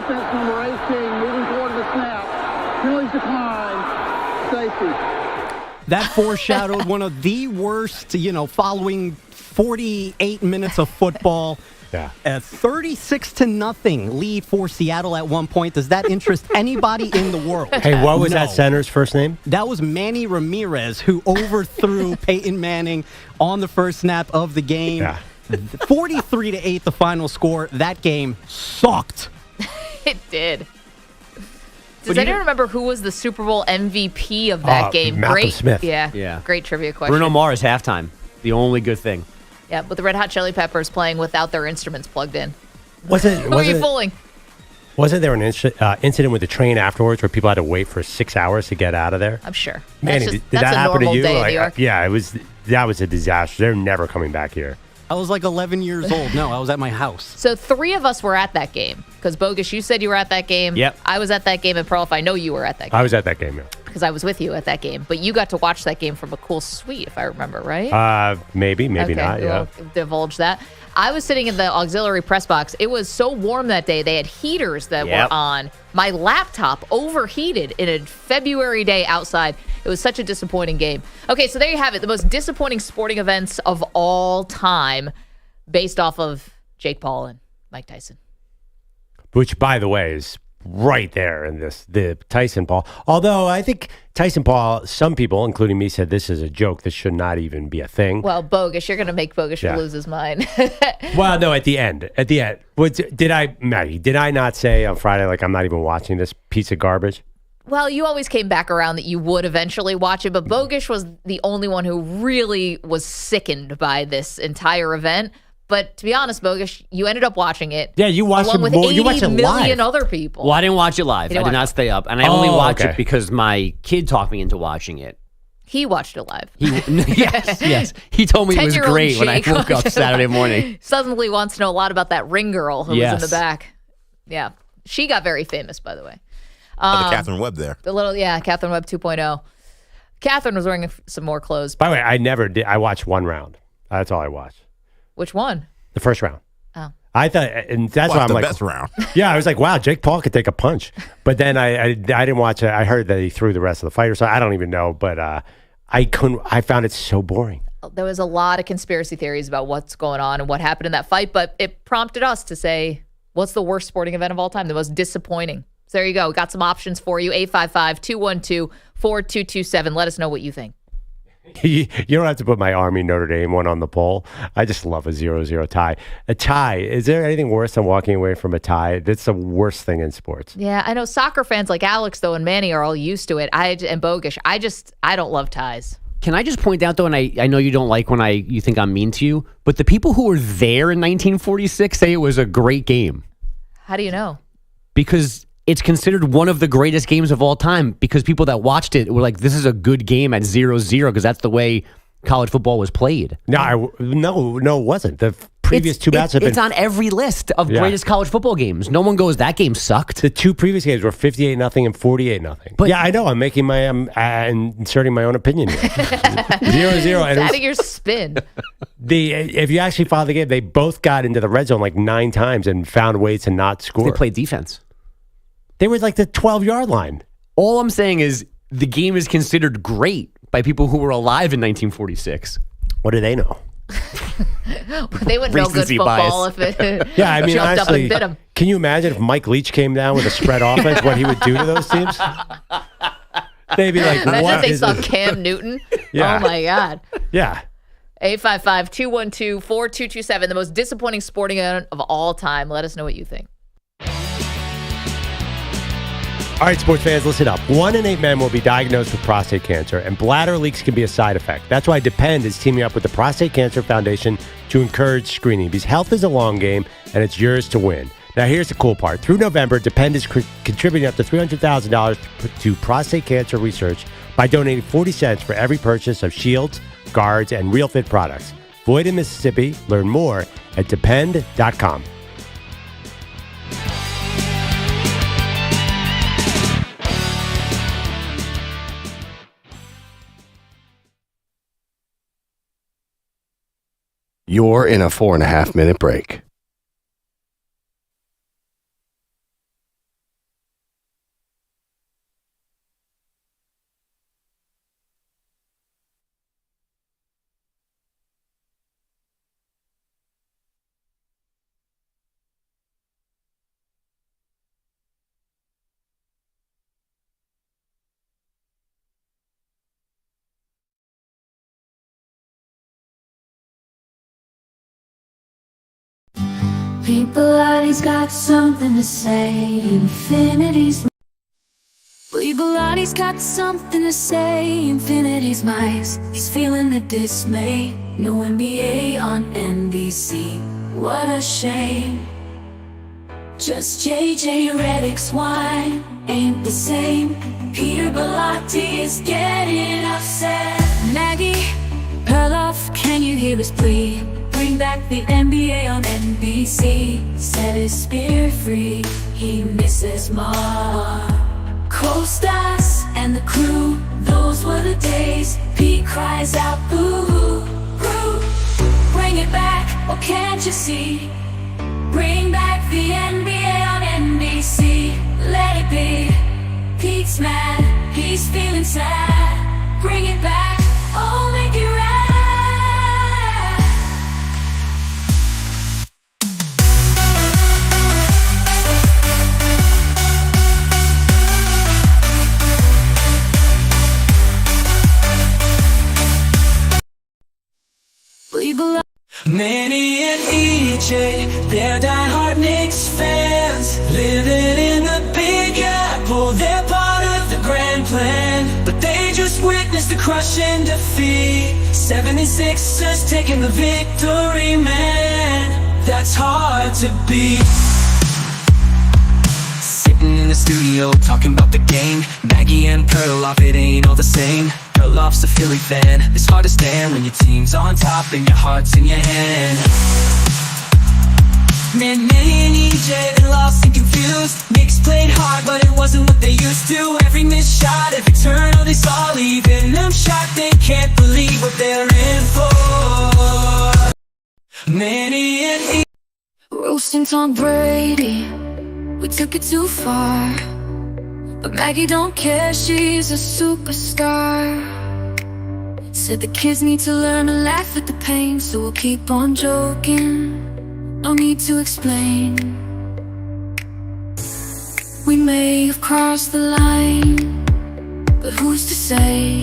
offense, number 18, moving toward the snap. Penalties decline. Safety. That foreshadowed one of the worst, following 48 minutes of football. Yeah. A 36-0 lead for Seattle at one point. Does that interest anybody in the world? Hey, what was No. that center's first name? That was Manny Ramirez, who overthrew Peyton Manning on the first snap of the game. Yeah. 43-8, the final score. That game sucked. It did. Does anyone remember who was the Super Bowl MVP of that game? Malcolm Smith. Yeah. Great trivia question. Bruno Mars halftime. The only good thing. Yeah, with the Red Hot Chili Peppers playing without their instruments plugged in. Who are you Wasn't fooling? Wasn't there an incident with the train afterwards where people had to wait for 6 hours to get out of there? I'm sure. Manny, That's did that's that a happen to normal you? day in New York. Yeah, that was a disaster. They're never coming back here. I was like 11 years old. No, I was at my house. So 3 of us were at that game. Because, Bogus, you said you were at that game. Yep. I was at that game. And, Perloff, I know you were at that game. I was at that game, yeah. Because I was with you at that game. But you got to watch that game from a cool suite, if I remember, right? Maybe Okay, not, yeah. We'll divulge that. I was sitting in the auxiliary press box. It was so warm that day. They had heaters that were on. My laptop overheated in a February day outside. It was such a disappointing game. Okay, so there you have it. The most disappointing sporting events of all time based off of Jake Paul and Mike Tyson. Which, by the way, is right there in the Tyson Paul. Although I think Tyson Paul, some people, including me, said this is a joke. This should not even be a thing. Well, Bogus, you're going to make Bogus Yeah. lose his mind. Well, no, at the end. Maggie, did I not say on Friday, like, I'm not even watching this piece of garbage? Well, you always came back around that you would eventually watch it, but Bogus was the only one who really was sickened by this entire event. But to be honest, Bogus, you ended up watching it. Yeah, you watched along it with more- 80 you watched it million live. other people. Well, I didn't watch it live. You I didn't did watch not it. stay up. And I only watched okay. it because my kid talked me into watching it. He watched it live. Yes. He told me it was 10-year-old great when I Jake woke up watched it Saturday live. morning. Suddenly wants to know a lot about that ring girl who was in Yes. the back. Yeah. She got very famous, by the way. The Catherine Webb there. The little, Catherine Webb 2.0. Catherine was wearing some more clothes. By the way, I never did. I watched one round. That's all I watched. Which one? The first round. Oh. I thought, and that's Watched why I'm the like, best round. Yeah, I was like, wow, Jake Paul could take a punch. But then I didn't watch it. I heard that he threw the rest of the fighter, so I don't even know. But I found it so boring. There was a lot of conspiracy theories about what's going on and what happened in that fight, but it prompted us to say, what's the worst sporting event of all time? The most disappointing. So there you go. We got some options for you. 855-212-4227. Let us know what you think. You don't have to put my Army Notre Dame one on the poll. I just love a 0-0 tie. A tie. Is there anything worse than walking away from a tie? That's the worst thing in sports. Yeah, I know soccer fans like Alex, though, and Manny are all used to it. And Bogish. I don't love ties. Can I just point out, though, and I know you don't like when you think I'm mean to you, but the people who were there in 1946 say it was a great game. How do you know? Because it's considered one of the greatest games of all time, because people that watched it were like, this is a good game at 0-0, because that's the way college football was played. No, it wasn't. The previous two bouts have been... It's on every list of Yeah. greatest college football games. No one goes, that game sucked. The two previous games were 58-0 and 48-0. But yeah, I know. I'm making inserting my own opinion here. 0-0. And Adding your spin. if you actually follow the game, they both got into the red zone like 9 times and found ways to not score. They played defense. They were like the 12-yard line. All I'm saying is the game is considered great by people who were alive in 1946. What do they know? They wouldn't know good Recency football bias. if it Yeah, I mean, jumped up honestly, and bit him. can you imagine if Mike Leach came down with a spread offense, what he would do to those teams? They'd be like, Imagine what if they is saw this? Cam Newton. Yeah. Oh, my God. Yeah. 855-212-4227. The most disappointing sporting event of all time. Let us know what you think. All right, sports fans, listen up. 1 in 8 men will be diagnosed with prostate cancer, and bladder leaks can be a side effect. That's why Depend is teaming up with the Prostate Cancer Foundation to encourage screening, because health is a long game, and it's yours to win. Now, here's the cool part. Through November, Depend is contributing up to $300,000 to prostate cancer research by donating 40 cents for every purchase of shields, guards, and Real Fit products. Void in Mississippi. Learn more at depend.com. You're in a 4.5 minute break. Bielotti's got something to say. Infinity's. Bielotti's got something to say. Infinity's mice. He's feeling the dismay. No NBA on NBC. What a shame. Just JJ Redick's wine ain't the same. Peter Bellotti is getting upset. Maggie, Perloff, can you hear his plea? Bring back the NBA on NBC. Set his spirit free. He misses Mar. Co-stars and the crew, those were the days. Pete cries out boo, boo. Bring it back, or can't you see? Bring back the NBA on NBC. Let it be. Pete's mad, he's feeling sad. Bring it back, oh make it right. Manny and EJ, they're diehard Knicks fans. Living in the Big Apple, they're part of the grand plan. But they just witnessed the crushing defeat. 76ers taking the victory, man. That's hard to beat. Sitting in the studio, talking about the game. Maggie and Perloff, it ain't all the same. Perloff's a Philly fan. It's hard to stand when your team's on top and your heart's in your hand. Man, Manny and EJ, they're lost and confused. Knicks played hard, but it wasn't what they used to. Every missed shot, every turn, oh, they saw leaving them shot. They can't believe what they're in for. Manny and EJ, roasting Tom Brady, we took it too far. But Maggie don't care, she's a superstar. Said the kids need to learn to laugh at the pain, so we'll keep on joking. No need to explain. We may have crossed the line, but who's to say?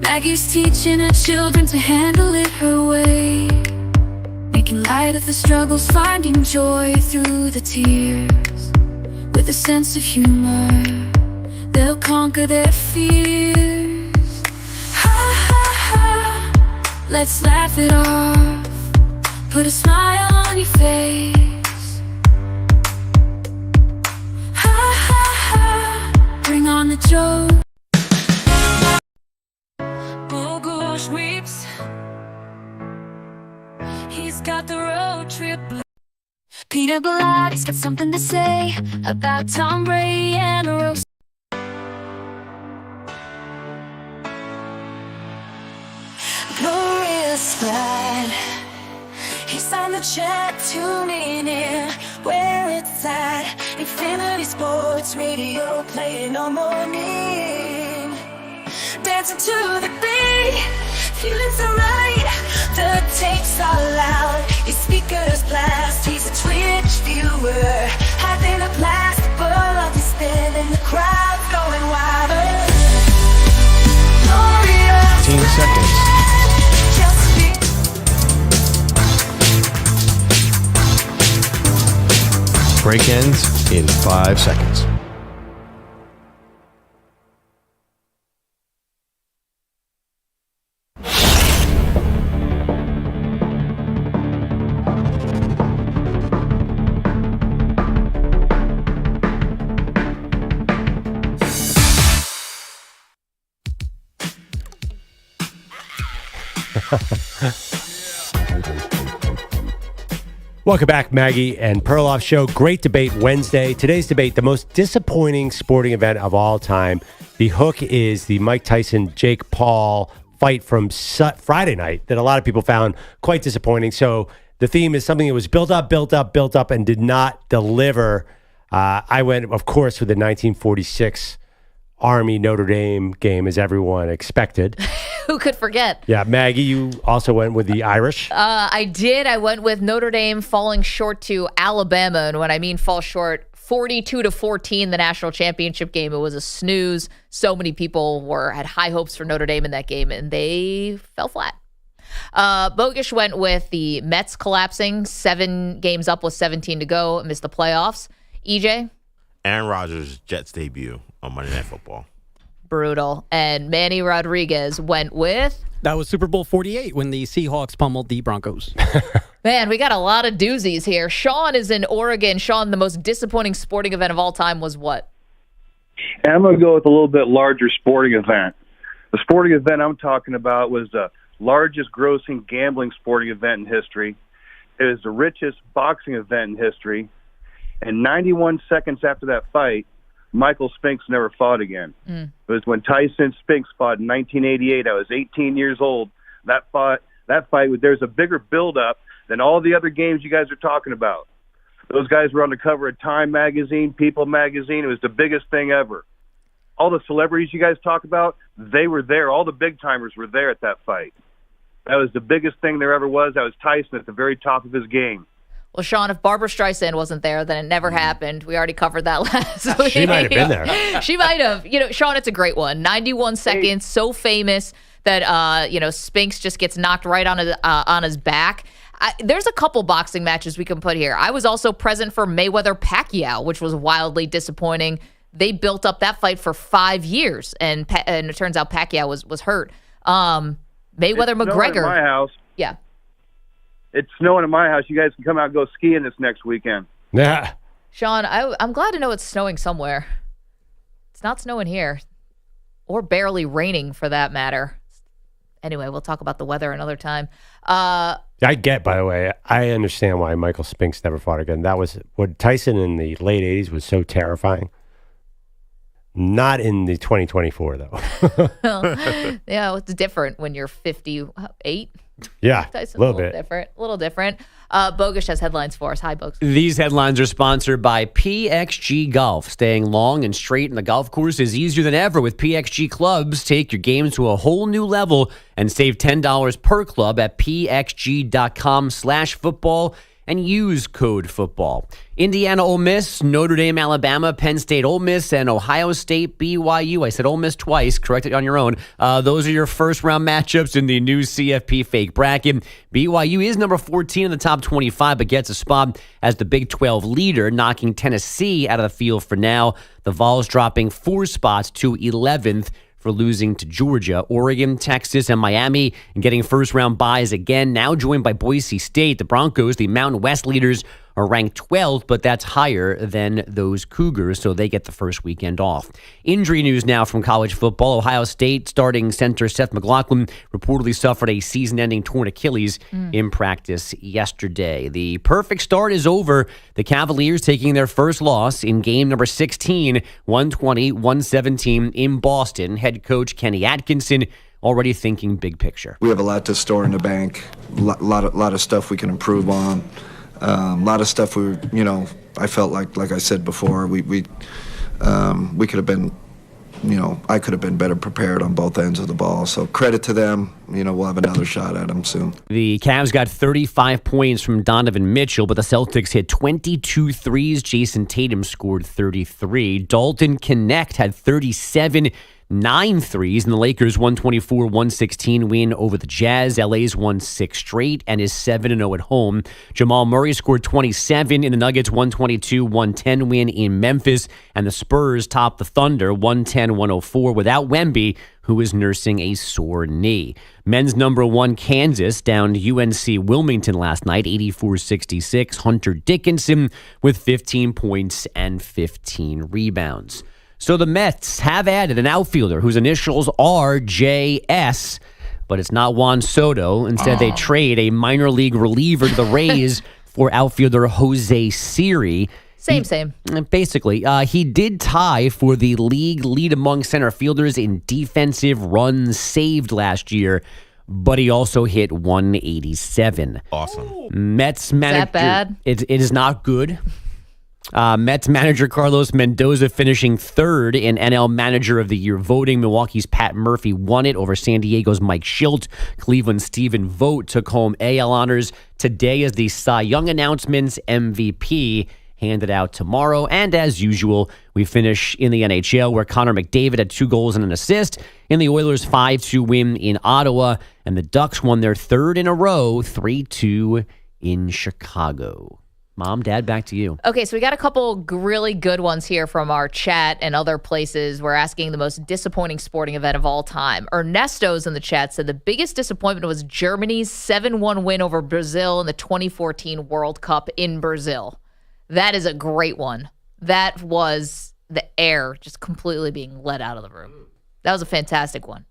Maggie's teaching her children to handle it her way. Making light of the struggles, finding joy through the tears. With a sense of humor, they'll conquer their fears. Ha ha ha, let's laugh it off. Put a smile on your face. Ha ha ha, bring on the joke. Bogle sweeps. He's got the road trip. Peter Belotti's got something to say about Tom Brady and a roast. Glorious glad he's on the chat, tuning in where it's at. Infinity Sports Radio playing all morning. Dancing to the beat, feeling so right. The tapes are loud, his speakers blast. He's a Twitch viewer, having a blast. But he's spinning, the crowd going wild. Glorious 15 seconds. Break ends in 5 seconds. Welcome back, Maggie and Perloff Show. Great debate Wednesday. Today's debate, the most disappointing sporting event of all time. The hook is the Mike Tyson-Jake Paul fight from Friday night that a lot of people found quite disappointing. So the theme is something that was built up, and did not deliver. I went, of course, with the 1946 Army Notre Dame game, as everyone expected. Who could forget? Yeah, Maggie, you also went with the Irish. I did. I went with Notre Dame falling short to Alabama. And when I mean fall short, 42-14, the national championship game. It was a snooze. So many people had high hopes for Notre Dame in that game, and they fell flat. Bogish went with the Mets collapsing, 7 games up with 17 to go, missed the playoffs. EJ? Aaron Rodgers' Jets debut on Monday Night Football. Brutal. And Manny Rodriguez went with? That was Super Bowl 48 when the Seahawks pummeled the Broncos. Man, we got a lot of doozies here. Sean is in Oregon. Sean, the most disappointing sporting event of all time was what? And I'm going to go with a little bit larger sporting event. The sporting event I'm talking about was the largest grossing gambling sporting event in history. It was the richest boxing event in history. And 91 seconds after that fight, Michael Spinks never fought again. It was when Tyson Spinks fought in 1988. I was 18 years old. That fight, there's a bigger buildup than all the other games you guys are talking about. Those guys were on the cover of Time magazine, People magazine. It was the biggest thing ever. All the celebrities you guys talk about, they were there. All the big timers were there at that fight. That was the biggest thing there ever was. That was Tyson at the very top of his game. Well, Sean, if Barbara Streisand wasn't there, then it never happened. We already covered that last week. She might have been there. She might have. Sean, it's a great one. 91 seconds, so famous that, Spinks just gets knocked right on his back. There's a couple boxing matches we can put here. I was also present for Mayweather-Pacquiao, which was wildly disappointing. They built up that fight for 5 years, and it turns out Pacquiao was hurt. Mayweather-McGregor. In my house. Yeah. It's snowing in my house. You guys can come out and go skiing this next weekend. Yeah. Sean, I'm glad to know it's snowing somewhere. It's not snowing here, or barely raining for that matter. Anyway, we'll talk about the weather another time. By the way, I understand why Michael Spinks never fought again. That was what Tyson in the late 80s was so terrifying. Not in the 2024, though. Yeah, it's different when you're 58. Yeah, Tyson, a little bit. A little different. Bogish has headlines for us. Hi, Bogish. These headlines are sponsored by PXG Golf. Staying long and straight in the golf course is easier than ever with PXG clubs. Take your game to a whole new level and save $10 per club at pxg.com/football and use code football. Indiana, Ole Miss, Notre Dame, Alabama, Penn State, Ole Miss, and Ohio State, BYU. I said Ole Miss twice. Correct it on your own. Those are your first-round matchups in the new CFP fake bracket. BYU is number 14 in the top 25, but gets a spot as the Big 12 leader, knocking Tennessee out of the field for now. The Vols dropping 4 spots to 11th for losing to Georgia. Oregon, Texas, and Miami and getting first-round byes again, now joined by Boise State. The Broncos, the Mountain West leaders, are ranked 12th, but that's higher than those Cougars, so they get the first weekend off. Injury news now from college football. Ohio State starting center Seth McLaughlin reportedly suffered a season-ending torn Achilles in practice yesterday. The perfect start is over. The Cavaliers taking their first loss in game number 16, 120-117 in Boston. Head coach Kenny Atkinson already thinking big picture. We have a lot to store in the bank, a lot of stuff we can improve on. A lot of stuff I felt like I said before, we could have been, I could have been better prepared on both ends of the ball. So credit to them. We'll have another shot at them soon. The Cavs got 35 points from Donovan Mitchell, but the Celtics hit 22 threes. Jason Tatum scored 33. Dalton Knecht had 37 9 threes, and the Lakers 124-116 win over the Jazz. LA's won 6 straight and is 7-0 at home. Jamal Murray scored 27 in the Nuggets 122-110 win in Memphis, and the Spurs topped the Thunder 110-104 without Wemby, who is nursing a sore knee. Men's number 1 Kansas downed UNC Wilmington last night 84-66. Hunter Dickinson with 15 points and 15 rebounds. So the Mets have added an outfielder whose initials are JS, but it's not Juan Soto. Instead, they trade a minor league reliever to the Rays for outfielder Jose Siri. Same. Basically, he did tie for the league lead among center fielders in defensive runs saved last year, but he also hit 187. Awesome. Mets manager. Is that bad? It is not good. Mets manager Carlos Mendoza finishing 3rd in NL Manager of the Year voting. Milwaukee's Pat Murphy won it over San Diego's Mike Schilt. Cleveland's Stephen Vogt took home AL honors. Today is the Cy Young announcements. MVP handed out tomorrow. And as usual, we finish in the NHL where Connor McDavid had 2 goals and an assist. And the Oilers 5-2 win in Ottawa. And the Ducks won their third in a row, 3-2 in Chicago. Mom, Dad, back to you. Okay, so we got a couple really good ones here from our chat and other places. We're asking the most disappointing sporting event of all time. Ernesto's in the chat said the biggest disappointment was Germany's 7-1 win over Brazil in the 2014 World Cup in Brazil. That is a great one. That was the air just completely being let out of the room. That was a fantastic one.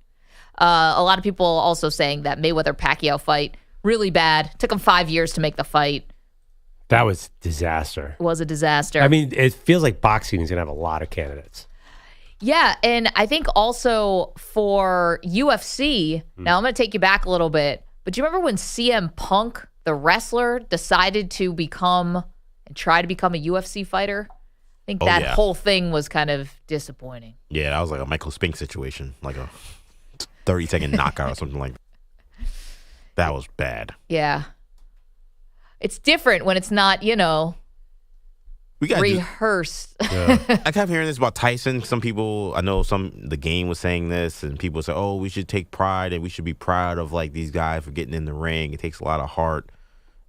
A lot of people also saying that Mayweather-Pacquiao fight, really bad. Took them 5 years to make the fight. That was disaster. It was a disaster. I mean, it feels like boxing is going to have a lot of candidates. Yeah, and I think also for UFC, now I'm going to take you back a little bit, but do you remember when CM Punk, the wrestler, decided to try to become a UFC fighter? I think that whole thing was kind of disappointing. Yeah, that was like a Michael Spink situation, like a 30-second knockout or something like that. That was bad. Yeah. It's different when it's not, rehearsed. I kept hearing this about Tyson. Some people, I know the game was saying this, and people say, oh, we should take pride and we should be proud of like these guys for getting in the ring. It takes a lot of heart.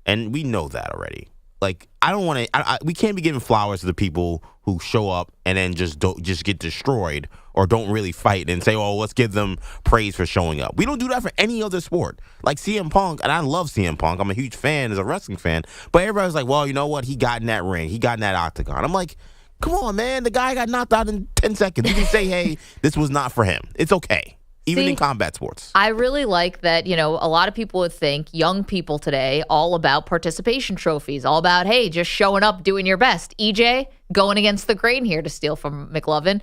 And we know that already. Like, I don't want to, we can't be giving flowers to the people who show up and then just get destroyed or don't really fight and say, oh, let's give them praise for showing up. We don't do that for any other sport. Like CM Punk, and I love CM Punk. I'm a huge fan as a wrestling fan. But everybody's like, well, you know what? He got in that ring. He got in that octagon. I'm like, come on, man. The guy got knocked out in 10 seconds. You can say, hey, this was not for him. It's okay. Even in combat sports. I really like that, a lot of people would think, young people today, all about participation trophies, all about, hey, just showing up, doing your best. EJ, going against the grain here to steal from McLovin.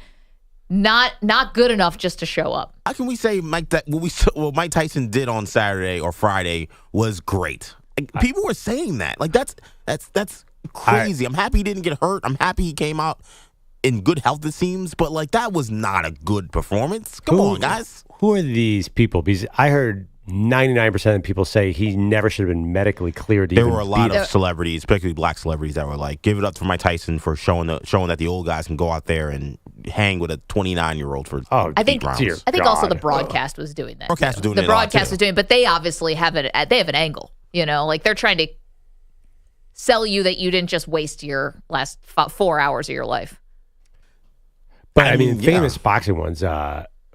Not good enough just to show up. How can we say what Mike Tyson did on Saturday or Friday was great? Like, people were saying that. Like, that's crazy. I'm happy he didn't get hurt. I'm happy he came out in good health, it seems. But, like, that was not a good performance. Come on, guys. Who are these people? Because I heard 99% of people say he never should have been medically cleared. There were a lot of celebrities, particularly black celebrities, that were like, give it up for Mike Tyson for showing that the old guys can go out there and hang with a 29-year-old for 8 rounds. I think also the broadcast was doing that. The broadcast was doing it, but they obviously have an angle. Like they're trying to sell you that you didn't just waste your last 4 hours of your life. But I mean, famous boxing ones.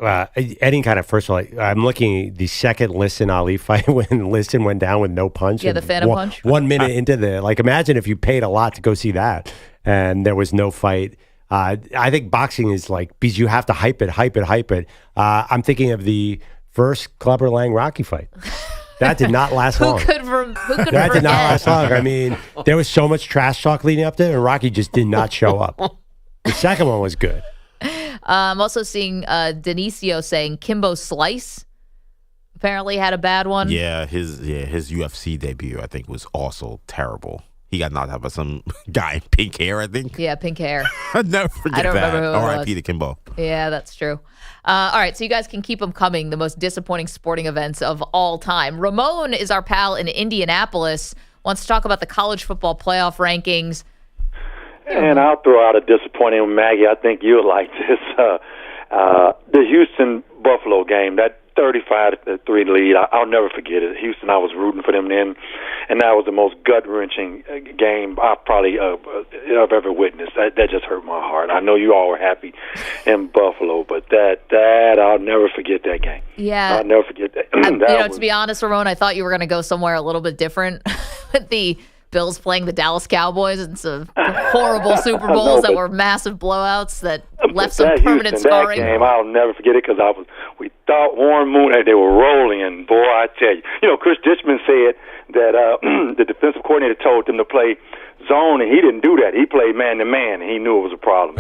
Any kind of, first of all, I'm looking at the second Liston Ali fight when Liston went down with no punch. Yeah, the Phantom Punch. 1 minute into imagine if you paid a lot to go see that and there was no fight. I think boxing is like, because you have to hype it. I'm thinking of the first Clubber Lang Rocky fight. That did not last long. Who could that did not last long. I mean, there was so much trash talk leading up to it, and Rocky just did not show up. The second one was good. I'm also seeing Denisio saying Kimbo Slice apparently had a bad one. Yeah, his UFC debut, I think, was also terrible. He got knocked out by some guy in pink hair, I think. Yeah, pink hair. I'd never forget that. I don't remember who it was. R.I.P. to Kimbo. Yeah, that's true. All right, so you guys can keep them coming, the most disappointing sporting events of all time. Ramon is our pal in Indianapolis, wants to talk about the college football playoff rankings. And I'll throw out a disappointing one, Maggie. I think you'll like this. The Houston-Buffalo game, that 35-3 lead, I'll never forget it. Houston, I was rooting for them then, and that was the most gut-wrenching game I've ever witnessed. That just hurt my heart. I know you all were happy in Buffalo, but that I'll never forget that game. Yeah. I'll never forget that. To be honest, Ramon, I thought you were going to go somewhere a little bit different with the Bills playing the Dallas Cowboys and some horrible Super Bowls that were massive blowouts that left some permanent scarring. That game, I'll never forget it because we thought Warren Moon, they were rolling, and boy, I tell you, Chris Ditchman said that the defensive coordinator told them to play zone, and he didn't do that. He played man-to-man, and he knew it was a problem.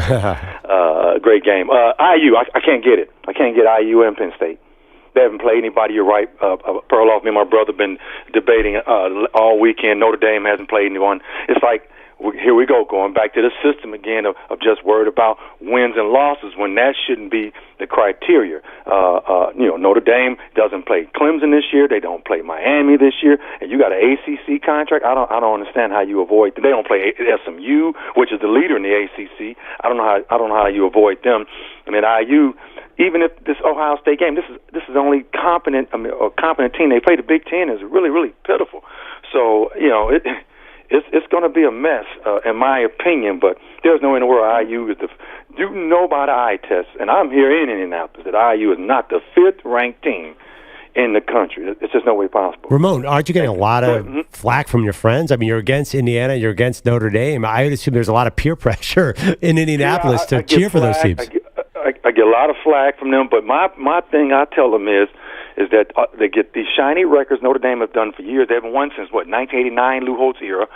Great game. IU, I can't get it. I can't get IU and Penn State. They haven't played anybody. You're right. Perloff, me and my brother been debating all weekend. Notre Dame hasn't played anyone. It's like here we go, going back to the system again of just worried about wins and losses when that shouldn't be the criteria. Notre Dame doesn't play Clemson this year. They don't play Miami this year, and you got an ACC contract. I don't understand how you avoid. They don't play SMU, which is the leader in the ACC. I don't know how you avoid them. And then IU, even if this Ohio State game, this is the only competent team they play. The Big Ten is really, really pitiful. So it's going to be a mess, in my opinion. But there's no way in the world IU is do know by the eye test, and I'm here in Indianapolis that IU is not the 5th ranked team in the country. It's just no way possible. Ramon, aren't you getting a lot of flack from your friends? I mean, you're against Indiana, you're against Notre Dame. I would assume there's a lot of peer pressure in Indianapolis to cheer for those teams. I get a lot of flack from them, but my thing I tell them is that they get these shiny records Notre Dame have done for years. They haven't won since, 1989, Lou Holtz era,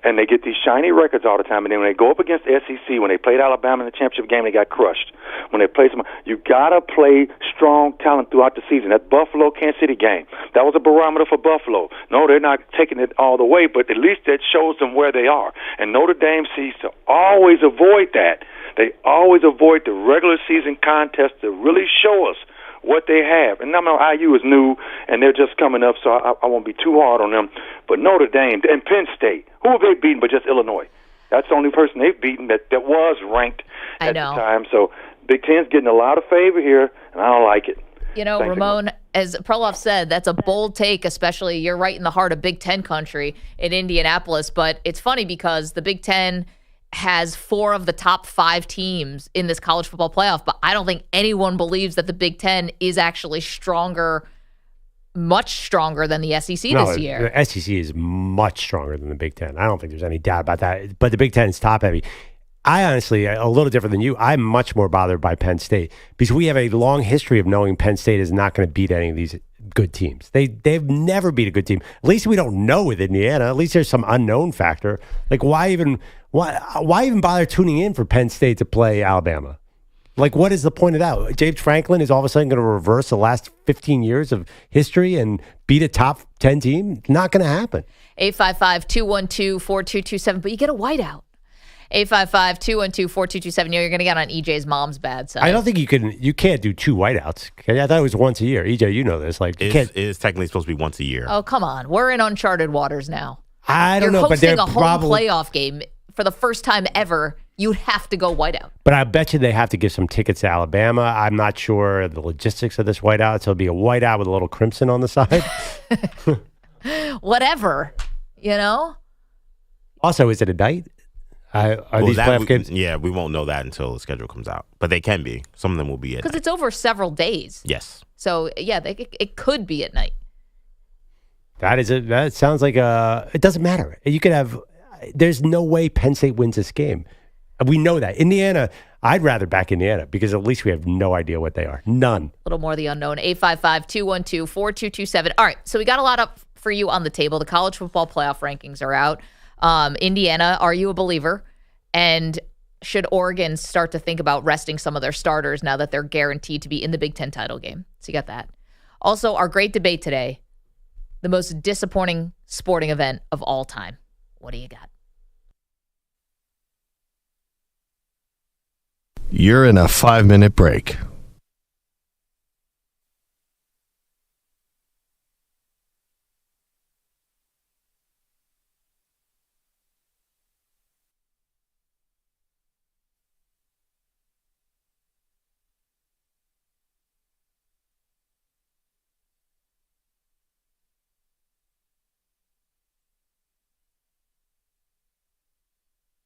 and they get these shiny records all the time. And then when they go up against the SEC, when they played Alabama in the championship game, they got crushed. When they play you got to play strong talent throughout the season. That Buffalo-Kansas City game, that was a barometer for Buffalo. No, they're not taking it all the way, but at least that shows them where they are. And Notre Dame seems to always avoid that. They always avoid the regular season contest to really show us what they have. And I know IU is new, and they're just coming up, so I won't be too hard on them. But Notre Dame and Penn State, who have they beaten but just Illinois? That's the only person they've beaten that was ranked at the time. So Big Ten's getting a lot of favor here, and I don't like it. Ramon, as Perloff said, that's a bold take, especially you're right in the heart of Big Ten country in Indianapolis. But it's funny because the Big Ten has 4 of the top 5 teams in this college football playoff, but I don't think anyone believes that the Big Ten is actually much stronger than the SEC this year. The SEC is much stronger than the Big Ten. I don't think there's any doubt about that, but the Big Ten is top heavy. I honestly, a little different than you, I'm much more bothered by Penn State because we have a long history of knowing Penn State is not going to beat any of these good teams. They've never beat a good team. At least we don't know with Indiana. At least there's some unknown factor. Like why even bother tuning in for Penn State to play Alabama? Like what is the point of that? James Franklin is all of a sudden going to reverse the last 15 years of history and beat a top 10 team? Not going to happen. 855-212-4227, but you get a whiteout. 855-212-4227. You're going to get on EJ's mom's bad side. I don't think you can't do 2 whiteouts. I thought it was once a year. EJ, you know this. Like it is technically supposed to be once a year. Oh, come on. We're in uncharted waters now. I don't know, but they're hosting a home playoff game for the first time ever. You'd have to go whiteout. But I bet you they have to give some tickets to Alabama. I'm not sure the logistics of this whiteout. So it'll be a whiteout with a little crimson on the side. Whatever, Also, is it a night? Are these playoff games? Yeah, we won't know that until the schedule comes out. But they can be. Some of them will be at night. Because it's over several days. Yes. So, yeah, it could be at night. That sounds like it doesn't matter. You could have, there's no way Penn State wins this game. We know that. Indiana, I'd rather back Indiana because at least we have no idea what they are. None. A little more the unknown. 855-212-4227. All right, so we got a lot up for you on the table. The college football playoff rankings are out. Indiana, are you a believer? And should Oregon start to think about resting some of their starters now that they're guaranteed to be in the Big Ten title game? So you got that. Also, our great debate today, the most disappointing sporting event of all time. What do you got? You're in a 5-minute break.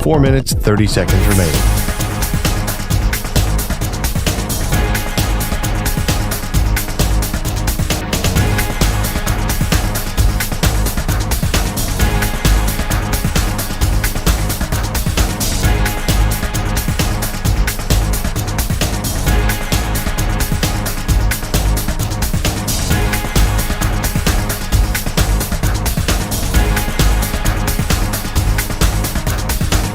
Four minutes, 30 seconds remaining.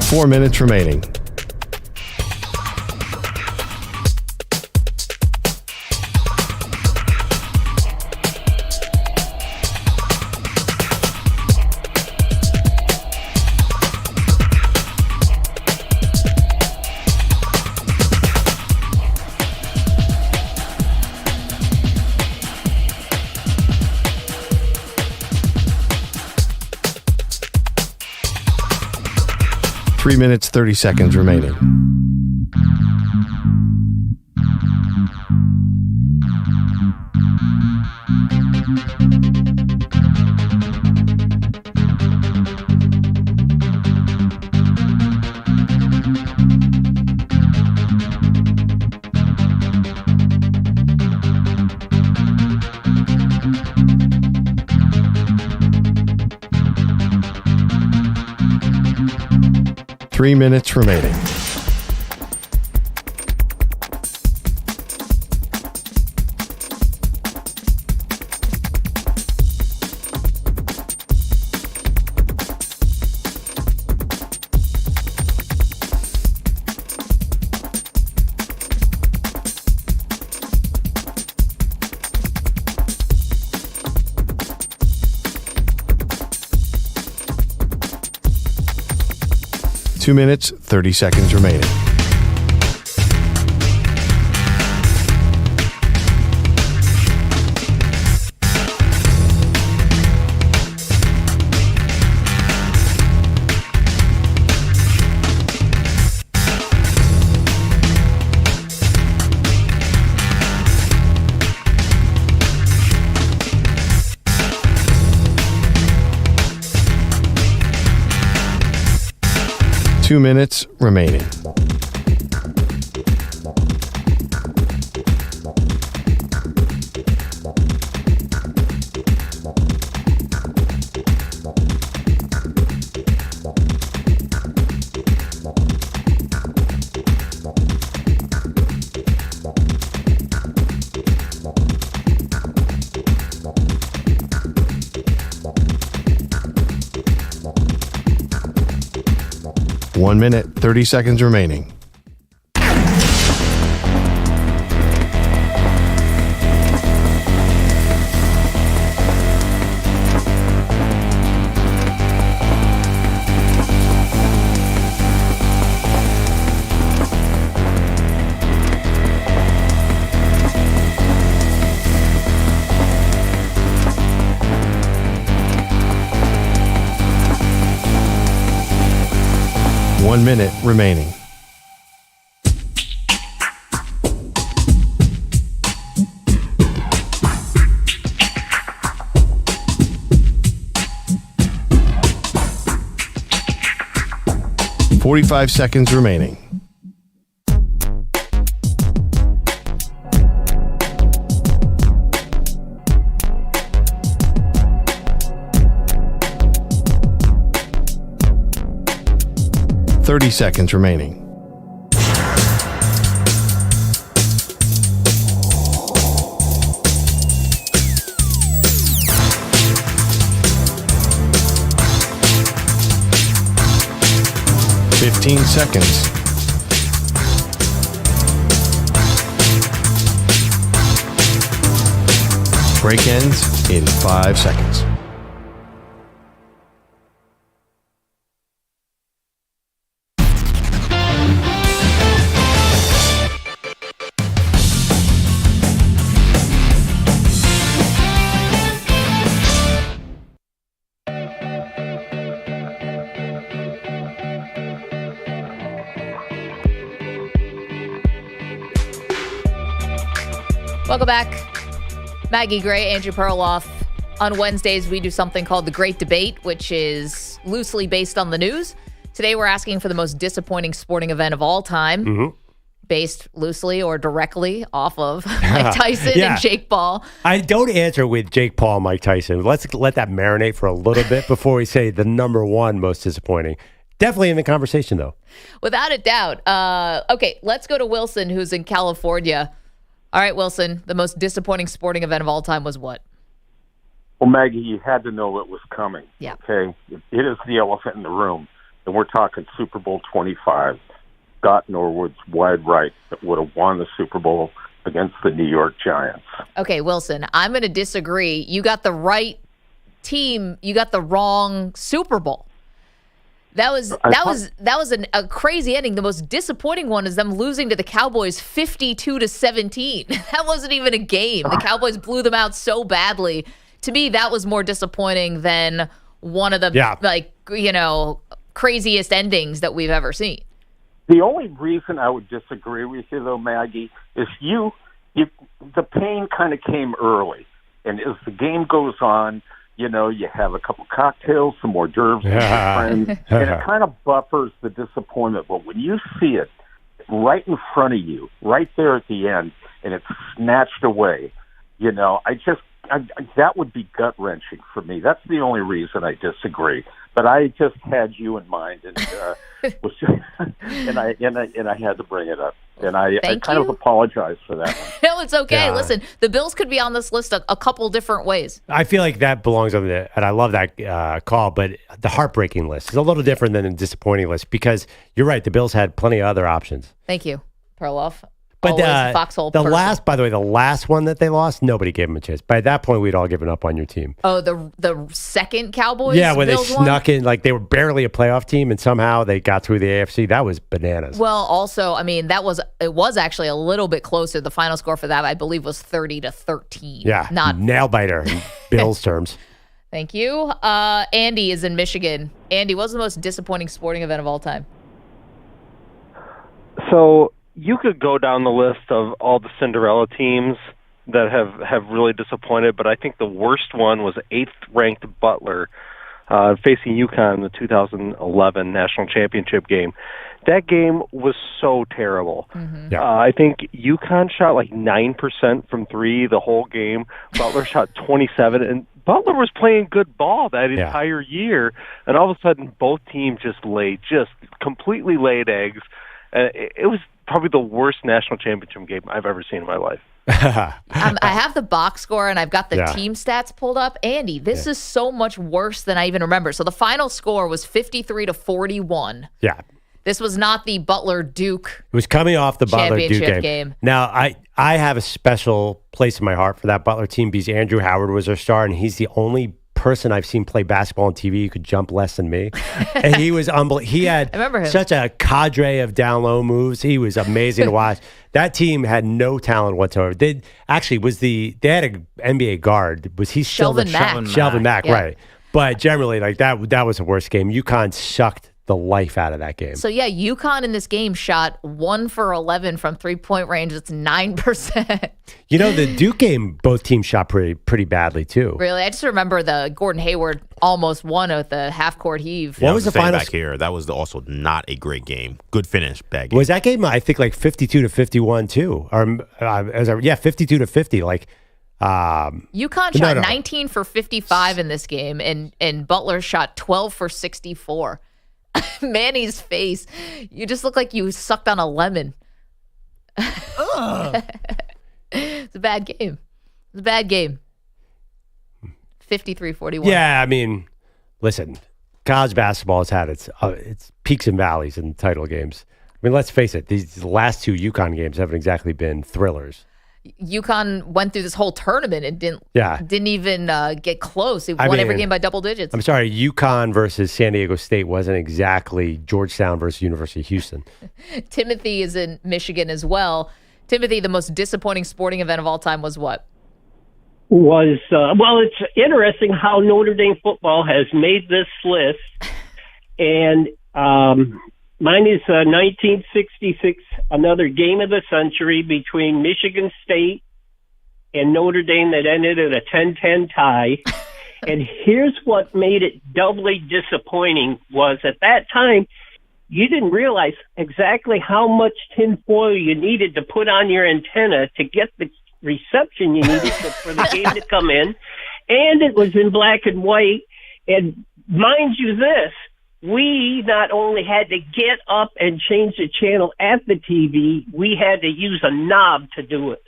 Four minutes remaining. 3 minutes, 30 seconds remaining. Three minutes remaining. Two minutes, 30 seconds remaining. Two minutes remaining. One minute, 30 seconds remaining. One minute remaining. $45 seconds remaining. $30 seconds remaining. $15 seconds. Break ends in 5 seconds. Welcome back. Maggie Gray, Andrew Perloff. On Wednesdays, we do something called the Great Debate, which is loosely based on the news. Today, we're asking for the most disappointing sporting event of all time, based loosely or directly off of Mike Tyson and Jake Paul. I don't answer with Jake Paul, Mike Tyson. Let's let that marinate for a little bit before we say the number one most disappointing. Definitely in the conversation, though. Without a doubt. Okay, let's go to Wilson, who's in California. All right, Wilson, the most disappointing sporting event of all time was what? Well, Maggie, you had to know it was coming. Yeah. Okay? It is the elephant in the room. And we're talking Super Bowl 25. Scott Norwood's wide right that would have won the Super Bowl against the New York Giants. Okay, Wilson, I'm going to disagree. You got the right team. You got the wrong Super Bowl. That was a crazy ending. The most disappointing one is them losing to the Cowboys 52-17. That wasn't even a game. The Cowboys blew them out so badly. To me, that was more disappointing than one of the craziest endings that we've ever seen. The only reason I would disagree with you, though, Maggie, is the pain kind of came early. And as the game goes on, you have a couple cocktails, some hors d'oeuvres, with your friends, and it kind of buffers the disappointment. But when you see it right in front of you, right there at the end, and it's snatched away, that would be gut-wrenching for me. That's the only reason I disagree. But I just had you in mind, and I had to bring it up. And I kind of apologize for that one. No, it's okay. Yeah. Listen, the Bills could be on this list a couple different ways. I feel like that belongs on and I love that call, but the heartbreaking list is a little different than the disappointing list because you're right. The Bills had plenty of other options. Thank you, Perloff. But Always a foxhole the person. last one that they lost, nobody gave them a chance. By that point, we'd all given up on your team. Oh, the second Cowboys? Yeah, when Bills they won? snuck in, like they were barely a playoff team, and somehow they got through the AFC. That was bananas. Well, also, I mean, it was actually a little bit closer. The final score for that, I believe, was 30-13. Yeah, not nail biter in Bills terms. Thank you. Andy is in Michigan. Andy, what's the most disappointing sporting event of all time? So you could go down the list of all the Cinderella teams that have really disappointed, but I think the worst one was 8th-ranked Butler facing UConn in the 2011 National Championship game. That game was so terrible. Mm-hmm. Yeah. I think UConn shot like 9% from three the whole game. Butler shot 27, and Butler was playing good ball that entire year, and all of a sudden both teams just completely laid eggs. It was probably the worst national championship game I've ever seen in my life. I have the box score and I've got the Yeah. team stats pulled up. Andy, this is so much worse than I even remember. So the final score was 53-41. Yeah. This was not the Butler-Duke. It was coming off the Butler-Duke Championship game. game. Now, I have a special place in my heart for that Butler team because Andrew Howard was their star, and he's the only person I've seen play basketball on TV who could jump less than me. And he was unbelievable. He had I remember him. such a cadre of down low moves. He was amazing to watch. That team had no talent whatsoever. They had an NBA guard. Was he still Shelvin Mack. Shelvin Mack, Yeah. right. But generally, like that was the worst game. UConn sucked the life out of that game. So, yeah, UConn in this game shot 1 for 11 from three-point range. That's 9%. The Duke game, both teams shot pretty badly, too. Really? I just remember the Gordon Hayward almost won at the half-court heave. What was the final back here? That was also not a great game. Good finish, bad game. Was that game, I think, like 52-51, too? Or 52-50. Like, UConn shot 19 for 55 in this game, and Butler shot 12 for 64. Manny's face. You just look like you sucked on a lemon. It's a bad game. 53-41. Yeah, I mean, listen, college basketball has had its peaks and valleys in title games. I mean, let's face it, these last two UConn games haven't exactly been thrillers. UConn went through this whole tournament and didn't even get close. It won every game by double digits. I'm sorry, UConn versus San Diego State wasn't exactly Georgetown versus University of Houston. Timothy is in Michigan as well. Timothy, the most disappointing sporting event of all time was what? It's interesting how Notre Dame football has made this list. And mine is 1966, another game of the century between Michigan State and Notre Dame that ended in a 10-10 tie. And here's what made it doubly disappointing was at that time, you didn't realize exactly how much tinfoil you needed to put on your antenna to get the reception you needed for the game to come in. And it was in black and white. And mind you this, we not only had to get up and change the channel at the TV, we had to use a knob to do it.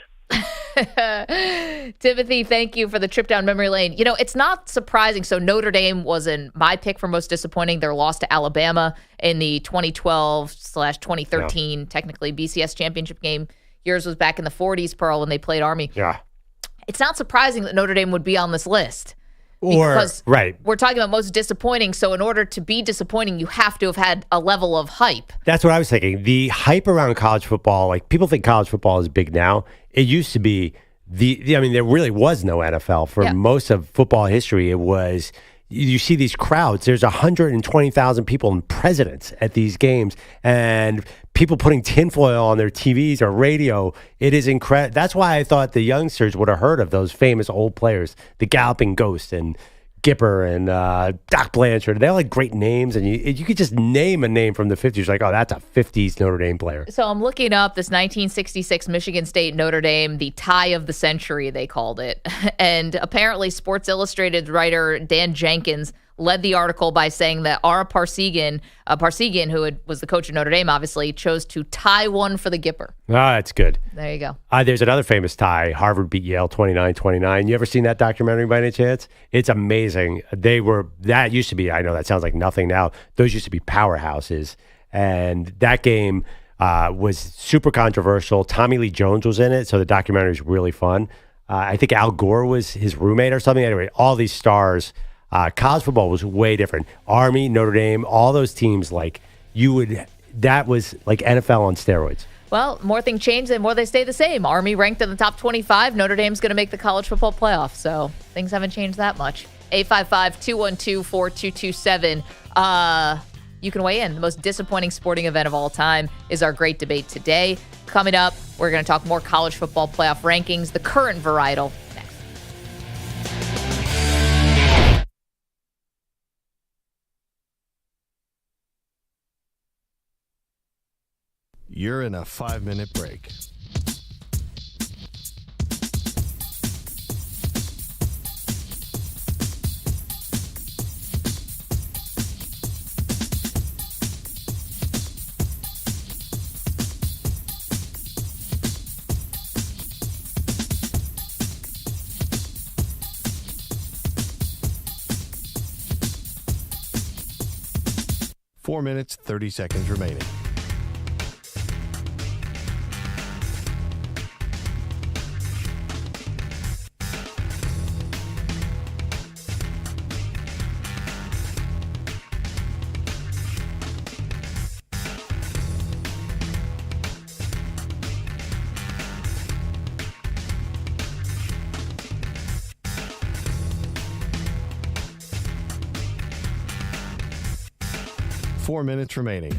Timothy, thank you for the trip down memory lane. It's not surprising. So Notre Dame wasn't my pick for most disappointing. Their loss to Alabama in the 2012/2013, technically BCS championship game. Yours was back in the 40s, Pearl, when they played Army. Yeah. It's not surprising that Notre Dame would be on this list. Because we're talking about most disappointing. So in order to be disappointing, you have to have had a level of hype. That's what I was thinking. The hype around college football, like people think college football is big now. It used to be there really was no NFL for most of football history. It was, you see these crowds. There's 120,000 people and presidents at these games, and people putting tinfoil on their TVs or radio. It is incredible. That's why I thought the youngsters would have heard of those famous old players, the Galloping Ghost and Gipper and Doc Blanchard. They all had great names, and you could just name a name from the 50s. Like, oh, that's a 50s Notre Dame player. So I'm looking up this 1966 Michigan State Notre Dame, the tie of the century, they called it. And apparently Sports Illustrated writer Dan Jenkins led the article by saying that Ara Parseghian, who was the coach of Notre Dame, obviously, chose to tie one for the Gipper. Ah, that's good. There you go. There's another famous tie. Harvard beat Yale 29-29. You ever seen that documentary by any chance? It's amazing. That used to be, I know that sounds like nothing now. Those used to be powerhouses. And that game was super controversial. Tommy Lee Jones was in it, so the documentary is really fun. I think Al Gore was his roommate or something. Anyway, all these stars. College football was way different. Army, Notre Dame, all those teams, that was like NFL on steroids. Well, more things change and more they stay the same. Army ranked in the top 25. Notre Dame's going to make the college football playoff, so things haven't changed that much. 855-212-4227. You can weigh in. The most disappointing sporting event of all time is our great debate today. Coming up, we're going to talk more college football playoff rankings, the current varietal. You're in a 5-minute break. Four minutes, 30 seconds remaining. Four minutes remaining.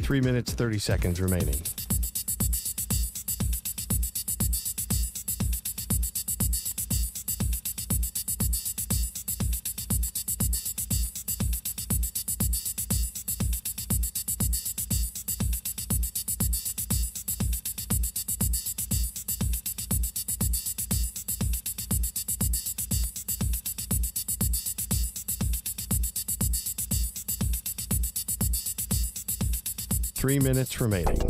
Three minutes, 30 seconds remaining. Three minutes remaining.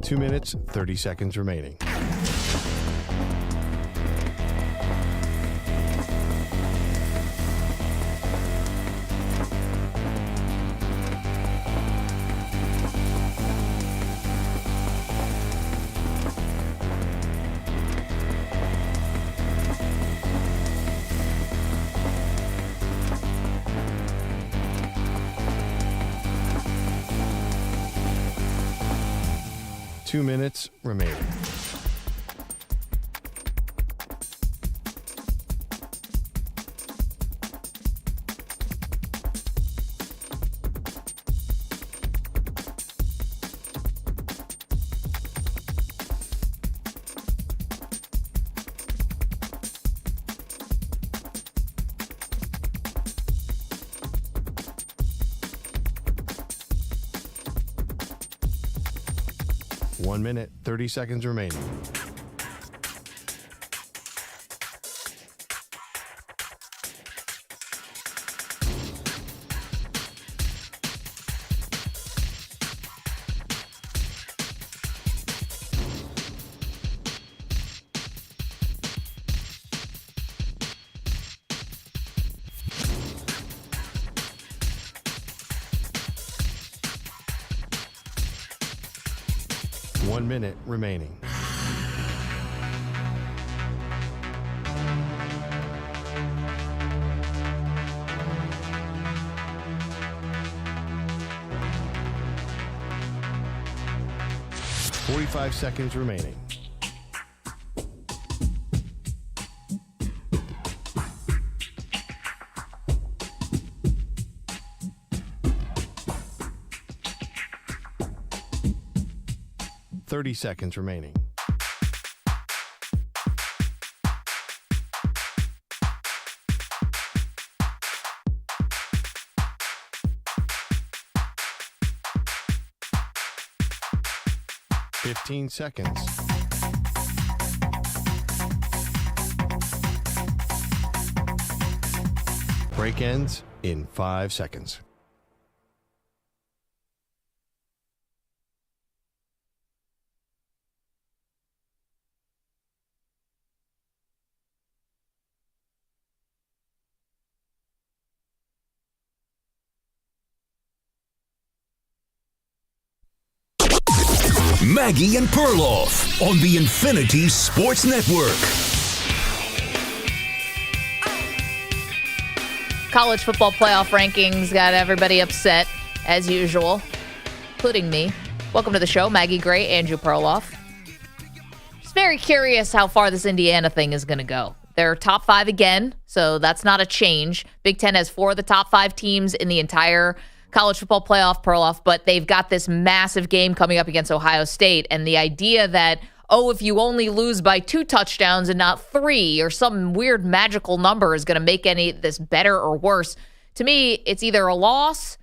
Two minutes, 30 seconds remaining. Two minutes remaining. 1 minute, 30 seconds remaining. One minute remaining. Forty-five seconds remaining. Thirty seconds remaining. Fifteen seconds. Break ends in 5 seconds. Maggie and Perloff on the Infinity Sports Network. College football playoff rankings got everybody upset, as usual, including me. Welcome to the show, Maggie Gray, Andrew Perloff. Just very curious how far this Indiana thing is going to go. They're top 5 again, so that's not a change. Big Ten has 4 of the top 5 teams in the entire college football playoff, Perloff, but they've got this massive game coming up against Ohio State, and the idea that, if you only lose by 2 touchdowns and not 3, or some weird magical number is going to make any of this better or worse, to me, it's either a loss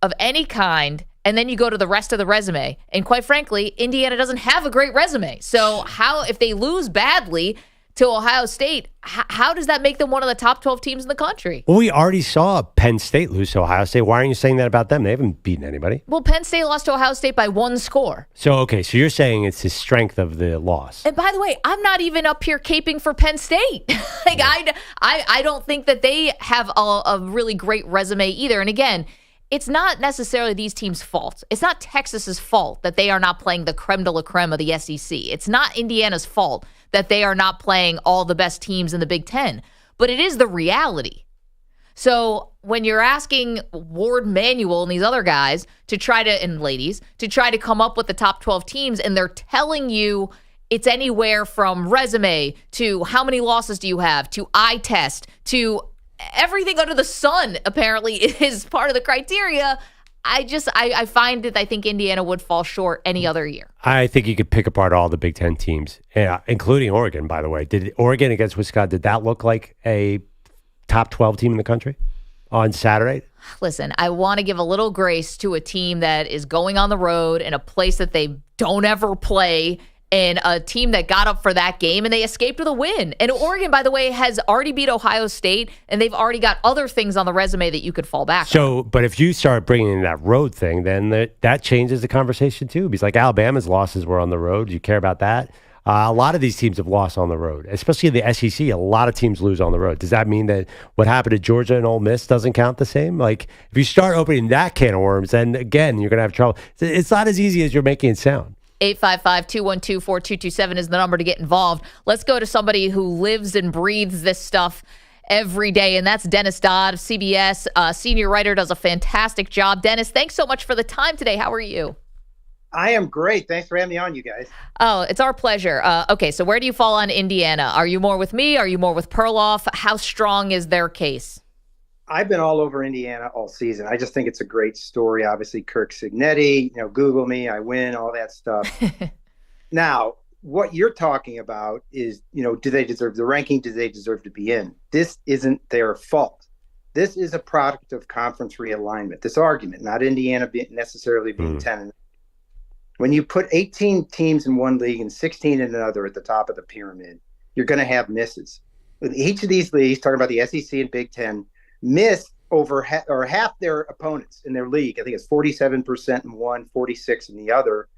of any kind, and then you go to the rest of the resume, and quite frankly, Indiana doesn't have a great resume, so if they lose badly to Ohio State, how does that make them one of the top 12 teams in the country? Well, we already saw Penn State lose to Ohio State. Why aren't you saying that about them? They haven't beaten anybody. Well, Penn State lost to Ohio State by 1 score. So you're saying it's the strength of the loss. And by the way, I'm not even up here caping for Penn State. I don't think that they have a really great resume either. And again, it's not necessarily these teams' fault. It's not Texas's fault that they are not playing the creme de la creme of the SEC. It's not Indiana's fault that they are not playing all the best teams in the Big Ten. But it is the reality. So when you're asking Ward Manuel and these other guys and ladies to try to come up with the top 12 teams, and they're telling you it's anywhere from resume to how many losses do you have to eye test to everything under the sun, apparently, is part of the criteria. I find that I think Indiana would fall short any other year. I think you could pick apart all the Big Ten teams, including Oregon, by the way. Did Oregon against Wisconsin, did that look like a top 12 team in the country on Saturday? Listen, I want to give a little grace to a team that is going on the road in a place that they don't ever play, and a team that got up for that game, and they escaped with a win. And Oregon, by the way, has already beat Ohio State, and they've already got other things on the resume that you could fall back on. But if you start bringing in that road thing, then that changes the conversation too. Because like Alabama's losses were on the road. Do you care about that? A lot of these teams have lost on the road, especially in the SEC. A lot of teams lose on the road. Does that mean that what happened to Georgia and Ole Miss doesn't count the same? Like, if you start opening that can of worms, then again, you're going to have trouble. It's not as easy as you're making it sound. 855-212-4227 is the number to get involved. Let's go to somebody who lives and breathes this stuff every day, and that's Dennis Dodd of CBS. Senior writer, does a fantastic job. Dennis, thanks so much for the time today. How are you? I am great. Thanks for having me on, you guys. Oh, it's our pleasure. Okay, so where do you fall on Indiana? Are you more with me? Are you more with Perloff? How strong is their case? I've been all over Indiana all season. I just think it's a great story. Obviously, Kirk Cignetti, Google me, I win, all that stuff. Now, what you're talking about is, do they deserve the ranking? Do they deserve to be in? This isn't their fault. This is a product of conference realignment. This argument, not Indiana necessarily being 10. When you put 18 teams in one league and 16 in another at the top of the pyramid, you're going to have misses. With each of these leagues, talking about the SEC and Big Ten, miss over half their opponents in their league. I think it's 47% in one, 46% in the other.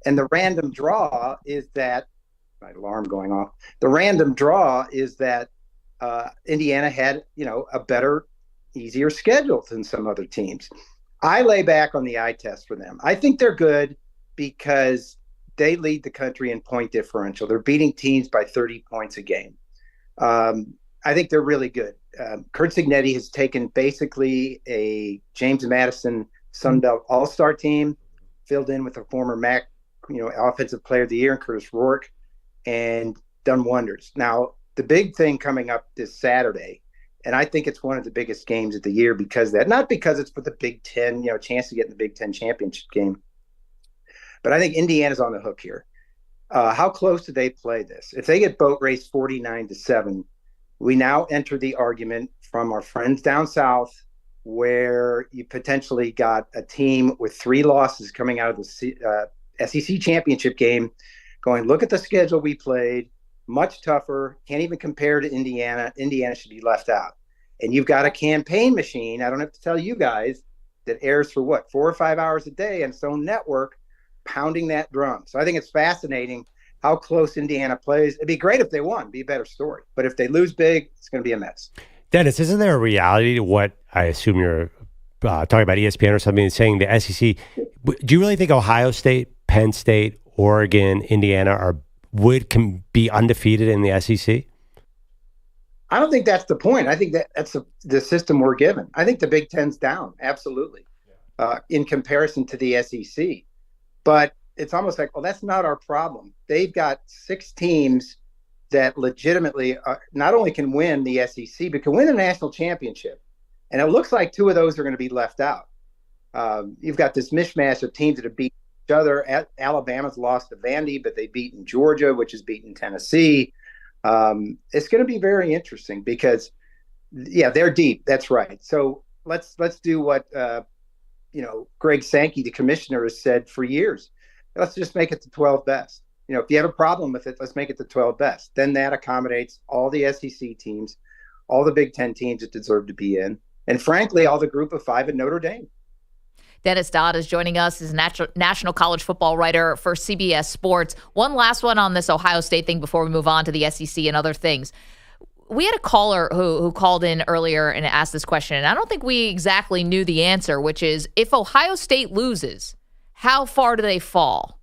And the random draw is that my alarm going off. The random draw is that Indiana had, a better, easier schedule than some other teams. I lay back on the eye test for them. I think they're good because they lead the country in point differential. They're beating teams by 30 points a game. I think they're really good. Curt Cignetti has taken basically a James Madison Sun Belt All-Star team, filled in with a former MAC, Offensive Player of the Year, and Curtis Rourke, and done wonders. Now, the big thing coming up this Saturday, and I think it's one of the biggest games of the year because of that, not because it's for the Big Ten, chance to get in the Big Ten championship game, but I think Indiana's on the hook here. How close do they play this? If they get boat raced 49-7, we now enter the argument from our friends down south where you potentially got a team with 3 losses coming out of the SEC championship game going, look at the schedule we played, much tougher, can't even compare to Indiana. Indiana should be left out. And you've got a campaign machine, I don't have to tell you guys, that airs for 4 or 5 hours a day on its own network, pounding that drum. So I think it's fascinating how close Indiana plays. It'd be great if they won, it'd be a better story. But if they lose big, it's going to be a mess. Dennis, isn't there a reality to what I assume you're talking about ESPN or something, saying the SEC? Do you really think Ohio State, Penn State, Oregon, Indiana can be undefeated in the SEC? I don't think that's the point. I think that's the system we're given. I think the Big Ten's down, absolutely, in comparison to the SEC. But it's almost like, well, that's not our problem. They've got 6 teams that legitimately not only can win the SEC, but can win the national championship. And it looks like 2 of those are going to be left out. You've got this mishmash of teams that have beat each other. Alabama's lost to Vandy, but they've beaten Georgia, which has beaten Tennessee. It's going to be very interesting because, they're deep. That's right. So let's do what Greg Sankey, the commissioner, has said for years. Let's just make it the 12 best. If you have a problem with it, let's make it the 12 best. Then that accommodates all the SEC teams, all the Big Ten teams that deserve to be in, and frankly, all the group of 5 at Notre Dame. Dennis Dodd is joining us as national college football writer for CBS Sports. One last one on this Ohio State thing before we move on to the SEC and other things. We had a caller who called in earlier and asked this question, and I don't think we exactly knew the answer, which is, if Ohio State loses, how far do they fall?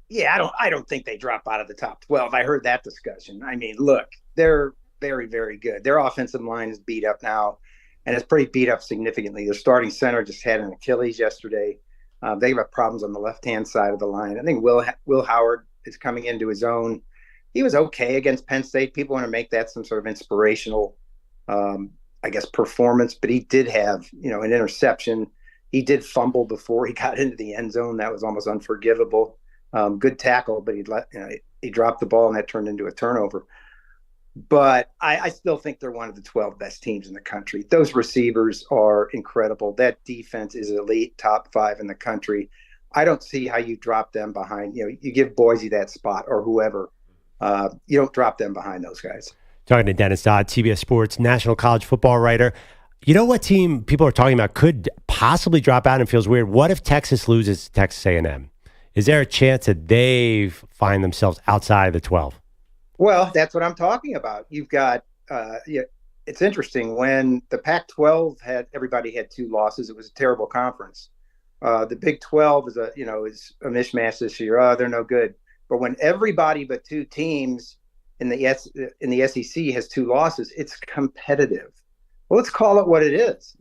Yeah, I don't think they drop out of the top 12. I heard that discussion. I mean, look, they're very, very good. Their offensive line is beat up now, and it's pretty beat up significantly. Their starting center just had an Achilles yesterday. They have problems on the left-hand side of the line. I think Will Howard is coming into his own. He was okay against Penn State. People want to make that some sort of inspirational, performance, but he did have, an interception. He did fumble before he got into the end zone. That was almost unforgivable. Good tackle, but he dropped the ball and that turned into a turnover. But I still think they're one of the 12 best teams in the country. Those receivers are incredible. That defense is elite, top 5 in the country. I don't see how you drop them behind. You give Boise that spot or whoever. You don't drop them behind those guys. Talking to Dennis Dodd, CBS Sports national college football writer. You know what team people are talking about could possibly drop out and feels weird? What if Texas loses to Texas A&M? Is there a chance that they find themselves outside of the 12? Well, that's what I'm talking about. You've got, it's interesting. When the Pac-12 everybody had 2 losses, it was a terrible conference. The Big 12 is a mishmash this year. They're no good. But when everybody but 2 teams in the SEC has 2 losses, it's competitive. Well, let's call it what it is.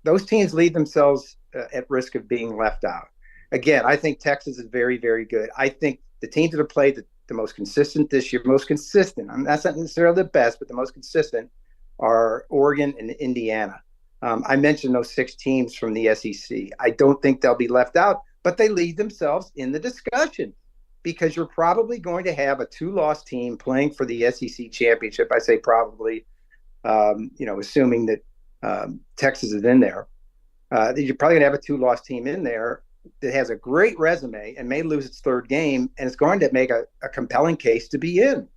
Those teams leave themselves at risk of being left out. Again, I think Texas is very, very good. I think the teams that have played the most consistent this year, that's not necessarily the best, but the most consistent are Oregon and Indiana. I mentioned those 6 teams from the SEC. I don't think they'll be left out, but they lead themselves in the discussion because you're probably going to have a 2-loss team playing for the SEC championship. I say probably, assuming that Texas is in there. You're probably going to have a 2-loss team in there that has a great resume and may lose its third game, and it's going to make a compelling case to be in.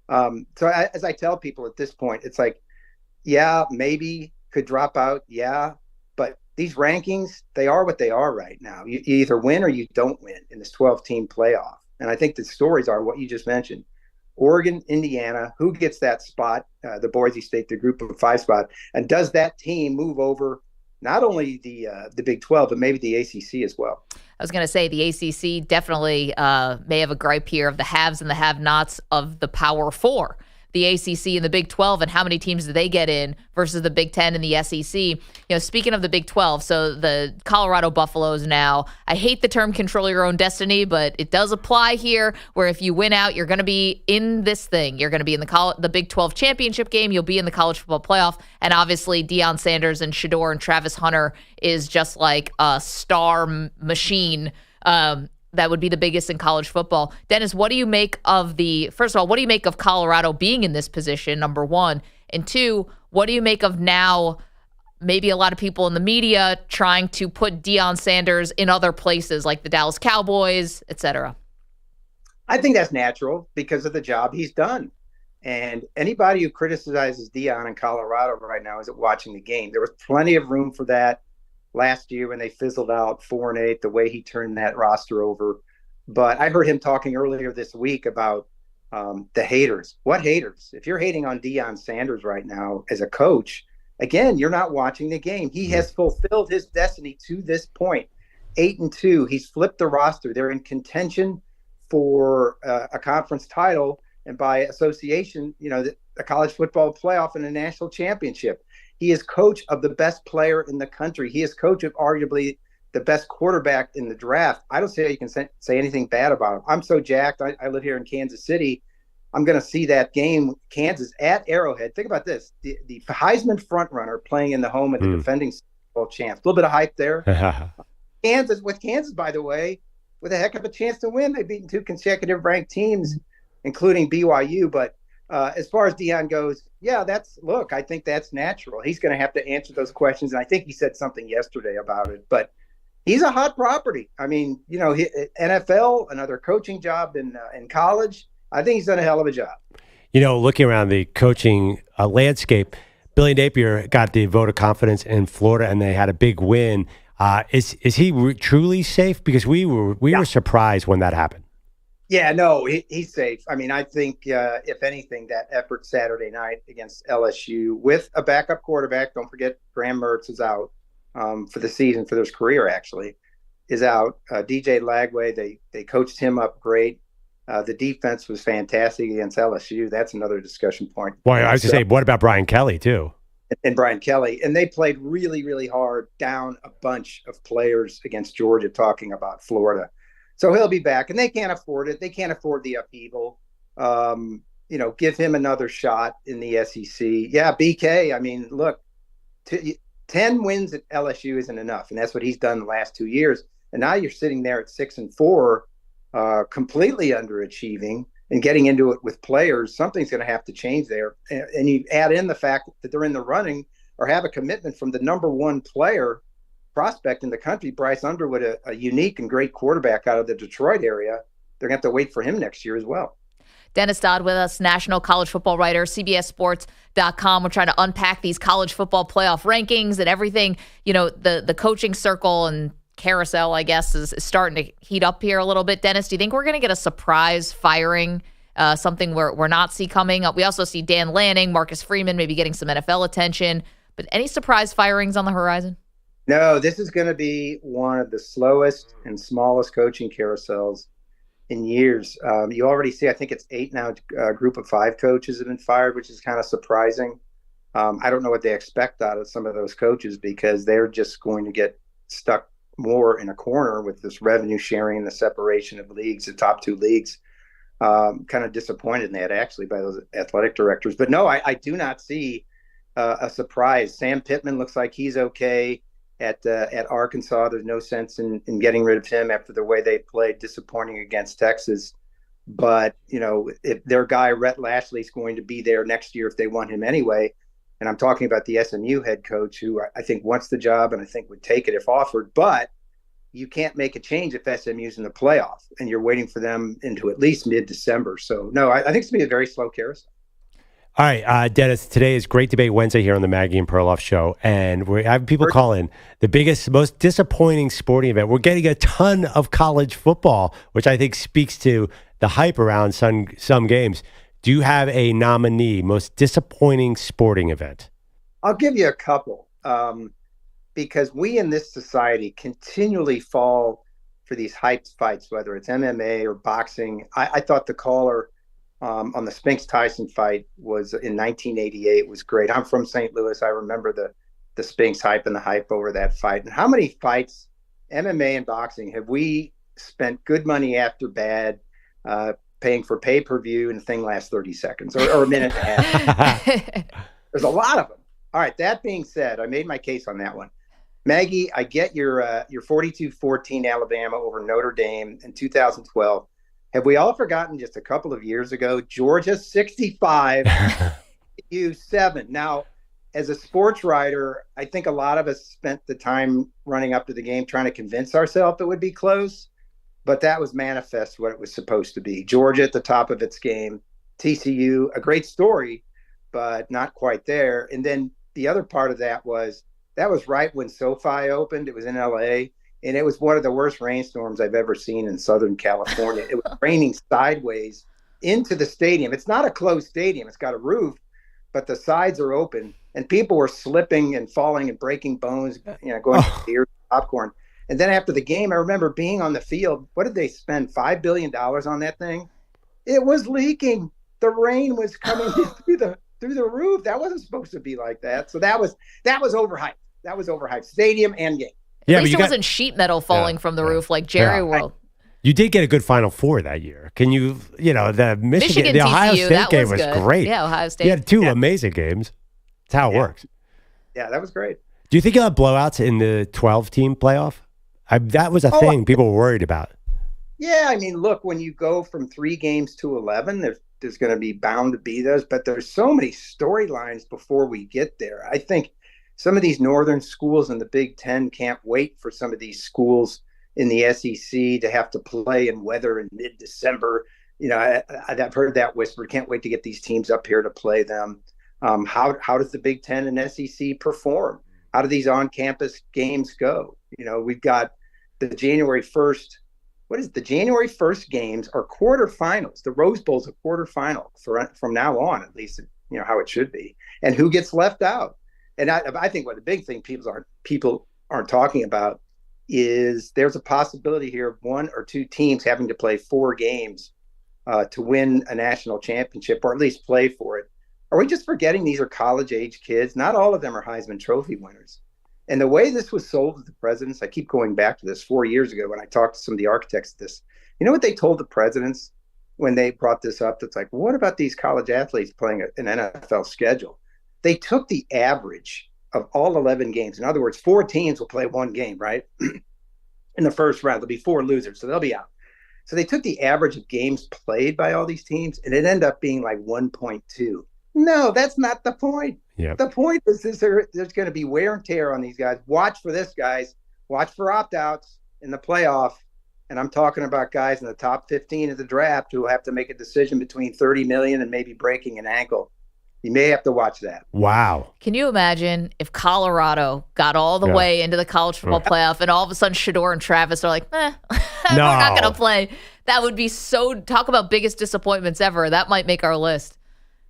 As I tell people at this point, it's like, yeah, maybe could drop out. Yeah. But these rankings, they are what they are right now. You either win or you don't win in this 12-team playoff. And I think the stories are what you just mentioned. Oregon, Indiana, who gets that spot, the Boise State, the group of 5 spot, and does that team move over not only the Big 12, but maybe the ACC as well? I was going to say the ACC definitely may have a gripe here of the haves and the have-nots of the Power Four. The ACC and the Big 12, and how many teams do they get in versus the Big 10 and the SEC. Speaking of the Big 12, so the Colorado Buffaloes now, I hate the term control your own destiny, but it does apply here, where if you win out, you're going to be in this thing. You're going to be in the Big 12 championship game. You'll be in the college football playoff. And obviously, Deion Sanders and Shedeur and Travis Hunter is just like a star machine. That would be the biggest in college football. Dennis, what do you make of first of all, what do you make of Colorado being in this position, number one? And two, what do you make of now maybe a lot of people in the media trying to put Deion Sanders in other places like the Dallas Cowboys, et cetera? I think that's natural because of the job he's done. And anybody who criticizes Deion in Colorado right now isn't watching the game. There was plenty of room for that last year when they fizzled out 4-8, the way he turned that roster over. But I heard him talking earlier this week about the haters. What haters? If you're hating on Deion Sanders right now as a coach, again, you're not watching the game. He has fulfilled his destiny to this point. 8-2. He's flipped the roster. They're in contention for a conference title, and by association, a college football playoff and a national championship. He is coach of the best player in the country. He is coach of arguably the best quarterback in the draft. I don't see how you can say anything bad about him. I'm so jacked. I live here in Kansas City. I'm going to see that game, Kansas at Arrowhead. Think about this. The Heisman frontrunner playing in the home of the defending Super Bowl champs. A little bit of hype there. Kansas, by the way, with a heck of a chance to win. They've beaten 2 consecutive ranked teams, including BYU. But as far as Deion goes, I think that's natural. He's going to have to answer those questions. And I think he said something yesterday about it, but he's a hot property. I mean, NFL, another coaching job in college. I think he's done a hell of a job. Looking around the coaching landscape, Billy Napier got the vote of confidence in Florida and they had a big win. Is he truly safe? Because we were surprised when that happened. Yeah, no, he's safe. I mean, I think, if anything, that effort Saturday night against LSU with a backup quarterback, don't forget Graham Mertz is out for the season, for his career, actually, is out. DJ Lagway, they coached him up great. The defense was fantastic against LSU. That's another discussion point. Well, I was going to say, what about Brian Kelly, too? And Brian Kelly. And they played really, really hard, down a bunch of players against Georgia, talking about Florida. So he'll be back, and they can't afford it. They can't afford the upheaval. Give him another shot in the SEC. Yeah, BK, I mean, look, 10 wins at LSU isn't enough, and that's what he's done the last 2 years. And now you're sitting there at 6-4, completely underachieving and getting into it with players. Something's going to have to change there. And you add in the fact that they're in the running or have a commitment from the number one player prospect in the country, Bryce Underwood, a unique and great quarterback out of the Detroit area. They're going to have to wait for him next year as well. Dennis Dodd with us, national college football writer, CBSSports.com. We're trying to unpack these college football playoff rankings and everything. The coaching circle and carousel, I guess, is starting to heat up here a little bit. Dennis, do you think we're going to get a surprise firing, something we're not see coming up? We also see Dan Lanning, Marcus Freeman maybe getting some NFL attention. But any surprise firings on the horizon? No, this is going to be one of the slowest and smallest coaching carousels in years. You already see, I think it's 8 now, a group of 5 coaches have been fired, which is kind of surprising. I don't know what they expect out of some of those coaches because they're just going to get stuck more in a corner with this revenue sharing and the separation of leagues, the top 2 leagues. Kind of disappointed in that, actually, by those athletic directors. But no, I do not see a surprise. Sam Pittman looks like he's okay at Arkansas. There's no sense in getting rid of him after the way they played, disappointing against Texas. But, if their guy, Rhett Lashley, is going to be there next year if they want him anyway, and I'm talking about the SMU head coach who I think wants the job and I think would take it if offered. But you can't make a change if SMU's in the playoff, and you're waiting for them into at least mid-December. So, no, I think it's going to be a very slow carousel. All right, Dennis, today is Great Debate Wednesday here on the Maggie and Perloff Show, and we're having people call in the biggest, most disappointing sporting event. We're getting a ton of college football, which I think speaks to the hype around some games. Do you have a nominee, most disappointing sporting event? I'll give you a couple, because we in this society continually fall for these hyped fights, whether it's MMA or boxing. I thought the caller on the Spinks-Tyson fight was in 1988. It was great. I'm from St. Louis. I remember the Spinks hype and the hype over that fight. And how many fights, MMA and boxing, have we spent good money after bad, paying for pay-per-view, and the thing lasts 30 seconds or a minute and a half? There's a lot of them. All right, that being said, I made my case on that one. Maggie, I get your 42-14 Alabama over Notre Dame in 2012. Have we all forgotten just a couple of years ago, Georgia 65, U 7? Now, as a sports writer, I think a lot of us spent the time running up to the game trying to convince ourselves it would be close, but that was manifest what it was supposed to be. Georgia at the top of its game, TCU, a great story, but not quite there. And then the other part of that was right when SoFi opened. It was in LA. And it was one of the worst rainstorms I've ever seen in Southern California. It was raining sideways into the stadium. It's not a closed stadium. It's got a roof, but the sides are open. And people were slipping and falling and breaking bones, going to beer, popcorn. And then after the game, I remember being on the field. What did they spend? $5 billion on that thing? It was leaking. The rain was coming through the roof. That wasn't supposed to be like that. So that was overhyped. That was overhyped. Stadium and game. Yeah, at least it wasn't sheet metal falling from the roof like Jerry World. You did get a good Final Four that year. Can you, the Michigan the Ohio TCU, State game was good. great. Yeah, Ohio State. You had two amazing games. That's how it works. Yeah, that was great. Do you think you'll have blowouts in the 12-team playoff? That was a thing people were worried about. Yeah, I mean, look, when you go from 3 games to 11, there's going to be bound to be those, but there's so many storylines before we get there. I think some of these northern schools in the Big Ten can't wait for some of these schools in the SEC to have to play in weather in mid-December. I've heard that whispered. Can't wait to get these teams up here to play them. How does the Big Ten and SEC perform? How do these on-campus games go? We've got the January 1st. What is the January 1st games are quarterfinals. The Rose Bowl's a quarterfinal from now on, at least, how it should be. And who gets left out? And I think what the big thing people aren't talking about is there's a possibility here of 1 or 2 teams having to play 4 games to win a national championship, or at least play for it. Are we just forgetting these are college-age kids? Not all of them are Heisman Trophy winners. And the way this was sold to the presidents, I keep going back to this 4 years ago when I talked to some of the architects of this. You know what they told the presidents when they brought this up? It's like, what about these college athletes playing an NFL schedule? They took the average of all 11 games. In other words, 4 teams will play 1 game, right? In the first round, there'll be 4 losers, so they'll be out. So they took the average of games played by all these teams, and it ended up being like 1.2. No, that's not the point. Yep. The point is there's going to be wear and tear on these guys. Watch for this, guys. Watch for opt-outs in the playoff. And I'm talking about guys in the top 15 of the draft who have to make a decision between $30 million and maybe breaking an ankle. You may have to watch that. Wow. Can you imagine if Colorado got all the way into the college football playoff and all of a sudden Shador and Travis are like, we're not going to play. That would be talk about biggest disappointments ever. That might make our list.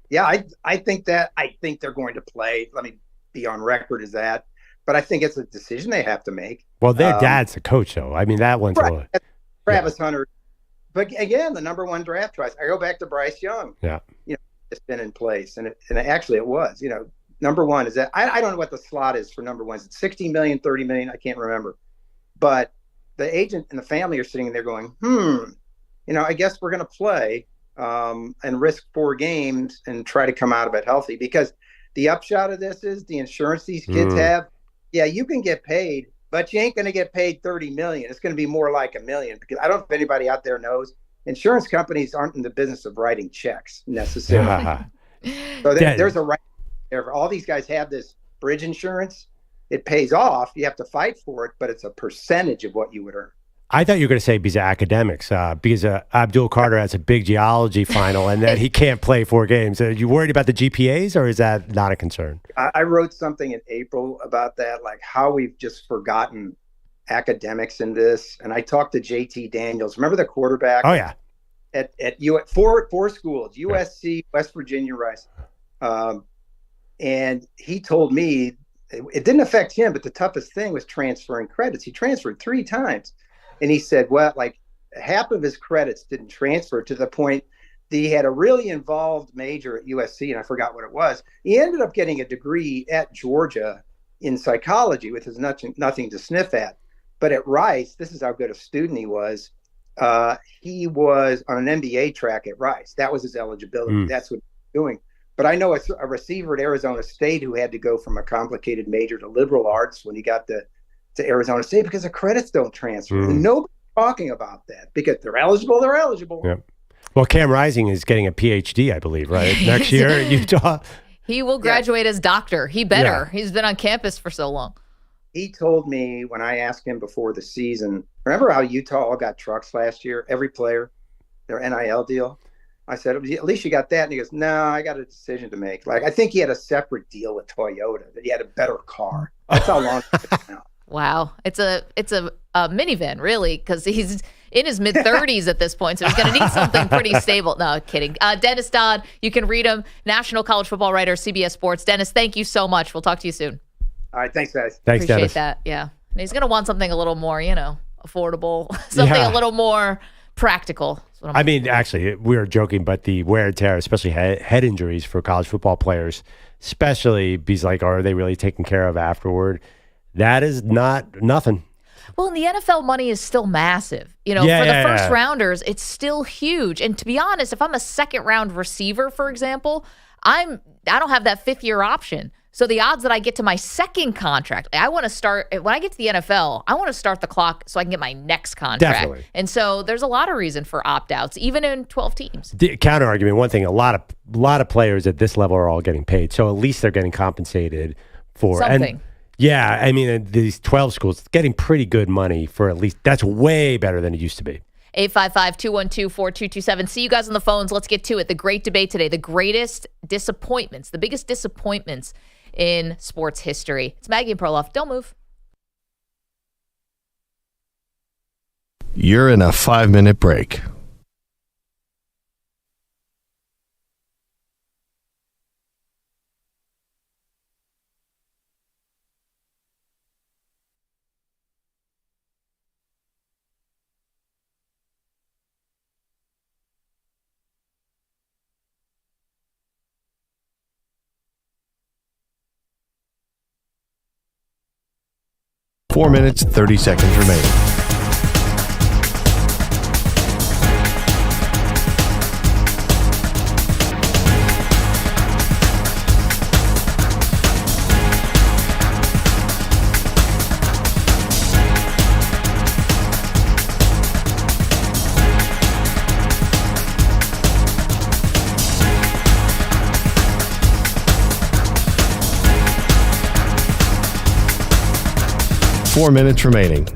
Yeah, I think they're going to play. Let me be on record as that. But I think it's a decision they have to make. Well, their dad's the coach, though. I mean, that one's right. Travis Hunter. But again, the number 1 draft choice. I go back to Bryce Young. Yeah. It's been in place. And actually it was, number 1 is that I don't know what the slot is for number 1. Is it 60 million, 30 million? I can't remember. But the agent and the family are sitting there going, I guess we're going to play and risk 4 games and try to come out of it healthy. Because the upshot of this is the insurance these kids have. Yeah, you can get paid, but you ain't going to get paid $30 million. It's going to be more like $1 million, because I don't know if anybody out there knows. Insurance companies aren't in the business of writing checks necessarily. So there's a right there. All these guys have this bridge insurance. it pays off. You have to fight for it, but it's a percentage of what you would earn. I thought you were going to say because of academics, because Abdul Carter has a big geology final and that he can't play 4 games. Are you worried about the GPAs, or is that not a concern? I wrote something in April about that, like how we've just forgotten academics in this. And I talked to JT Daniels. Remember the quarterback? Oh, yeah. At four schools, USC, West Virginia, Rice. And he told me it didn't affect him, but the toughest thing was transferring credits. He transferred 3 times. And he said, well, like half of his credits didn't transfer, to the point that he had a really involved major at USC, and I forgot what it was. He ended up getting a degree at Georgia in psychology, with his nothing to sniff at. But at Rice, this is how good a student he was. He was on an MBA track at Rice. That was his eligibility. That's what he was doing. But I know a receiver at Arizona State who had to go from a complicated major to liberal arts when he got to Arizona State because the credits don't transfer. And nobody's talking about that because they're eligible. Yeah. Well, Cam Rising is getting a PhD, I believe, right? Next year at Utah. He will graduate as doctor. He better. Yeah. He's been on campus for so long. He told me when I asked him before the season, remember how Utah all got trucks last year? Every player, their NIL deal. I said, at least you got that. And he goes, no, I got a decision to make. Like, I think he had a separate deal with Toyota, that he had a better car. That's how long it's been now. Wow. It's a minivan, really, because he's in his mid-30s at this point, so he's going to need something pretty stable. No, kidding. Dennis Dodd, you can read him, national college football writer, CBS Sports. Dennis, thank you so much. We'll talk to you soon. All right, thanks, guys. Thanks, Appreciate Dennis. that, yeah. And he's going to want something a little more, affordable, something a little more practical. I mean, actually, we were joking, but the wear and tear, especially head injuries for college football players, especially because, like, are they really taken care of afterward? That is nothing. Well, and the NFL money is still massive. For the first rounders, it's still huge. And to be honest, if I'm a second round receiver, for example, I don't have that 5th-year option. So the odds that I get to my second contract, I want to start, when I get to the NFL, I want to start the clock so I can get my next contract. Definitely. And so there's a lot of reason for opt-outs, even in 12 teams. The counter argument, one thing, a lot of players at this level are all getting paid. So at least they're getting compensated for something. And, yeah, I mean, these 12 schools getting pretty good money for at least, that's way better than it used to be. 855-212-4227. See you guys on the phones. Let's get to it. The great debate today. The greatest disappointments, the biggest disappointments in sports history. It's Maggie and Perloff. Don't move. You're in a 5-minute break. Four minutes, 30 seconds remaining. Four minutes remaining.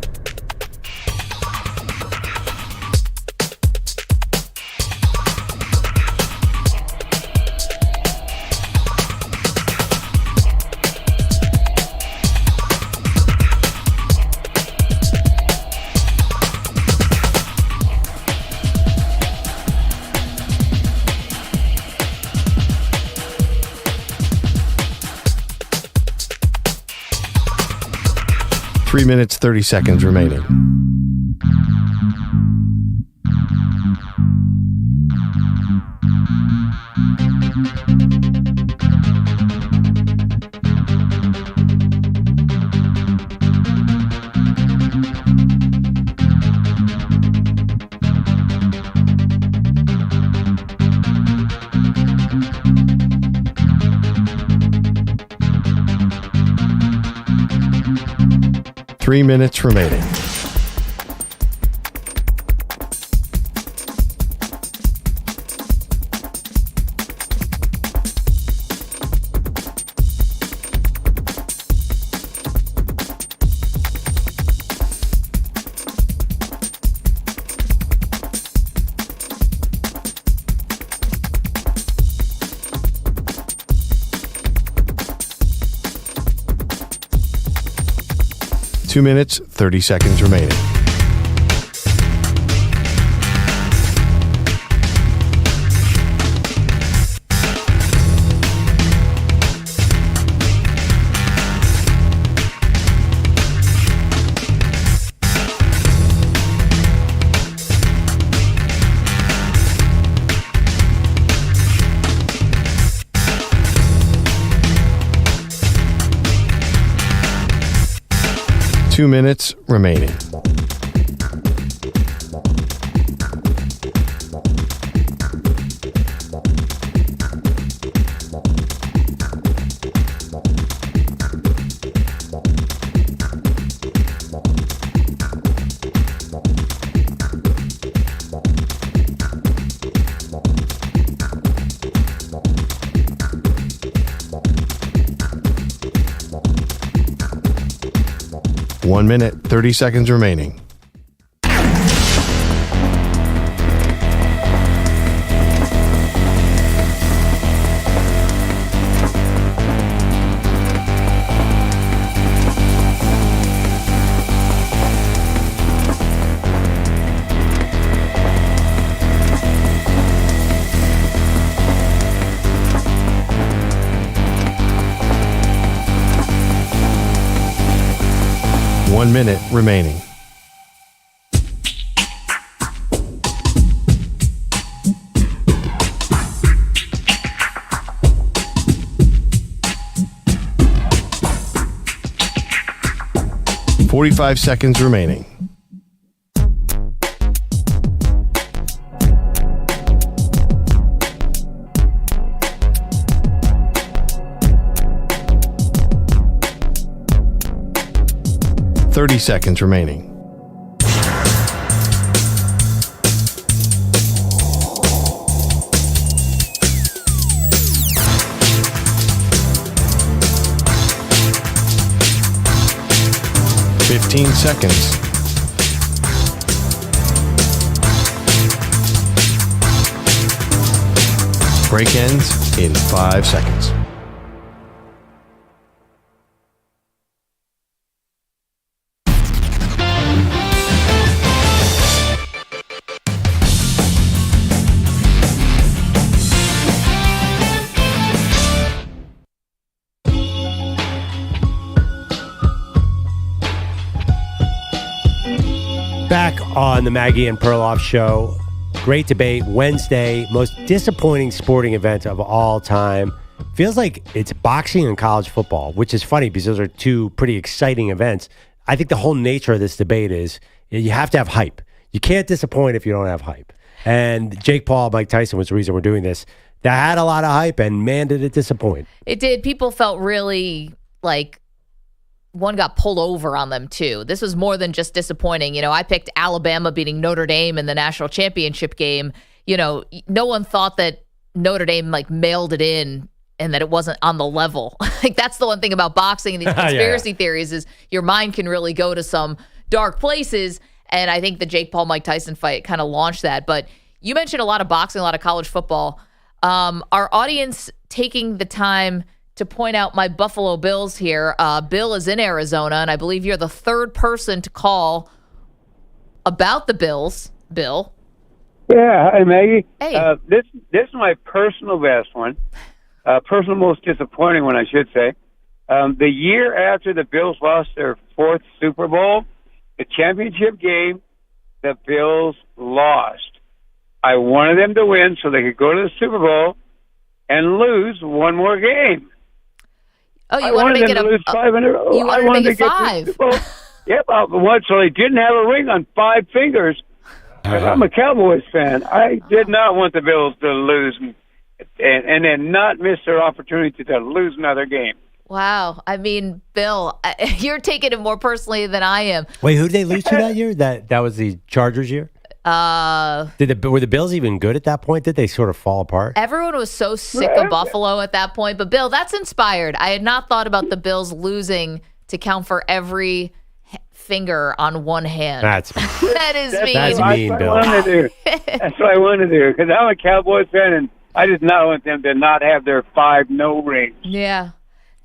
Three minutes, 30 seconds remaining. Three minutes remaining. 2 minutes, 30 seconds remaining. Two minutes remaining. One minute, 30 seconds remaining. One minute remaining. .45 seconds remaining. .30 seconds remaining. .15 seconds. Break ends in 5 seconds. Back on the Maggie and Perloff show. Great debate. Wednesday, most disappointing sporting event of all time. Feels like it's boxing and college football, which is funny because those are two pretty exciting events. I think the whole nature of this debate is you have to have hype. You can't disappoint if you don't have hype. And Jake Paul, Mike Tyson was the reason we're doing this. That had a lot of hype, and man, did it disappoint. It did. People felt really like one got pulled over on them too. This was more than just disappointing. You know, I picked Alabama beating Notre Dame in the national championship game. You know, no one thought that Notre Dame like mailed it in and that it wasn't on the level. Like that's the one thing about boxing and these conspiracy theories is your mind can really go to some dark places. And I think the Jake Paul, Mike Tyson fight kind of launched that. But you mentioned a lot of boxing, a lot of college football. Our audience taking the time to point out my Buffalo Bills here. Bill is in Arizona, and I believe you're the third person to call about the Bills. Bill. Yeah, hi, Maggie. Hey. This is my personal best one. Personal most disappointing one, I should say. The year after the Bills lost their fourth Super Bowl, the championship game, the Bills lost. I wanted them to win so they could go to the Super Bowl and lose one more game. Oh, you want to make it a lose 5 in a row. You want to make it 5. Yep, one, so they didn't have a ring on 5 fingers. I'm a Cowboys fan. I did not want the Bills to lose and then not miss their opportunity to lose another game. Wow. I mean, Bill, you're taking it more personally than I am. Wait, who did they lose to that year? That was the Chargers year? Were the Bills even good at that point? Did they sort of fall apart? Everyone was so sick of Buffalo at that point. But, Bill, that's inspired. I had not thought about the Bills losing to count for every finger on one hand. That is mean. That's mean, Bill. That's what I want to do. Because I'm a Cowboys fan, and I just not want them to not have their 5 no rings. Yeah.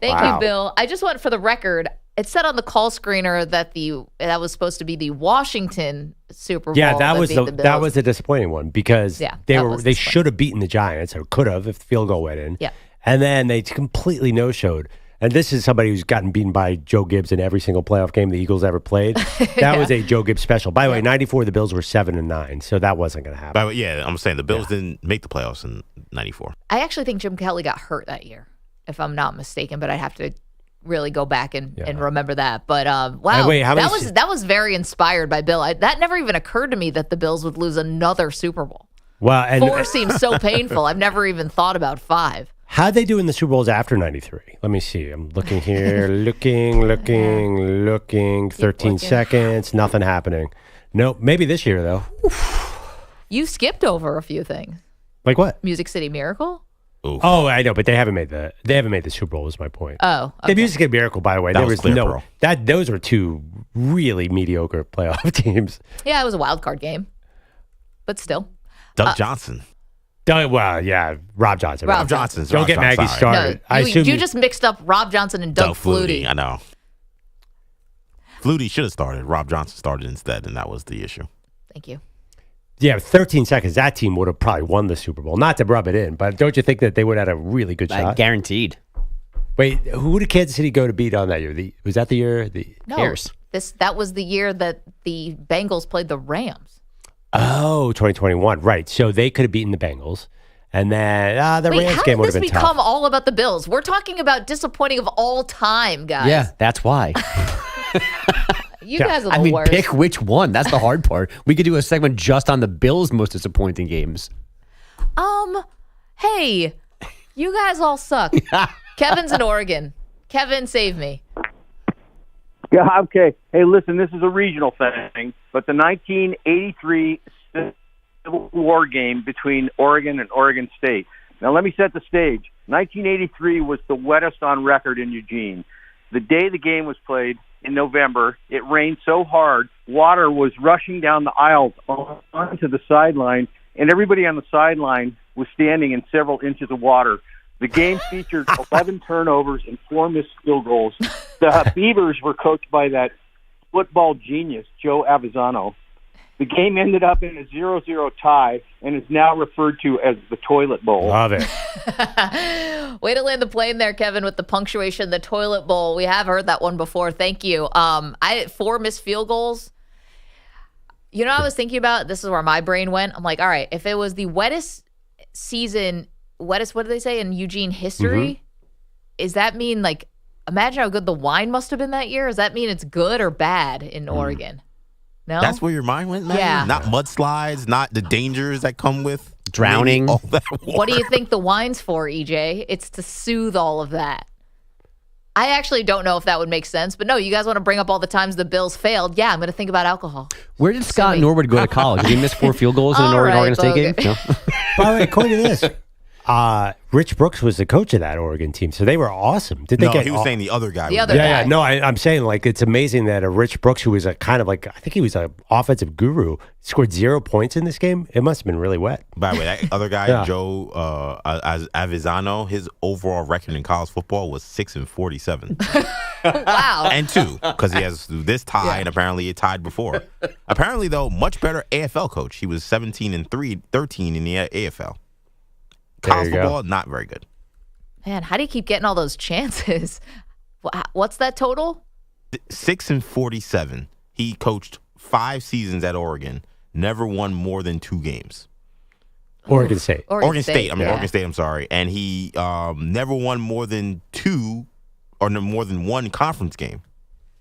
Thank you, Bill. I just want, for the record, It said on the call screener that that was supposed to be the Washington Super Bowl. Yeah, that was beat the Bills. that was a disappointing one because they was should have beaten the Giants or could have if the field goal went in. Yeah. And then they completely no-showed. And this is somebody who's gotten beaten by Joe Gibbs in every single playoff game the Eagles ever played. That was a Joe Gibbs special. By the way, 94 the Bills were 7-9, so that wasn't going to happen. By the way, yeah, I'm saying the Bills didn't make the playoffs in 94. I actually think Jim Kelly got hurt that year, if I'm not mistaken, but I'd have to really go back and remember that. But wow, wait, that was very inspired by Bill. That never even occurred to me that the Bills would lose another Super Bowl. Well, and 4 seems so painful. I've never even thought about 5. How'd they do in the Super Bowls after 93? Let me see. I'm looking here. looking. 13 seconds. Nothing happening. Nope. Maybe this year, though. You skipped over a few things. Like what? Music City Miracle? Oof. Oh, I know, but they haven't made the Super Bowl. Was my point. Oh, okay. The Music City Miracle, by the way, That there was was clear, no bro. those were 2 really mediocre playoff teams. Yeah, it was a wild card game, but still. Doug Johnson. Well, yeah, Rob Johnson. Rob Johnson's. Don't get Maggie started. I assume you just mixed up Rob Johnson and Doug Flutie. I know. Flutie should have started. Rob Johnson started instead, and that was the issue. Thank you. Yeah, 13 seconds. That team would have probably won the Super Bowl. Not to rub it in, but don't you think that they would have had a really good shot? Guaranteed. Wait, who did Kansas City go to beat on that year? Was that the year? No, that was the year that the Bengals played the Rams. Oh, 2021. Right. So they could have beaten the Bengals. And then the Rams game would have been How did this become all about the Bills? We're talking about disappointing of all time, guys. Yeah, that's why. You guys are the worst. Pick which one. That's the hard part. We could do a segment just on the Bills' most disappointing games. Hey, you guys all suck. Kevin's in Oregon. Kevin, save me. Yeah, okay. Hey, listen, this is a regional thing, but the 1983 Civil War game between Oregon and Oregon State. Now, let me set the stage. 1983 was the wettest on record in Eugene. The day the game was played in November, it rained so hard, water was rushing down the aisles onto the sideline, and everybody on the sideline was standing in several inches of water. The game featured 11 turnovers and 4 missed field goals. The Beavers were coached by that football genius, Joe Avisano. The game ended up in a 0-0 tie and is now referred to as the Toilet Bowl. Love it. Way to land the plane there, Kevin, with the punctuation, the Toilet Bowl. We have heard that one before. Thank you. 4 missed field goals. You know what I was thinking about? This is where my brain went. I'm like, all right, if it was the wettest season, what did they say, in Eugene history? Does that mean, like, imagine how good the wine must have been that year? Does that mean it's good or bad in Oregon? No? That's where your mind went, man? Yeah. Not mudslides, not the dangers that come with drowning. All that water. What do you think the wine's for, EJ? It's to soothe all of that. I actually don't know if that would make sense, but no, you guys want to bring up all the times the Bills failed. Yeah, I'm going to think about alcohol. Where did Scott Norwood go to college? Did he miss 4 field goals in an Oregon State game? No? By the way, according to this, Rich Brooks was the coach of that Oregon team, so they were awesome. Did they he was saying the other guy. Yeah, no, I'm saying, like, it's amazing that a Rich Brooks, who was a kind of like, I think he was an offensive guru, scored 0 points in this game. It must have been really wet. By the way, that other guy, Joe Avisano, his overall record in college football was 6-47. Wow. And 2, because he has this tie, and apparently it tied before. Apparently, though, much better AFL coach. He was 17-13 in the AFL. College football, not very good. Man, how do you keep getting all those chances? What's that total? 6-47. He coached 5 seasons at Oregon, never won more than 2 games. Oregon State. Oregon State, I'm sorry. And he never won more than 2 or more than 1 conference game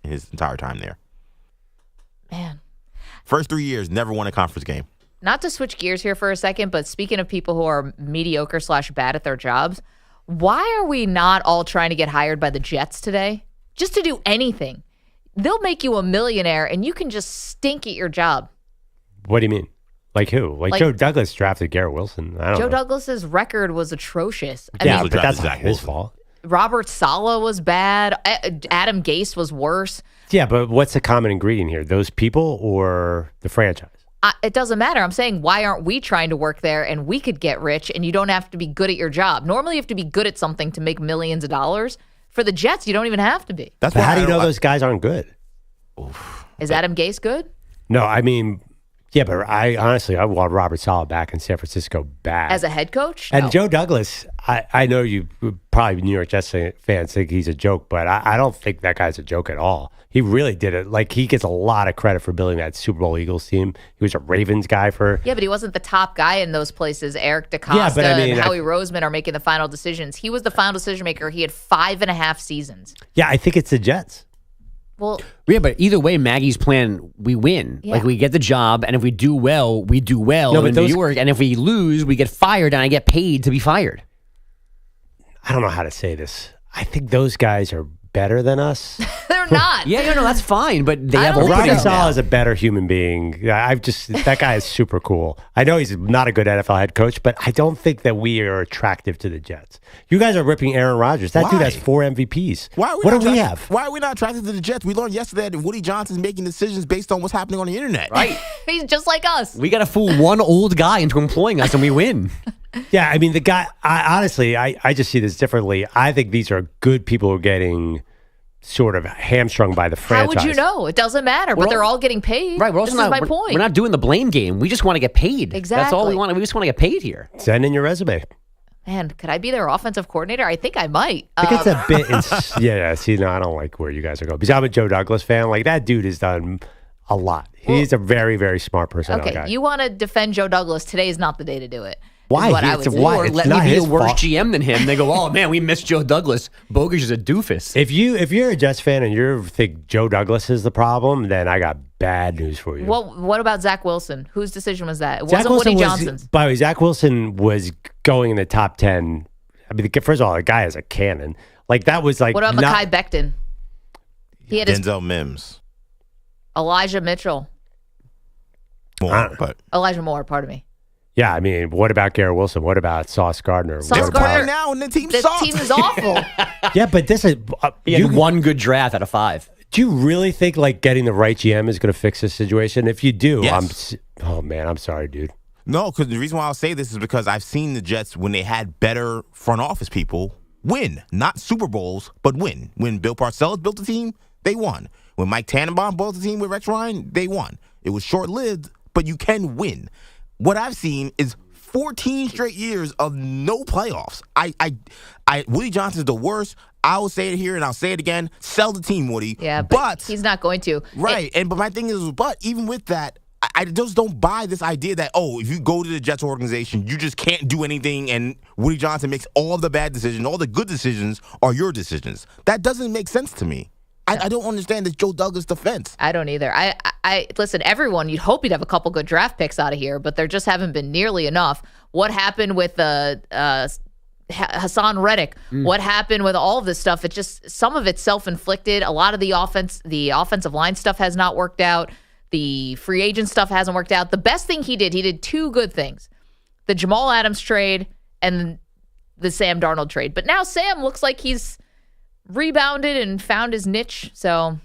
in his entire time there. Man. First 3 years, never won a conference game. Not to switch gears here for a second, but speaking of people who are mediocre / bad at their jobs, why are we not all trying to get hired by the Jets today? Just to do anything. They'll make you a millionaire and you can just stink at your job. What do you mean? Like who? Like Joe Douglas drafted Garrett Wilson. I don't know. Joe Douglas's record was atrocious. I mean, but that's not his fault. Robert Saleh was bad. Adam Gase was worse. Yeah, but what's the common ingredient here? Those people or the franchise? It doesn't matter. I'm saying, why aren't we trying to work there and we could get rich and you don't have to be good at your job? Normally, you have to be good at something to make millions of dollars. For the Jets, you don't even have to be. That's how do you know those guys aren't good? Is Adam Gase good? No, I mean, yeah, but I want Robert Saleh back in San Francisco bad. As a head coach? And No. Joe Douglas, I know you probably New York Jets fans think he's a joke, but I don't think that guy's a joke at all. He really did it. Like, he gets a lot of credit for building that Super Bowl Eagles team. He was a Ravens guy for... Yeah, but he wasn't the top guy in those places. Eric DeCosta and Howie Roseman are making the final decisions. He was the final decision maker. He had 5.5 seasons. Yeah, I think it's the Jets. Well, yeah, but either way, Maggie's plan, we win. Yeah. Like, we get the job, and if we do well, we do well No, but in New York. And if we lose, we get fired, and I get paid to be fired. I don't know how to say this. I think those guys are better than us. They're not. Yeah, no, that's fine, but they have Robert openings Saleh now. is a better human being. That guy is super cool. I know he's not a good NFL head coach, but I don't think that we are attractive to the Jets. You guys are ripping Aaron Rodgers. That dude has 4 MVPs. What do we have? Why are we not attracted to the Jets? We learned yesterday that Woody Johnson's making decisions based on what's happening on the internet. Right. He's just like us. We got to fool one old guy into employing us, and we win. Yeah, I mean, the guy, honestly, I just see this differently. I think these are good people who are getting sort of hamstrung by the franchise. How would you know? It doesn't matter, but they're all getting paid. Right. This is my point. We're not doing the blame game. We just want to get paid. Exactly. That's all we want. We just want to get paid here. Send in your resume. Man, could I be their offensive coordinator? I think I might. I think it's a bit. Yeah. See, no, I don't like where you guys are going because I'm a Joe Douglas fan. Like, that dude has done a lot. He's a very, very smart personnel guy. Okay, you want to defend Joe Douglas? Today is not the day to do it. Why? What I would say. Or It's let not me be his a worse fault. GM than him. They go, oh man, we missed Joe Douglas. Bogish is a doofus. If you're a Jets fan and you think Joe Douglas is the problem, then I got bad news for you. What about Zach Wilson? Whose decision was that? It Zach wasn't Woody Wilson Johnson's. By the way, Zach Wilson was going in the top 10. I mean, first of all, the guy is a cannon. Like, that was like. What about Mekhi Becton? He had his Denzel Mims. Elijah Mitchell. Elijah Moore, pardon me. Yeah, I mean, what about Garrett Wilson? What about Sauce Gardner? Sauce Gardner now, and the team This sucks. team is awful. Yeah, but this is. He had one good draft out of 5. Do you really think like getting the right GM is going to fix this situation? If you do, Yes. I'm sorry, dude. No, because the reason why I'll say this is because I've seen the Jets, when they had better front office people, win. Not Super Bowls, but win. When Bill Parcells built the team, they won. When Mike Tannenbaum built the team with Rex Ryan, they won. It was short-lived, but you can win. What I've seen is 14 straight years of no playoffs. Woody Johnson's the worst. I will say it here and I'll say it again. Sell the team, Woody. Yeah, but he's not going to. Right. But my thing is, but even with that, I just don't buy this idea that, if you go to the Jets organization, you just can't do anything and Woody Johnson makes all of the bad decisions, all the good decisions are your decisions. That doesn't make sense to me. I don't understand this Joe Douglas defense. I don't either. I listen, everyone, you'd hope you'd have a couple good draft picks out of here, but there just haven't been nearly enough. What happened with Hassan Reddick? What happened with all of this stuff? It just, some of it's self-inflicted. A lot of the offensive line stuff has not worked out. The free agent stuff hasn't worked out. The best thing he did 2 good things. The Jamal Adams trade and the Sam Darnold trade. But now Sam looks like he's rebounded and found his niche. So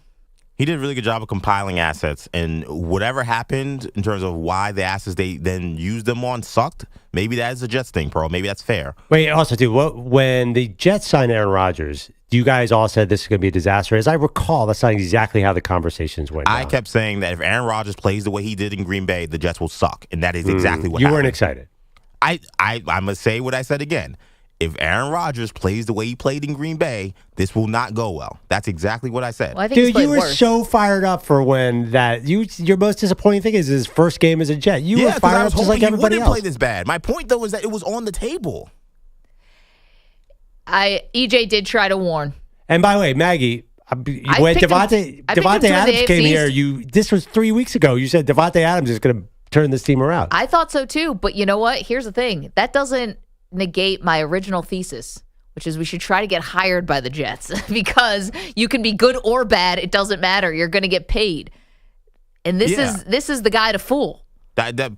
He did a really good job of compiling assets, and whatever happened in terms of why the assets they then used them on sucked, maybe that is a Jets thing, Pearl. Maybe that's fair. Wait, also, too, when the Jets signed Aaron Rodgers, you guys all said this is going to be a disaster. As I recall, that's not exactly how the conversations went down. I kept saying that if Aaron Rodgers plays the way he did in Green Bay, the Jets will suck, and that is exactly what happened. You weren't excited. I'm going to say what I said again. If Aaron Rodgers plays the way he played in Green Bay, this will not go well. That's exactly what I said. Well, I think Dude, you were so fired up for when that. Your most disappointing thing is his first game as a Jet. You were fired up just like everybody else. He wouldn't play this bad. My point, though, is that it was on the table. EJ did try to warn. And by the way, Maggie, when Devontae Adams came here, this was 3 weeks ago. You said Devontae Adams is going to turn this team around. I thought so too, but you know what? Here's the thing. That doesn't negate my original thesis, which is we should try to get hired by the Jets because you can be good or bad. It doesn't matter. You're going to get paid. And this is the guy to fool.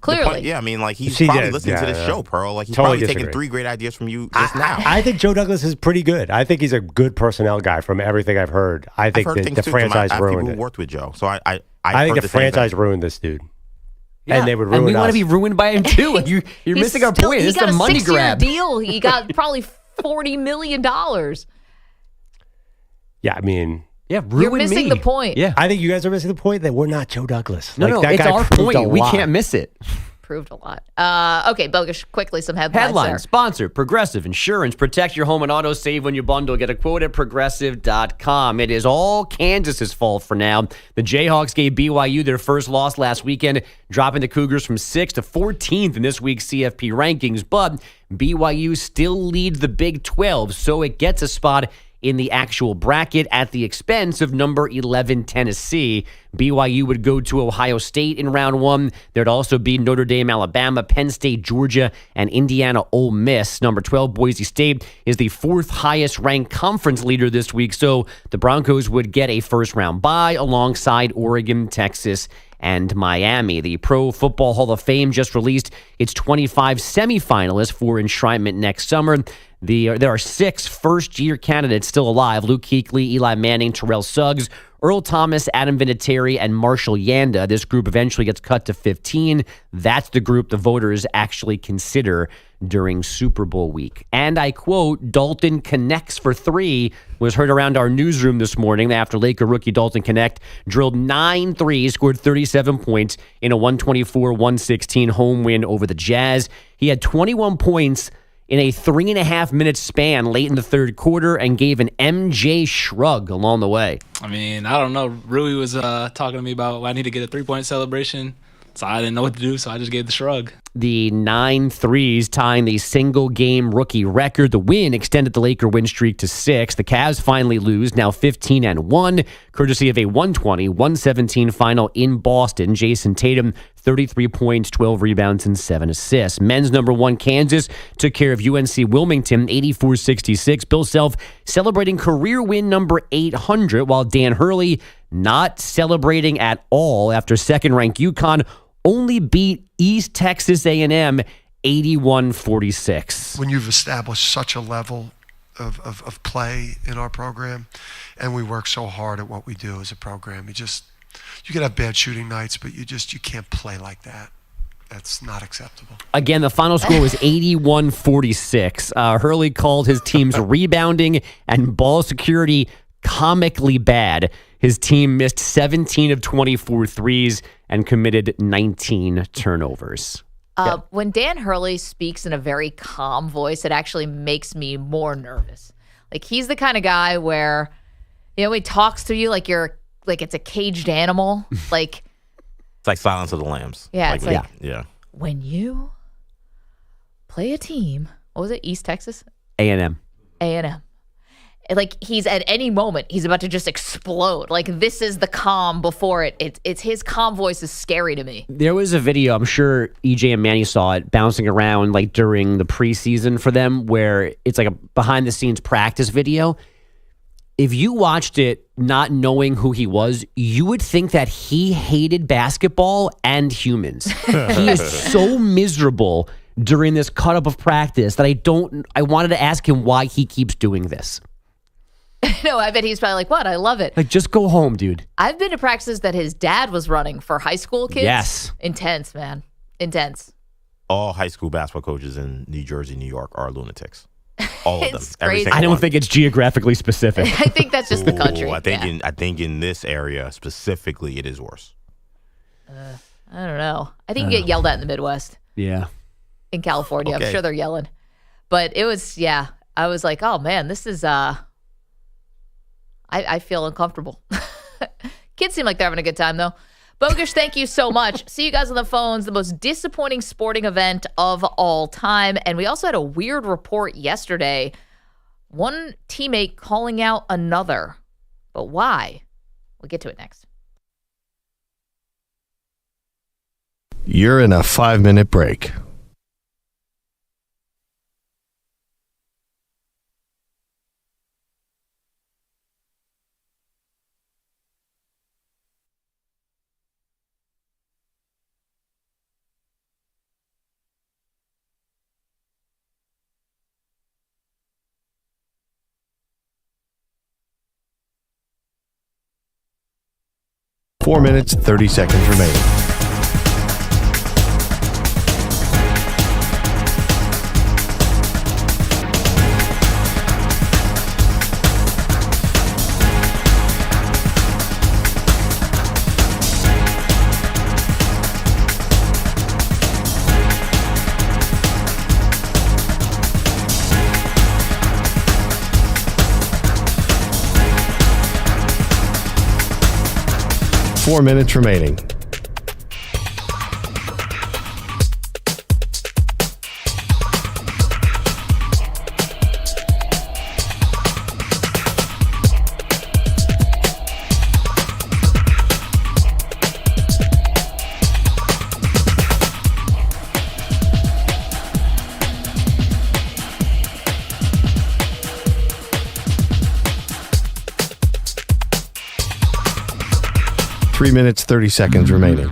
Clearly. I mean, like, he's probably listening to this show, Pearl. Like, he's Totally probably disagree. taking 3 great ideas from you just now. I think Joe Douglas is pretty good. I think he's a good personnel guy from everything I've heard. I think I've heard things the too, franchise from ruined people it. who worked with Joe. So I think heard the franchise same ruined this dude. Yeah, and they would ruin and we want us. to be ruined by him too. Like you're missing our point. This is a money grab. Deal. He got probably $40 million. Yeah, I mean, You're missing the point. Yeah, I think you guys are missing the point that we're not Joe Douglas. No, that it's guy our proved point. a We lot. can't miss it. Proved a lot. Okay, Bogus, quickly, some headlines. Headline sponsored Progressive Insurance. Protect your home and auto. Save when you bundle. Get a quote at progressive.com. It is all Kansas's fault for now. The Jayhawks gave BYU their first loss last weekend, dropping the Cougars from 6th to 14th in this week's CFP rankings. But BYU still leads the Big 12, so it gets a spot in the actual bracket at the expense of number 11 Tennessee. BYU would go to Ohio State in round 1. There'd also be Notre Dame, Alabama, Penn State, Georgia, and Indiana, Ole Miss. Number 12 Boise State is the 4th highest ranked conference leader this week, so the Broncos would get a first round bye alongside Oregon, Texas, and Miami. The Pro Football Hall of Fame just released its 25 semifinalists for enshrinement next summer. There are 6 first-year candidates still alive: Luke Kuechly, Eli Manning, Terrell Suggs, Earl Thomas, Adam Vinatieri, and Marshall Yanda. This group eventually gets cut to 15. That's the group the voters actually consider during Super Bowl week. And I quote, Dalton connects for 3 was heard around our newsroom this morning after Laker rookie Dalton Knecht drilled 9 threes, scored 37 points in a 124-116 home win over the Jazz. He had 21 points in a 3.5-minute span late in the third quarter and gave an MJ shrug along the way. I mean, I don't know. Rui was talking to me about I need to get a 3-point celebration, so I didn't know what to do, so I just gave the shrug. The 9 threes tying the single-game rookie record. The win extended the Laker win streak to 6. The Cavs finally lose, now 15-1, courtesy of a 120-117 final in Boston. Jason Tatum, 33 points, 12 rebounds, and 7 assists. Men's number 1 Kansas took care of UNC Wilmington, 84-66. Bill Self celebrating career win number 800, while Dan Hurley not celebrating at all after second-ranked UConn only beat East Texas A&M 81-46. When you've established such a level of play in our program, and we work so hard at what we do as a program, you can have bad shooting nights, but you can't play like that. That's not acceptable. Again, the final score was 81-46. Hurley called his team's rebounding and ball security comically bad. His team missed 17 of 24 threes and committed 19 turnovers. When Dan Hurley speaks in a very calm voice, it actually makes me more nervous. Like, he's the kind of guy where, he talks to you like it's a caged animal. Like, it's like Silence of the Lambs. Yeah, yeah. When you play a team, what was it? East Texas? A&M. Like, he's at any moment, he's about to just explode. Like, this is the calm before it. It's his calm voice is scary to me. There was a video, I'm sure EJ and Manny saw it, bouncing around like during the preseason for them, where it's like a behind-the-scenes practice video. If you watched it not knowing who he was, you would think that he hated basketball and humans. He is so miserable during this cut-up of practice that I wanted to ask him why he keeps doing this. No, I bet he's probably like, what? I love it. Like, just go home, dude. I've been to practices that his dad was running for high school kids. Yes. Intense, man. Intense. All high school basketball coaches in New Jersey, New York are lunatics. All of them. Crazy. I don't think it's geographically specific. I think that's just the country. I think in this area specifically, it is worse. I don't know. I think you get yelled at in the Midwest. Yeah. In California. Okay. I'm sure they're yelling. But it was, I was like, oh, man, this is, I feel uncomfortable. Kids seem like they're having a good time, though. Bogush, thank you so much. See you guys on the phones. The most disappointing sporting event of all time. And we also had a weird report yesterday. One teammate calling out another. But why? We'll get to it next. You're in a 5-minute break. Four minutes, 30 seconds remaining. 4 minutes remaining. Three minutes, 30 seconds remaining.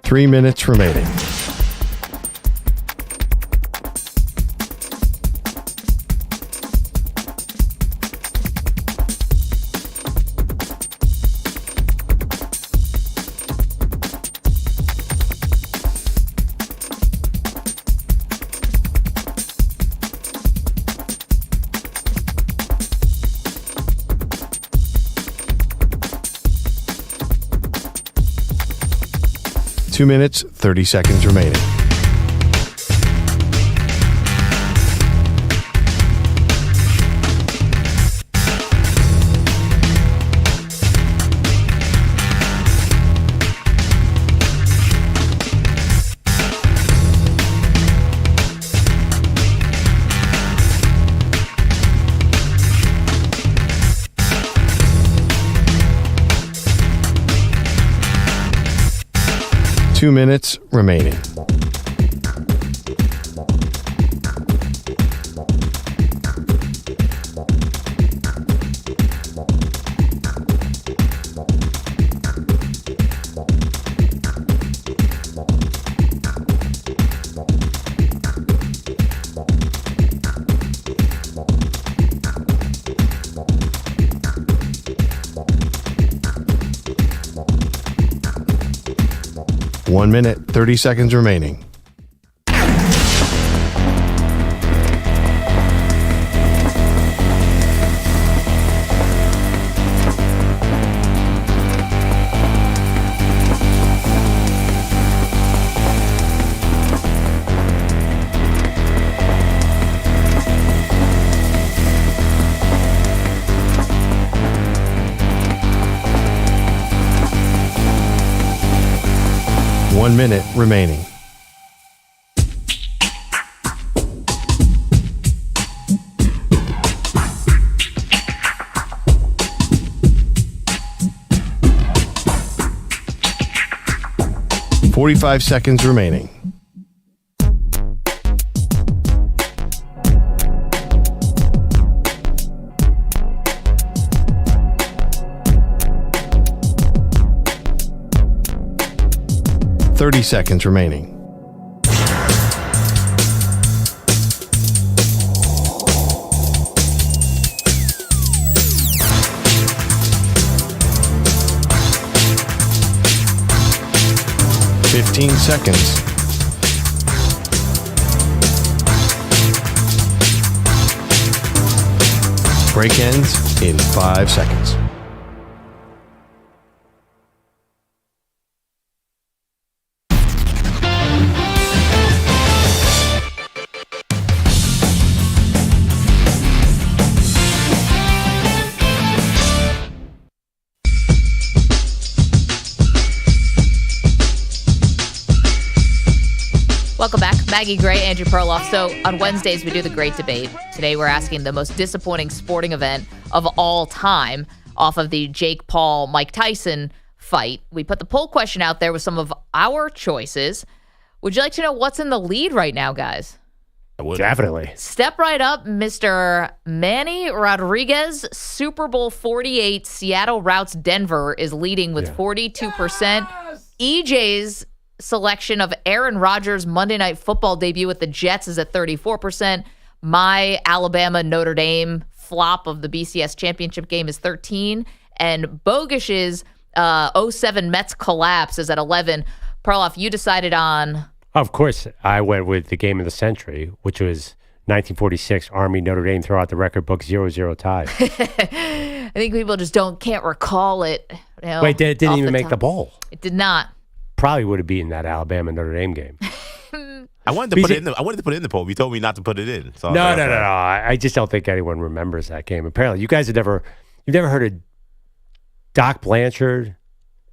Three minutes remaining. Two minutes, 30 seconds remaining. Two minutes remaining. One minute, 30 seconds remaining. One minute remaining. .45 seconds remaining. .30 seconds remaining. .15 seconds. Break ends in 5 seconds. Welcome back. Maggie Gray, Andrew Perloff. So on Wednesdays, we do the great debate. Today, we're asking the most disappointing sporting event of all time off of the Jake Paul, Mike Tyson fight. We put the poll question out there with some of our choices. Would you like to know what's in the lead right now, guys? Definitely. Step right up, Mr. Manny Rodriguez. Super Bowl 48, Seattle routes Denver is leading with 42%. EJ's selection of Aaron Rodgers' Monday Night Football debut with the Jets is at 34%. My Alabama Notre Dame flop of the BCS championship game is 13%. And Bogish's 07 Mets collapse is at 11%. Perloff, you decided on. Of course, I went with the game of the century, which was 1946 Army Notre Dame throw out the record book 0-0 tie. I think people just can't recall it. Wait, it didn't even make the bowl. It did not. Probably would have beaten that Alabama Notre Dame game. I wanted to put it in the poll. You told me not to put it in. So No. I just don't think anyone remembers that game. Apparently, you guys you've never heard of Doc Blanchard,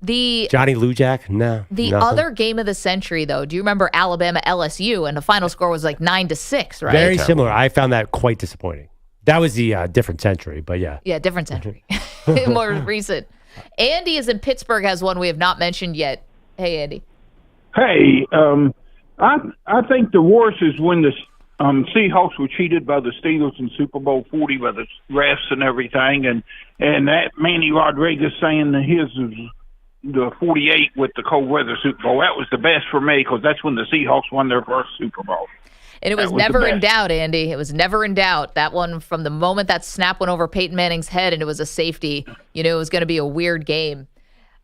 Johnny Lujack? No. The nothing? other game of the century, though, do you remember Alabama LSU? And the final score was like 9-6, right? Very similar. I found that quite disappointing. That was the different century, but yeah. Yeah, different century. More recent. Andy is in Pittsburgh, has one we have not mentioned yet. Hey, Andy. Hey, I think the worst is when the Seahawks were cheated by the Steelers in Super Bowl 40 by the refs and everything, and that Manny Rodriguez saying that his is the 48 with the cold weather Super Bowl. That was the best for me because that's when the Seahawks won their first Super Bowl. And it was never in doubt, Andy. It was never in doubt. That one, from the moment that snap went over Peyton Manning's head and it was a safety, it was going to be a weird game.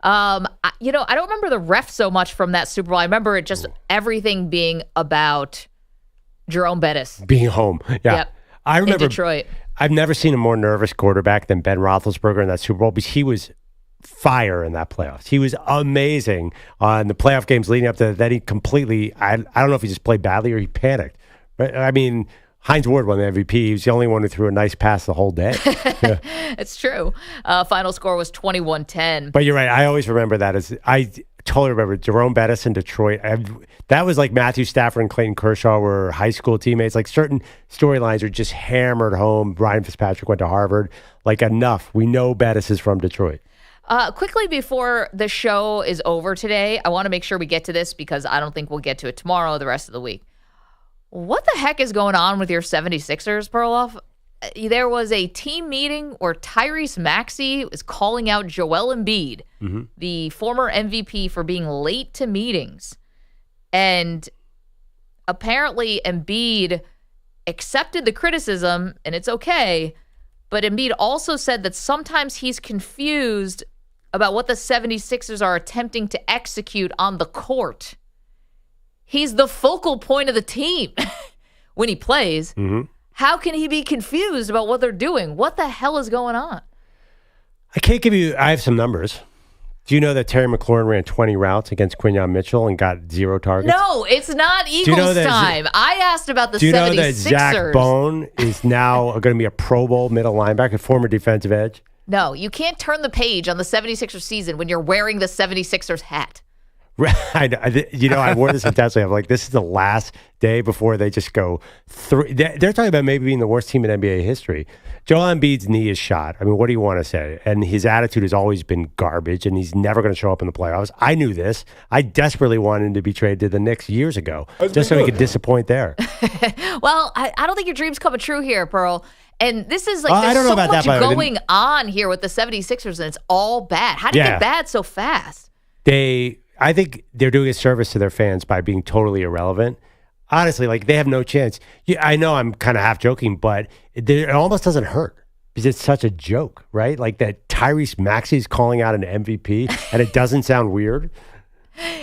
I don't remember the ref so much from that Super Bowl. I remember it just everything being about Jerome Bettis. Being home. Yeah. Yep. I remember in Detroit. I've never seen a more nervous quarterback than Ben Roethlisberger in that Super Bowl because he was fire in that playoffs. He was amazing on the playoff games leading up to that. He completely, I don't know if he just played badly or he panicked. I mean, Hines Ward won the MVP. He was the only one who threw a nice pass the whole day. Yeah. It's true. Final score was 21-10. But you're right. I always remember that. I totally remember Jerome Bettis in Detroit. That was like Matthew Stafford and Clayton Kershaw were high school teammates. Like certain storylines are just hammered home. Ryan Fitzpatrick went to Harvard. Like enough. We know Bettis is from Detroit. Quickly before the show is over today, I want to make sure we get to this because I don't think we'll get to it tomorrow or the rest of the week. What the heck is going on with your 76ers, Perloff? There was a team meeting where Tyrese Maxey was calling out Joel Embiid, the former MVP, for being late to meetings. And apparently Embiid accepted the criticism, and it's okay, but Embiid also said that sometimes he's confused about what the 76ers are attempting to execute on the court. He's the focal point of the team when he plays. How can he be confused about what they're doing? What the hell is going on? I have some numbers. Do you know that Terry McLaurin ran 20 routes against Quinyon Mitchell and got 0 targets? No, it's not Eagles time. I asked about the 76ers. Do you know that Zach Bone is now going to be a Pro Bowl middle linebacker, former defensive edge? No, you can't turn the page on the 76ers season when you're wearing the 76ers hat. I wore this intentionally. I'm like, this is the last day before they just go through. They're talking about maybe being the worst team in NBA history. Joel Embiid's knee is shot. I mean, what do you want to say? And his attitude has always been garbage, and he's never going to show up in the playoffs. I knew this. I desperately wanted him to be traded to the Knicks years ago, just so he could disappoint there. Well, I don't think your dream's coming true here, Pearl. And this is like, I there's don't know so about much that, going on here with the 76ers, and it's all bad. How did it get bad so fast? I think they're doing a service to their fans by being totally irrelevant. Honestly, like they have no chance. I know I'm kind of half joking, but it almost doesn't hurt because it's such a joke, right? Like that Tyrese Maxey is calling out an MVP and it doesn't sound weird.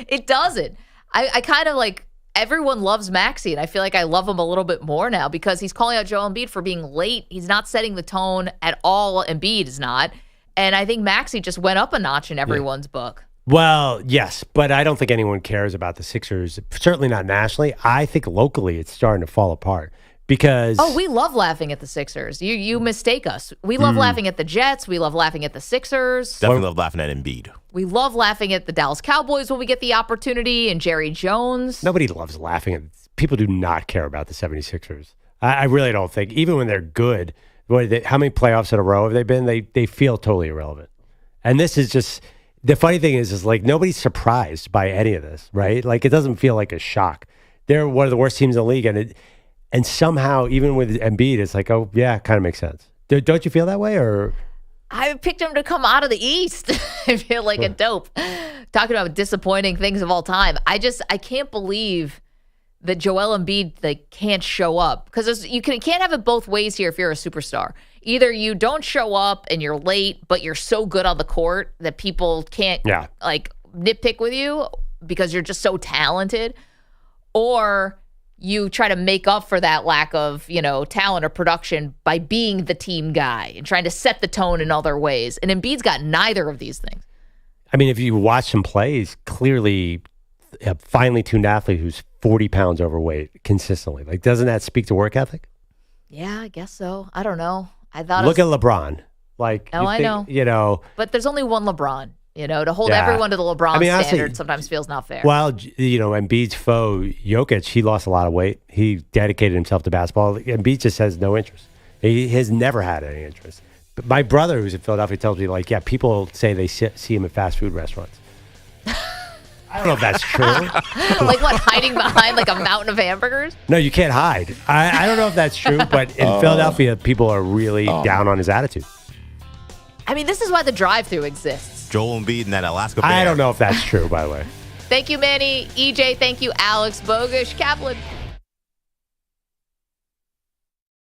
It doesn't. I kind of like, everyone loves Maxey, and I feel like I love him a little bit more now because he's calling out Joel Embiid for being late. He's not setting the tone at all. Embiid is not. And I think Maxey just went up a notch in everyone's book. Well, yes, but I don't think anyone cares about the Sixers, certainly not nationally. I think locally it's starting to fall apart because... Oh, we love laughing at the Sixers. You mistake us. We love laughing at the Jets. We love laughing at the Sixers. Definitely love laughing at Embiid. We love laughing at the Dallas Cowboys when we get the opportunity, and Jerry Jones. Nobody loves laughing at... People do not care about the 76ers. I really don't think. Even when they're good, how many playoffs in a row have they been? They feel totally irrelevant. And this is just... The funny thing is like nobody's surprised by any of this, right? Like it doesn't feel like a shock. They're one of the worst teams in the league, and somehow even with Embiid, it's like, oh yeah, it kind of makes sense. Don't you feel that way? Or I picked him to come out of the East. I feel like a dope. Talking about disappointing things of all time. I can't believe that Joel Embiid can't show up because you can't have it both ways here if you're a superstar. Either you don't show up and you're late, but you're so good on the court that people can't nitpick with you, because you're just so talented, or you try to make up for that lack of, talent or production by being the team guy and trying to set the tone in other ways. And Embiid's got neither of these things. I mean, if you watch him play, he's clearly a finely tuned athlete who's 40 pounds overweight consistently. Like, doesn't that speak to work ethic? Yeah, I guess so. I don't know. I thought Look at LeBron. Like, I know. But there's only one LeBron. To hold everyone to the LeBron standard sometimes feels not fair. Well, Embiid's foe, Jokic, he lost a lot of weight. He dedicated himself to basketball. Embiid just has no interest. He has never had any interest. But my brother, who's in Philadelphia, tells me, people say they see him at fast food restaurants. I don't know if that's true. Like what, hiding behind a mountain of hamburgers? No, you can't hide. I don't know if that's true, but in Philadelphia, people are really down on his attitude. I mean, this is why the drive-thru exists. Joel Embiid and that Alaska bear. I don't know if that's true, by the way. Thank you, Manny. EJ, thank you, Alex Bogush, Kaplan.